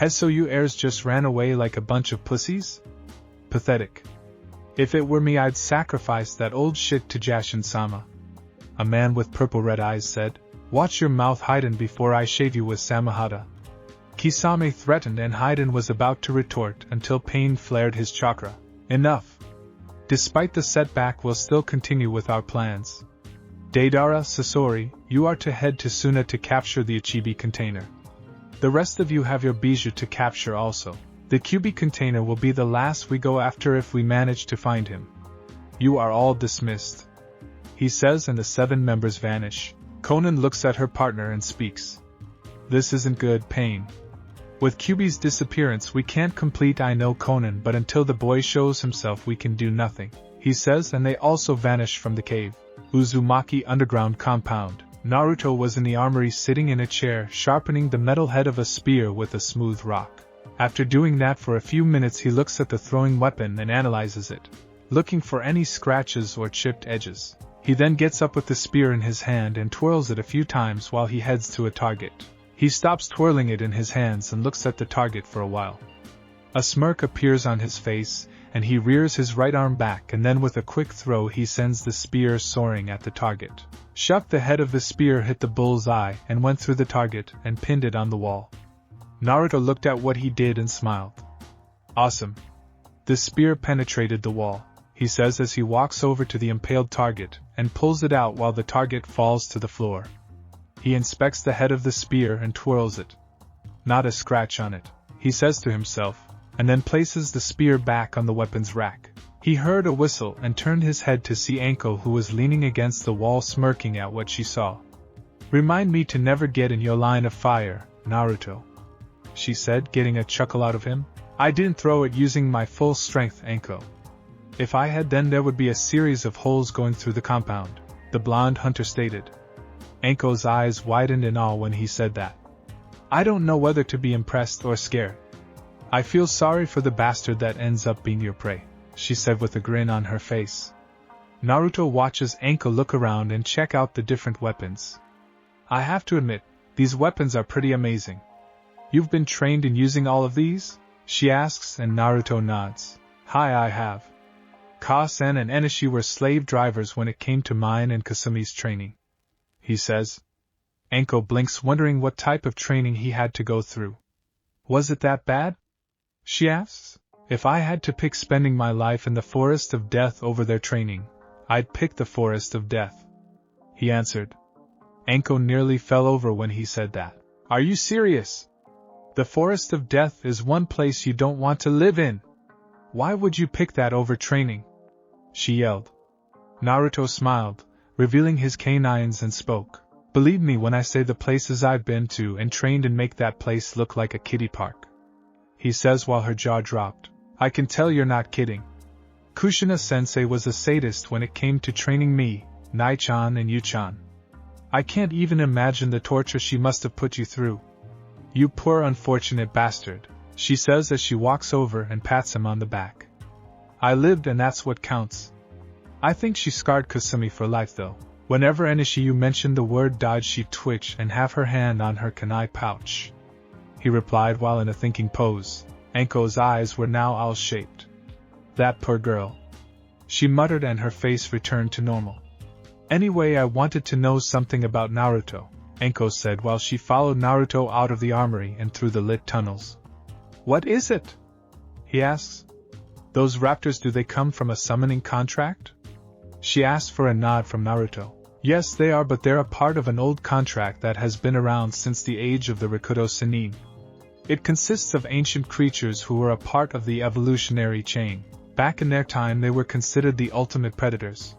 So you heirs just ran away like a bunch of pussies? Pathetic. If it were me, I'd sacrifice that old shit to Jashin-sama. A man with purple-red eyes said. Watch your mouth, Haiden, before I shave you with Samahata. Kisame threatened, and Haiden was about to retort until pain flared his chakra. Enough. Despite the setback, we'll still continue with our plans. Deidara, Sasori, you are to head to Suna to capture the Ichibi container. The rest of you have your bijou to capture also. The QB container will be the last we go after if we manage to find him. You are all dismissed, he says, and the 7 members vanish. Conan looks at her partner and speaks. This isn't good, Pain. With QB's disappearance we can't complete I know Conan, but until the boy shows himself we can do nothing, he says, and they also vanish from the cave. Uzumaki underground compound. Naruto was in the armory sitting in a chair sharpening the metal head of a spear with a smooth rock. After doing that for a few minutes he looks at the throwing weapon and analyzes it, looking for any scratches or chipped edges. He then gets up with the spear in his hand and twirls it a few times while he heads to a target. He stops twirling it in his hands and looks at the target for a while. A smirk appears on his face, and he rears his right arm back, and then with a quick throw he sends the spear soaring at the target. Shuck, the head of the spear hit the bull's eye and went through the target and pinned it on the wall. Naruto looked at what he did and smiled. Awesome. The spear penetrated the wall, he says as he walks over to the impaled target and pulls it out while the target falls to the floor. He inspects the head of the spear and twirls it. Not a scratch on it, he says to himself, and then places the spear back on the weapons rack. He heard a whistle and turned his head to see Anko, who was leaning against the wall smirking at what she saw. Remind me to never get in your line of fire, Naruto, she said, getting a chuckle out of him. I didn't throw it using my full strength, Anko. If I had, then there would be a series of holes going through the compound, the blonde hunter stated. Anko's eyes widened in awe when he said that. I don't know whether to be impressed or scared. I feel sorry for the bastard that ends up being your prey, she said with a grin on her face. Naruto watches Anko look around and check out the different weapons. I have to admit, these weapons are pretty amazing. You've been trained in using all of these? She asks, and Naruto nods. Hi, I have. Ka-sen and Enishi were slave drivers when it came to mine and Kasumi's training, he says. Anko blinks, wondering what type of training he had to go through. Was it that bad? She asks. If I had to pick spending my life in the forest of death over their training, I'd pick the forest of death, he answered. Anko nearly fell over when he said that. Are you serious? The forest of death is one place you don't want to live in. Why would you pick that over training? She yelled. Naruto smiled, revealing his canines, and spoke. Believe me when I say the places I've been to and trained in make that place look like a kiddie park, he says while her jaw dropped. I can tell you're not kidding. Kushina-sensei was a sadist when it came to training me, Nai-chan and Yu-chan. I can't even imagine the torture she must have put you through. You poor unfortunate bastard, she says as she walks over and pats him on the back. I lived, and that's what counts. I think she scarred Kasumi for life though. Whenever Enishiyu mentioned the word dodge she'd twitch and have her hand on her kunai pouch, he replied while in a thinking pose. Anko's eyes were now owl-shaped. That poor girl, she muttered, and her face returned to normal. Anyway, I wanted to know something about Naruto, Anko said while she followed Naruto out of the armory and through the lit tunnels. What is it? He asks. Those raptors, do they come from a summoning contract? She asked for a nod from Naruto. Yes, they are, but they're a part of an old contract that has been around since the age of the Rikudo Sennin. It consists of ancient creatures who were a part of the evolutionary chain. Back in their time they were considered the ultimate predators.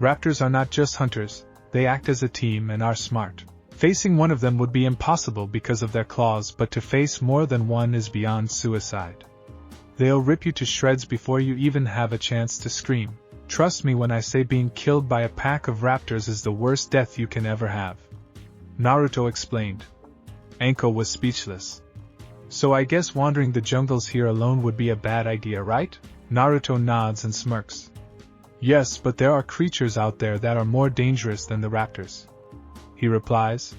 Raptors are not just hunters, they act as a team and are smart. Facing one of them would be impossible because of their claws, but to face more than one is beyond suicide. They'll rip you to shreds before you even have a chance to scream. Trust me when I say being killed by a pack of raptors is the worst death you can ever have, Naruto explained. Anko was speechless. So I guess wandering the jungles here alone would be a bad idea, right? Naruto nods and smirks. Yes, but there are creatures out there that are more dangerous than the raptors, he replies.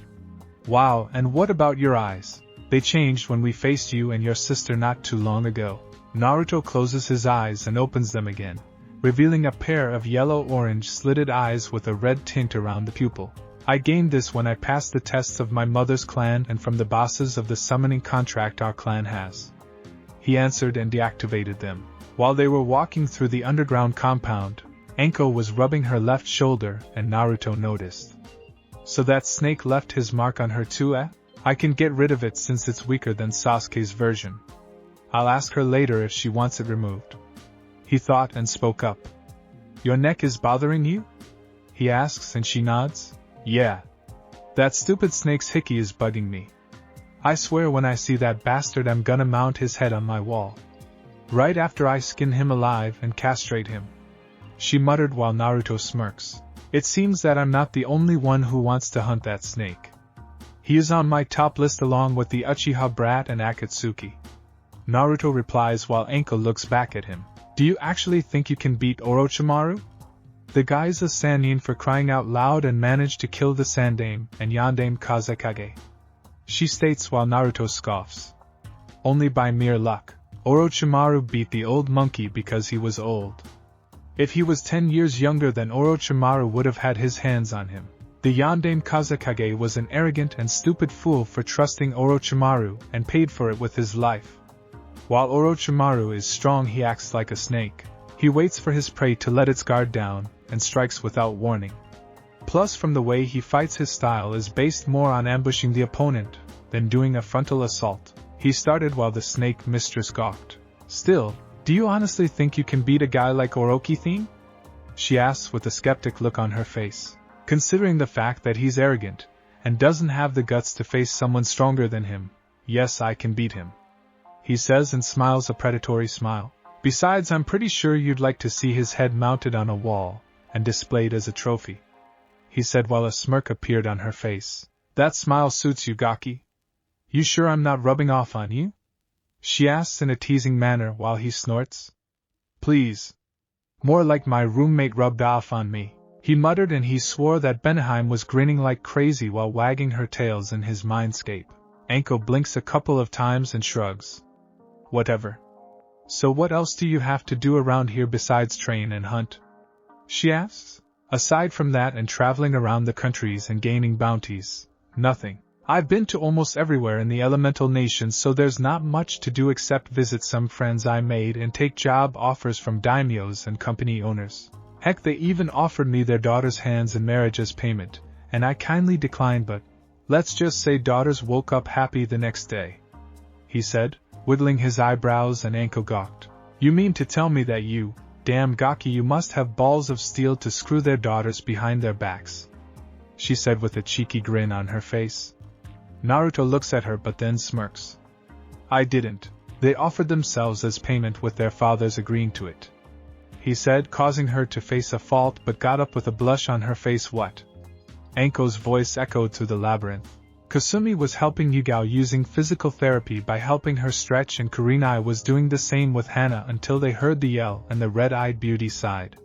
Wow, and what about your eyes? They changed when we faced you and your sister not too long ago. Naruto closes his eyes and opens them again, revealing a pair of yellow-orange slitted eyes with a red tint around the pupil. I gained this when I passed the tests of my mother's clan and from the bosses of the summoning contract our clan has, he answered, and deactivated them. While they were walking through the underground compound, Anko was rubbing her left shoulder and Naruto noticed. So that snake left his mark on her too, eh? I can get rid of it since it's weaker than Sasuke's version. I'll ask her later if she wants it removed. He thought and spoke up. Your neck is bothering you? He asks and she nods. Yeah. That stupid snake's hickey is bugging me. I swear when I see that bastard I'm gonna mount his head on my wall. Right after I skin him alive and castrate him. She muttered while Naruto smirks. It seems that I'm not the only one who wants to hunt that snake. He is on my top list along with the Uchiha brat and Akatsuki. Naruto replies while Anko looks back at him. Do you actually think you can beat Orochimaru? The guy's a Sannin for crying out loud and managed to kill the Sandame and Yandame Kazekage. She states while Naruto scoffs. Only by mere luck. Orochimaru beat the old monkey because he was old. If he was 10 years younger then Orochimaru would have had his hands on him. The Yandame Kazekage was an arrogant and stupid fool for trusting Orochimaru and paid for it with his life. While Orochimaru is strong, he acts like a snake. He waits for his prey to let its guard down and strikes without warning. Plus, from the way he fights, his style is based more on ambushing the opponent than doing a frontal assault. He started while the snake mistress gawked. Still, do you honestly think you can beat a guy like Orochi-theme? She asks with a skeptic look on her face. Considering the fact that he's arrogant and doesn't have the guts to face someone stronger than him, yes, I can beat him. He says and smiles a predatory smile. Besides, I'm pretty sure you'd like to see his head mounted on a wall and displayed as a trophy. He said while a smirk appeared on her face. That smile suits you, Gaki. You sure I'm not rubbing off on you? She asks in a teasing manner while he snorts. Please. More like my roommate rubbed off on me. He muttered and he swore that Benheim was grinning like crazy while wagging her tails in his mindscape. Anko blinks a couple of times and shrugs. Whatever. So what else do you have to do around here besides train and hunt? She asks. Aside from that and traveling around the countries and gaining bounties, nothing. I've been to almost everywhere in the elemental nations, so there's not much to do except visit some friends I made and take job offers from daimyos and company owners. Heck, they even offered me their daughter's hands in marriage as payment, and I kindly declined, but let's just say daughters woke up happy the next day. He said, wiggling his eyebrows, and Anko gawked. You mean to tell me that you, damn Gaki, you must have balls of steel to screw their daughters behind their backs? She said with a cheeky grin on her face. Naruto looks at her but then smirks. I didn't. They offered themselves as payment with their fathers agreeing to it. He said, causing her to face a fault, but got up with a blush on her face. What? Anko's voice echoed through the labyrinth. Kasumi was helping Yugao using physical therapy by helping her stretch, and Kurenai was doing the same with Hana until they heard the yell and the red-eyed beauty sighed.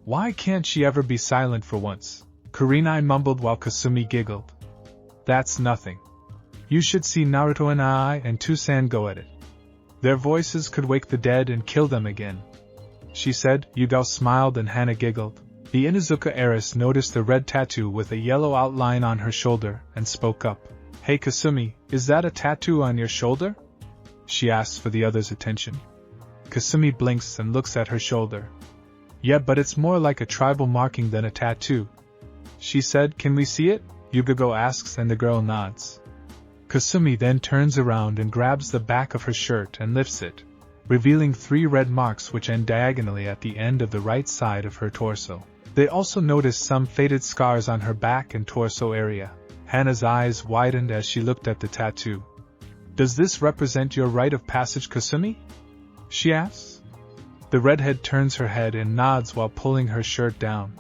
Why can't she ever be silent for once? Kurenai mumbled while Kasumi giggled. That's nothing. You should see Naruto and I and Tusan go at it. Their voices could wake the dead and kill them again. She said. Yugao smiled and Hana giggled. The Inuzuka heiress noticed the red tattoo with a yellow outline on her shoulder and spoke up. Hey Kasumi, is that a tattoo on your shoulder? She asks for the other's attention. Kasumi blinks and looks at her shoulder. Yeah, but it's more like a tribal marking than a tattoo. She said. Can we see it? Yugao asks and the girl nods. Kasumi then turns around and grabs the back of her shirt and lifts it, revealing 3 red marks which end diagonally at the end of the right side of her torso. They also noticed some faded scars on her back and torso area. Hana's eyes widened as she looked at the tattoo. Does this represent your rite of passage, Kasumi? She asks. The redhead turns her head and nods while pulling her shirt down.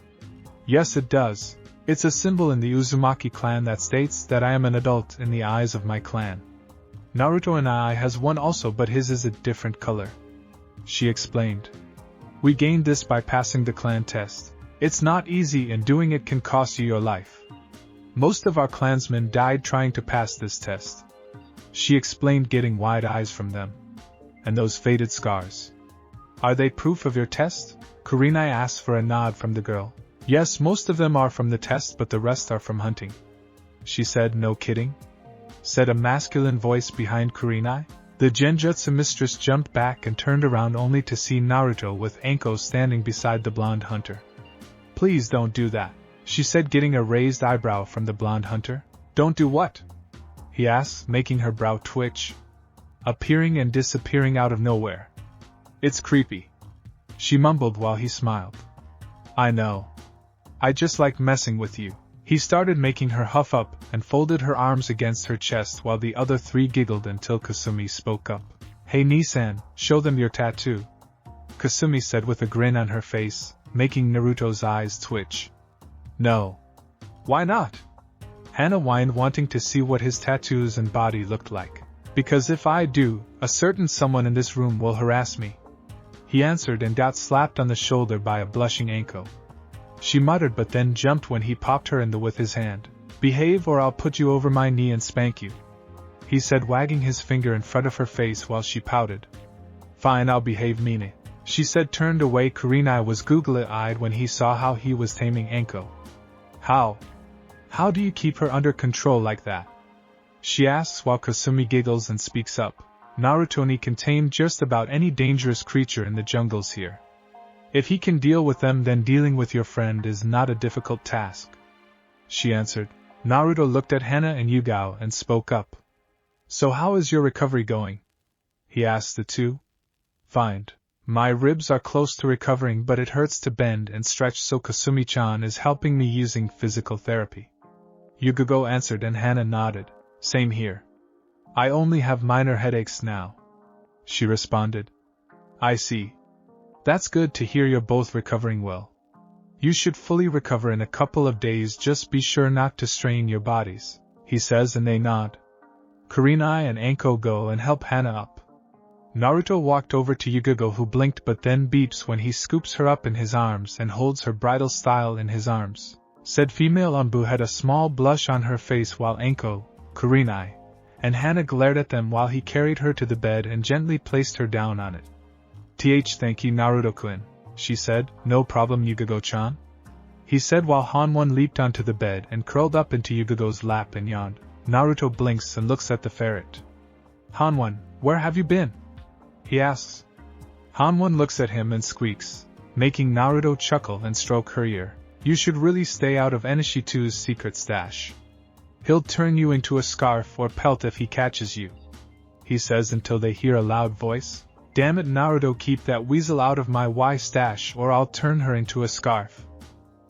Yes, it does. It's a symbol in the Uzumaki clan that states that I am an adult in the eyes of my clan. Naruto and I has one also, but his is a different color. She explained. We gained this by passing the clan test. It's not easy and doing it can cost you your life. Most of our clansmen died trying to pass this test. She explained, getting wide eyes from them. And those faded scars. Are they proof of your test? Kurenai asked for a nod from the girl. Yes, most of them are from the test, but the rest are from hunting. She said. No kidding? Said a masculine voice behind Kurenai. The Genjutsu mistress jumped back and turned around only to see Naruto with Anko standing beside the blonde hunter. Please don't do that, she said, getting a raised eyebrow from the blonde hunter. Don't do what? He asked, making her brow twitch. appearing and disappearing out of nowhere. It's creepy, she mumbled while he smiled. I know. I just like messing with you. He started making her huff up and folded her arms against her chest while the other three giggled until Kasumi spoke up. Hey Nisan, show them your tattoo. Kasumi said with a grin on her face, making Naruto's eyes twitch. No. Why not? Hana whined, wanting to see what his tattoos and body looked like. Because if I do, a certain someone in this room will harass me. He answered and got slapped on the shoulder by a blushing Anko. She muttered but then jumped when he popped her in the with his hand. Behave or I'll put you over my knee and spank you, he said, wagging his finger in front of her face while she pouted. Fine, I'll behave, Mine, she said, turned away. Kurenai was googly-eyed when he saw how he was taming Anko. How do you keep her under control like that? She asks while Kasumi giggles and speaks up. Naruto can tame just about any dangerous creature in the jungles here. If he can deal with them, then dealing with your friend is not a difficult task, she answered. Naruto looked at Hana and Yugao and spoke up. So how is your recovery going? He asked the two. Fine. My ribs are close to recovering, but it hurts to bend and stretch, so Kasumi-chan is helping me using physical therapy. Yugao answered and Hana nodded. Same here. I only have minor headaches now, she responded. I see. That's good to hear you're both recovering well. You should fully recover in a couple of days, just be sure not to strain your bodies, he says, and they nod. Kurenai and Anko go and help Hana up. Naruto walked over to Yugao, who blinked but then beeps when he scoops her up in his arms and holds her bridal style in his arms. Said female Anbu had a small blush on her face while Anko, Kurenai, and Hana glared at them while he carried her to the bed and gently placed her down on it. Thank you, Naruto-kun, she said. No problem, Yugao-chan, he said while Hanwon leaped onto the bed and curled up into Yugago's lap and yawned. Naruto blinks and looks at the ferret. Hanwon, where have you been? He asks. Hanwon looks at him and squeaks, making Naruto chuckle and stroke her ear. You should really stay out of Enishitu's secret stash. He'll turn you into a scarf or pelt if he catches you, he says until they hear a loud voice. Damn it, Naruto, keep that weasel out of my stash or I'll turn her into a scarf.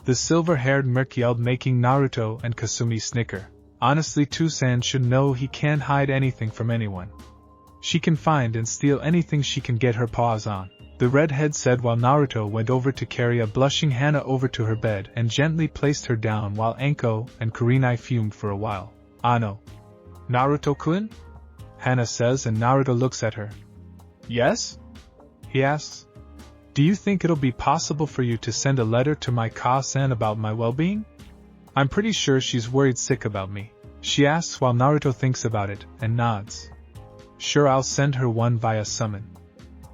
The silver-haired merc yelled, making Naruto and Kasumi snicker. Honestly, Tusan should know he can't hide anything from anyone. She can find and steal anything she can get her paws on, the redhead said while Naruto went over to carry a blushing Hana over to her bed and gently placed her down while Anko and Kurenai fumed for a while. Ano. Naruto-kun? Hana says, and Naruto looks at her. Yes? He asks. Do you think it'll be possible for you to send a letter to my Ka-san about my well-being? I'm pretty sure she's worried sick about me, she asks while Naruto thinks about it and nods. Sure, I'll send her one via summon.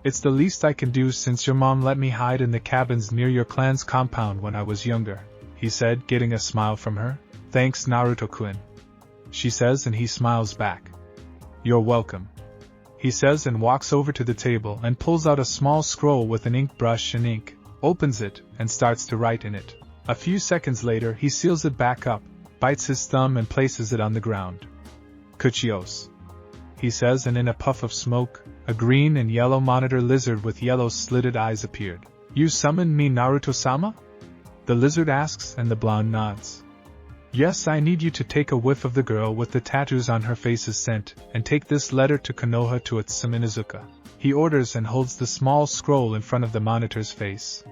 It's the least I can do since your mom let me hide in the cabins near your clan's compound when I was younger, he said, getting a smile from her. Thanks, Naruto-kun, she says, and he smiles back. You're welcome, he says, and walks over to the table and pulls out a small scroll with an ink brush and ink, opens it, and starts to write in it. A few seconds later he seals it back up, bites his thumb and places it on the ground. Kuchios, he says, and in a puff of smoke, a green and yellow monitor lizard with yellow slitted eyes appeared. You summoned me, Naruto-sama? The lizard asks, and the blonde nods. Yes, I need you to take a whiff of the girl with the tattoos on her face's scent, and take this letter to Konoha to Itsum Inuzuka, he orders, and holds the small scroll in front of the monitor's face.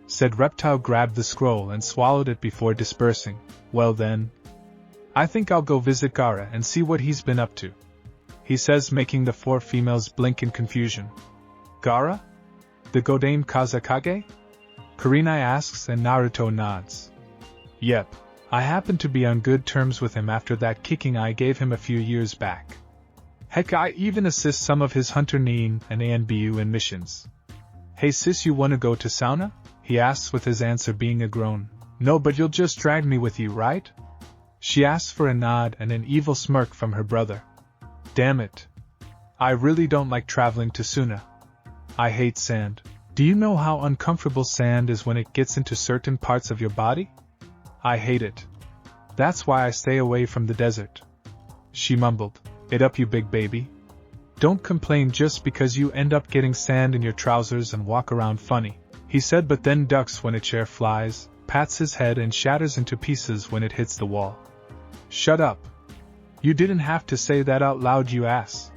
Said reptile grabbed the scroll and swallowed it before dispersing. Well then, I think I'll go visit Gaara and see what he's been up to, he says, making the four females blink in confusion. Gaara? The Godame Kazakage? Kurenai asks, and Naruto nods. Yep, I happen to be on good terms with him after that kicking I gave him a few years back. Heck, I even assist some of his Hunter Neen and ANBU in missions. Hey sis, you wanna go to sauna? He asks, with his answer being a groan. No, but you'll just drag me with you, right? She asks for a nod and an evil smirk from her brother. Damn it. I really don't like traveling to Suna. I hate sand. Do you know how uncomfortable sand is when it gets into certain parts of your body? I hate it. That's why I stay away from the desert. She mumbled. It up, you big baby. Don't complain just because you end up getting sand in your trousers and walk around funny, he said, but then ducks when a chair flies, pats his head and shatters into pieces when it hits the wall. Shut up. You didn't have to say that out loud, you ass.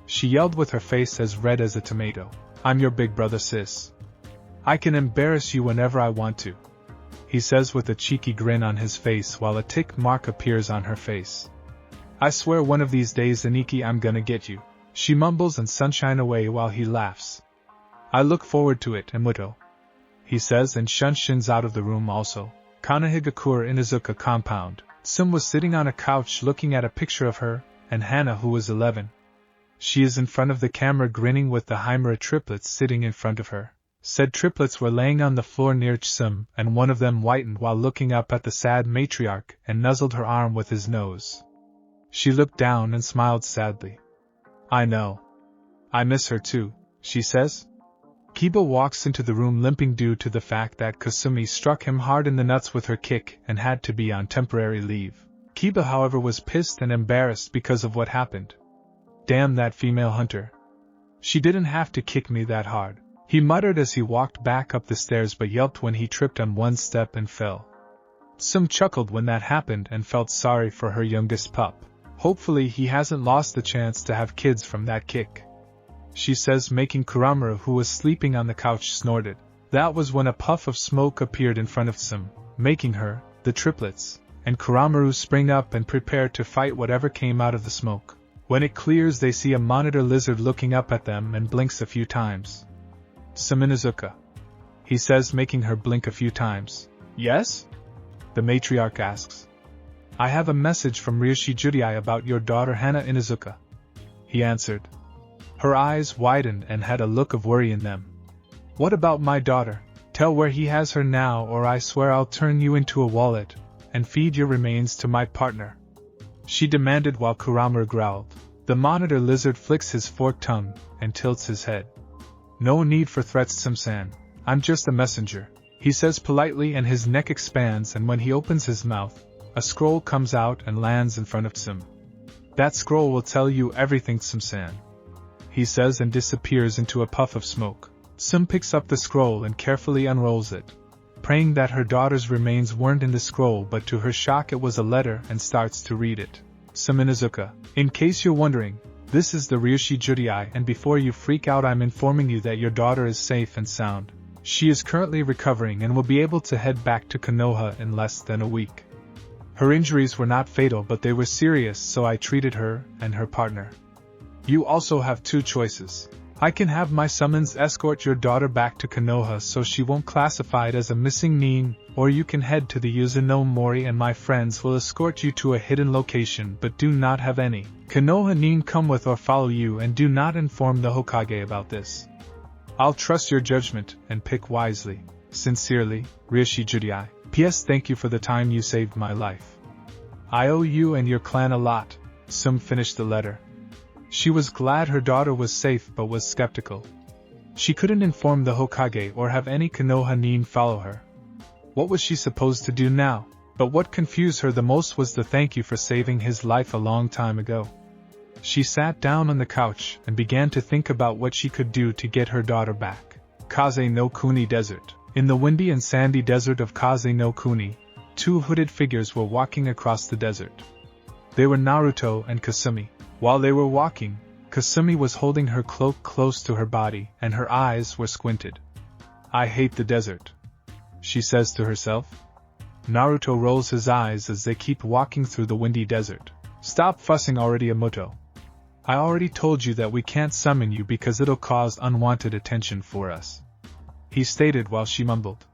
She yelled with her face as red as a tomato. I'm your big brother, sis. I can embarrass you whenever I want to, he says with a cheeky grin on his face while a tick mark appears on her face. I swear one of these days, Aniki, I'm gonna get you, she mumbles and sunshine away while he laughs. I look forward to it, Emuto, he says and shins out of the room also. Kanahigakure Inuzuka compound. Sim was sitting on a couch looking at a picture of her and Hana, who was 11. She is in front of the camera grinning with the Himera triplets sitting in front of her. Said triplets were laying on the floor near Sim, and one of them whitened while looking up at the sad matriarch and nuzzled her arm with his nose. She looked down and smiled sadly. I know. I miss her too, she says. Kiba walks into the room limping due to the fact that Kasumi struck him hard in the nuts with her kick and had to be on temporary leave. Kiba, however, was pissed and embarrassed because of what happened. Damn that female hunter. She didn't have to kick me that hard, he muttered as he walked back up the stairs, but yelped when he tripped on one step and fell. Sim chuckled when that happened and felt sorry for her youngest pup. Hopefully he hasn't lost the chance to have kids from that kick, she says, making Kuramaru, who was sleeping on the couch, snorted. That was when a puff of smoke appeared in front of Sim, making her, the triplets, and Kuramaru spring up and prepare to fight whatever came out of the smoke. When it clears, they see a monitor lizard looking up at them and blinks a few times. Saminuzuka, he says, making her blink a few times. Yes? The matriarch asks. I have a message from Ryoshi Judiai about your daughter Hana Inuzuka, he answered. Her eyes widened and had a look of worry in them. What about my daughter? Tell where he has her now, or I swear I'll turn you into a wallet and feed your remains to my partner, she demanded while Kuramaru growled. The monitor lizard flicks his forked tongue and tilts his head. No need for threats, Sim-san. I'm just a messenger, he says politely, and his neck expands, and when he opens his mouth, a scroll comes out and lands in front of Sim. That scroll will tell you everything, Sim-san, he says, and disappears into a puff of smoke. Sim picks up the scroll and carefully unrolls it, praying that her daughter's remains weren't in the scroll, but to her shock it was a letter, and starts to read it. Saminuzuka, in case you're wondering, this is the Ryoshi Judiai, and before you freak out, I'm informing you that your daughter is safe and sound. She is currently recovering and will be able to head back to Konoha in less than a week. Her injuries were not fatal, but they were serious, so I treated her and her partner. You also have two choices. I can have my summons escort your daughter back to Konoha so she won't classify it as a missing nin, or you can head to the Yuzuno Mori and my friends will escort you to a hidden location, but do not have any Konoha nin come with or follow you, and do not inform the Hokage about this. I'll trust your judgment and pick wisely. Sincerely, Ryoshi Judiai. P.S. Thank you for the time you saved my life. I owe you and your clan a lot. Sim finished the letter. She was glad her daughter was safe, but was skeptical. She couldn't inform the Hokage or have any Konoha nin follow her. What was she supposed to do now? But what confused her the most was the thank you for saving his life a long time ago. She sat down on the couch and began to think about what she could do to get her daughter back. Kaze no Kuni Desert. In the windy and sandy desert of Kaze no Kuni, two hooded figures were walking across the desert. They were Naruto and Kasumi. While they were walking, Kasumi was holding her cloak close to her body and her eyes were squinted. I hate the desert, she says to herself. Naruto rolls his eyes as they keep walking through the windy desert. Stop fussing already, Amuto. I already told you that we can't summon you because it'll cause unwanted attention for us, he stated while she mumbled.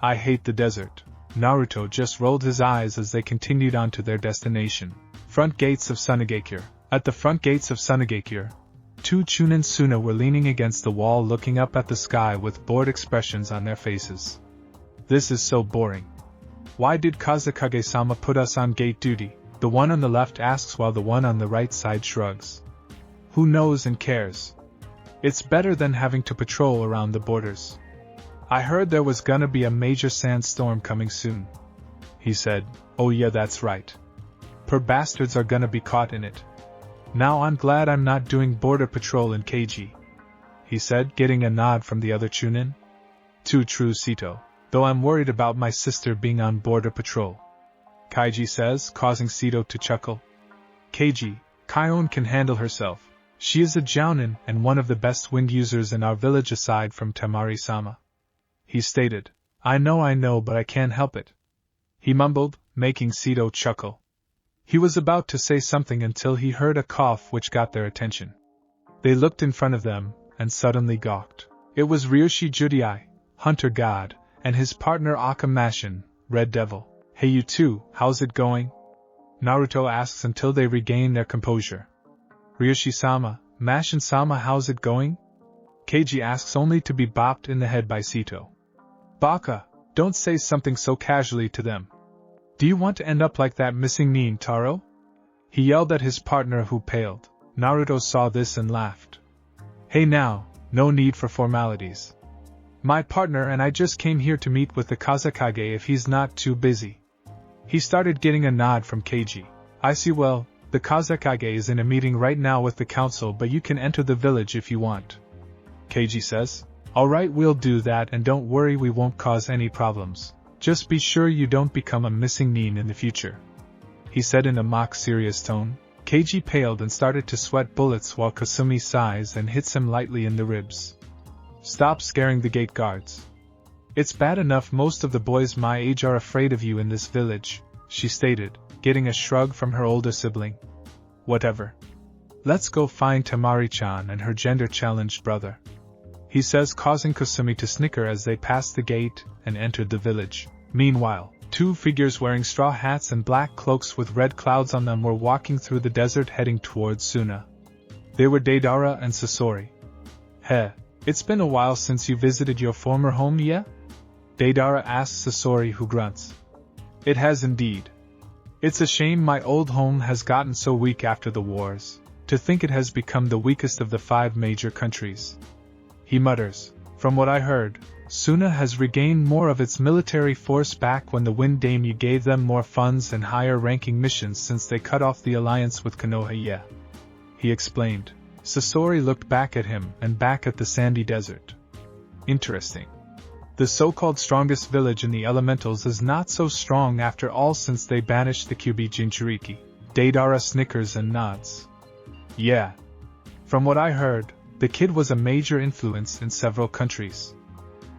I hate the desert. Naruto just rolled his eyes as they continued on to their destination. Front gates of Sunagakure. At the front gates of Sunagakure, two Chunin Suna were leaning against the wall looking up at the sky with bored expressions on their faces. This is so boring. Why did Kazekage-sama put us on gate duty? The one on the left asks while the one on the right side shrugs. Who knows and cares? It's better than having to patrol around the borders. I heard there was gonna be a major sandstorm coming soon, he said. Oh yeah, that's right. Per bastards are gonna be caught in it. Now I'm glad I'm not doing border patrol in KG, he said, getting a nod from the other Chunin. Too true, Sito, though I'm worried about my sister being on border patrol, Kaiji says, causing Sito to chuckle. KG, Kion can handle herself. She is a Jounin and one of the best wind users in our village aside from Temari-sama, he stated. I know, but I can't help it, he mumbled, making Sito chuckle. He was about to say something until he heard a cough which got their attention. They looked in front of them, and suddenly gawked. It was Ryoshi Judai, Hunter God, and his partner Akamashin, Red Devil. Hey you two, how's it going? Naruto asks until they regain their composure. Ryoshi-sama, Mashin-sama, how's it going? Keiji asks only to be bopped in the head by Sito. Baka, don't say something so casually to them. Do you want to end up like that missing Nin Taro? He yelled at his partner who paled. Naruto saw this and laughed. Hey now, no need for formalities. My partner and I just came here to meet with the Kazekage if he's not too busy. He started getting a nod from Keiji. I see, well, the Kazekage is in a meeting right now with the council, but you can enter the village if you want. Keiji says. Alright, we'll do that, and don't worry, we won't cause any problems. Just be sure you don't become a missing Nin in the future, he said in a mock serious tone. Keiji paled and started to sweat bullets while Kasumi sighs and hits him lightly in the ribs. Stop scaring the gate guards. It's bad enough most of the boys my age are afraid of you in this village, she stated, getting a shrug from her older sibling. Whatever. Let's go find Temari-chan and her gender-challenged brother, he says, causing Kasumi to snicker as they passed the gate and entered the village. Meanwhile, two figures wearing straw hats and black cloaks with red clouds on them were walking through the desert heading towards Suna. They were Deidara and Sasori. Heh, it's been a while since you visited your former home, yeah? Deidara asks Sasori, who grunts. It has indeed. It's a shame my old home has gotten so weak after the wars. To think it has become the weakest of the 5 major countries. He mutters. From what I heard, Suna has regained more of its military force back when the Wind Daimyo gave them more funds and higher-ranking missions since they cut off the alliance with Konoha, yeah, he explained. Sasori looked back at him and back at the sandy desert. Interesting. The so-called strongest village in the elementals is not so strong after all since they banished the Kyubi Jinchuriki. Deidara snickers and nods. Yeah. From what I heard, the kid was a major influence in several countries.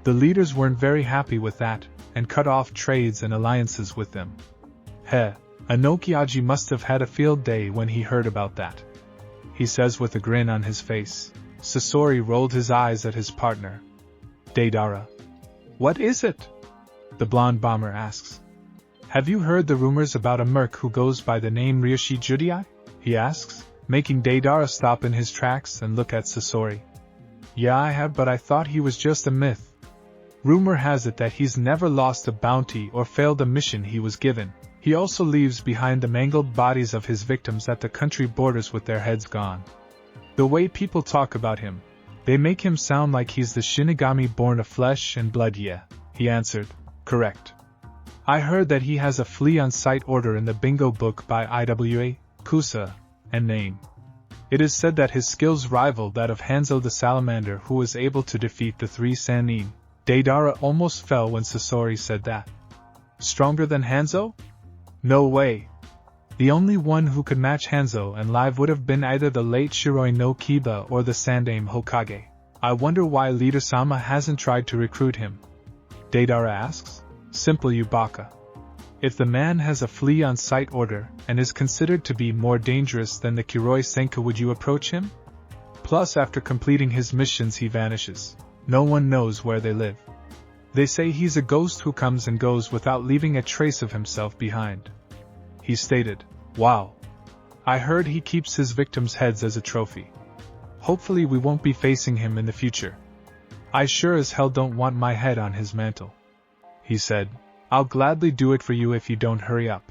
The leaders weren't very happy with that, and cut off trades and alliances with them. Heh, Anokiaji must have had a field day when he heard about that, he says with a grin on his face. Sasori rolled his eyes at his partner. Deidara. What is it? The blonde bomber asks. Have you heard the rumors about a merc who goes by the name Ryoshi Judai? He asks, making Deidara stop in his tracks and look at Sasori. Yeah, I have, but I thought he was just a myth. Rumor has it that he's never lost a bounty or failed a mission he was given. He also leaves behind the mangled bodies of his victims at the country borders with their heads gone. The way people talk about him, they make him sound like he's the Shinigami born of flesh and blood. Yeah, he answered. Correct. I heard that he has a flea on sight order in the bingo book by IWA, Kusa, and name. It is said that his skills rival that of Hanzo the Salamander, who was able to defeat the 3 Sannin. Deidara almost fell when Sasori said that. Stronger than Hanzo? No way. The only one who could match Hanzo and live would have been either the late Shiroi no Kiba or the Sandaime Hokage. I wonder why Leader Sama hasn't tried to recruit him. Deidara asks. Simple, you baka. If the man has a flea on sight order and is considered to be more dangerous than the Kiroi Senka, would you approach him? Plus, after completing his missions he vanishes. No one knows where they live. They say he's a ghost who comes and goes without leaving a trace of himself behind. He stated. Wow. I heard he keeps his victims' heads as a trophy. Hopefully we won't be facing him in the future. I sure as hell don't want my head on his mantle. He said. I'll gladly do it for you if you don't hurry up.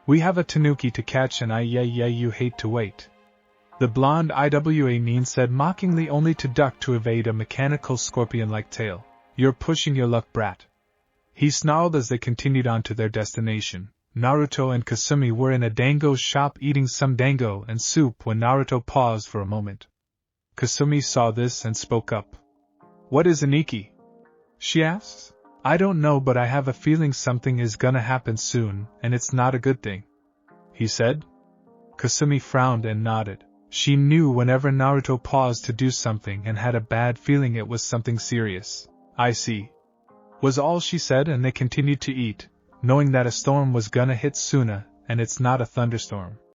We have a tanuki to catch and you hate to wait. The blonde IWA Nin said mockingly, only to duck to evade a mechanical scorpion-like tail. You're pushing your luck, brat. He snarled as they continued on to their destination. Naruto and Kasumi were in a dango shop eating some dango and soup when Naruto paused for a moment. Kasumi saw this and spoke up. "What is an Iki?" she asked. "I don't know, but I have a feeling something is gonna happen soon, and it's not a good thing," he said. Kasumi frowned and nodded. She knew whenever Naruto paused to do something and had a bad feeling it was something serious. "I see," was all she said, and they continued to eat, knowing that a storm was gonna hit Suna, and it's not a thunderstorm.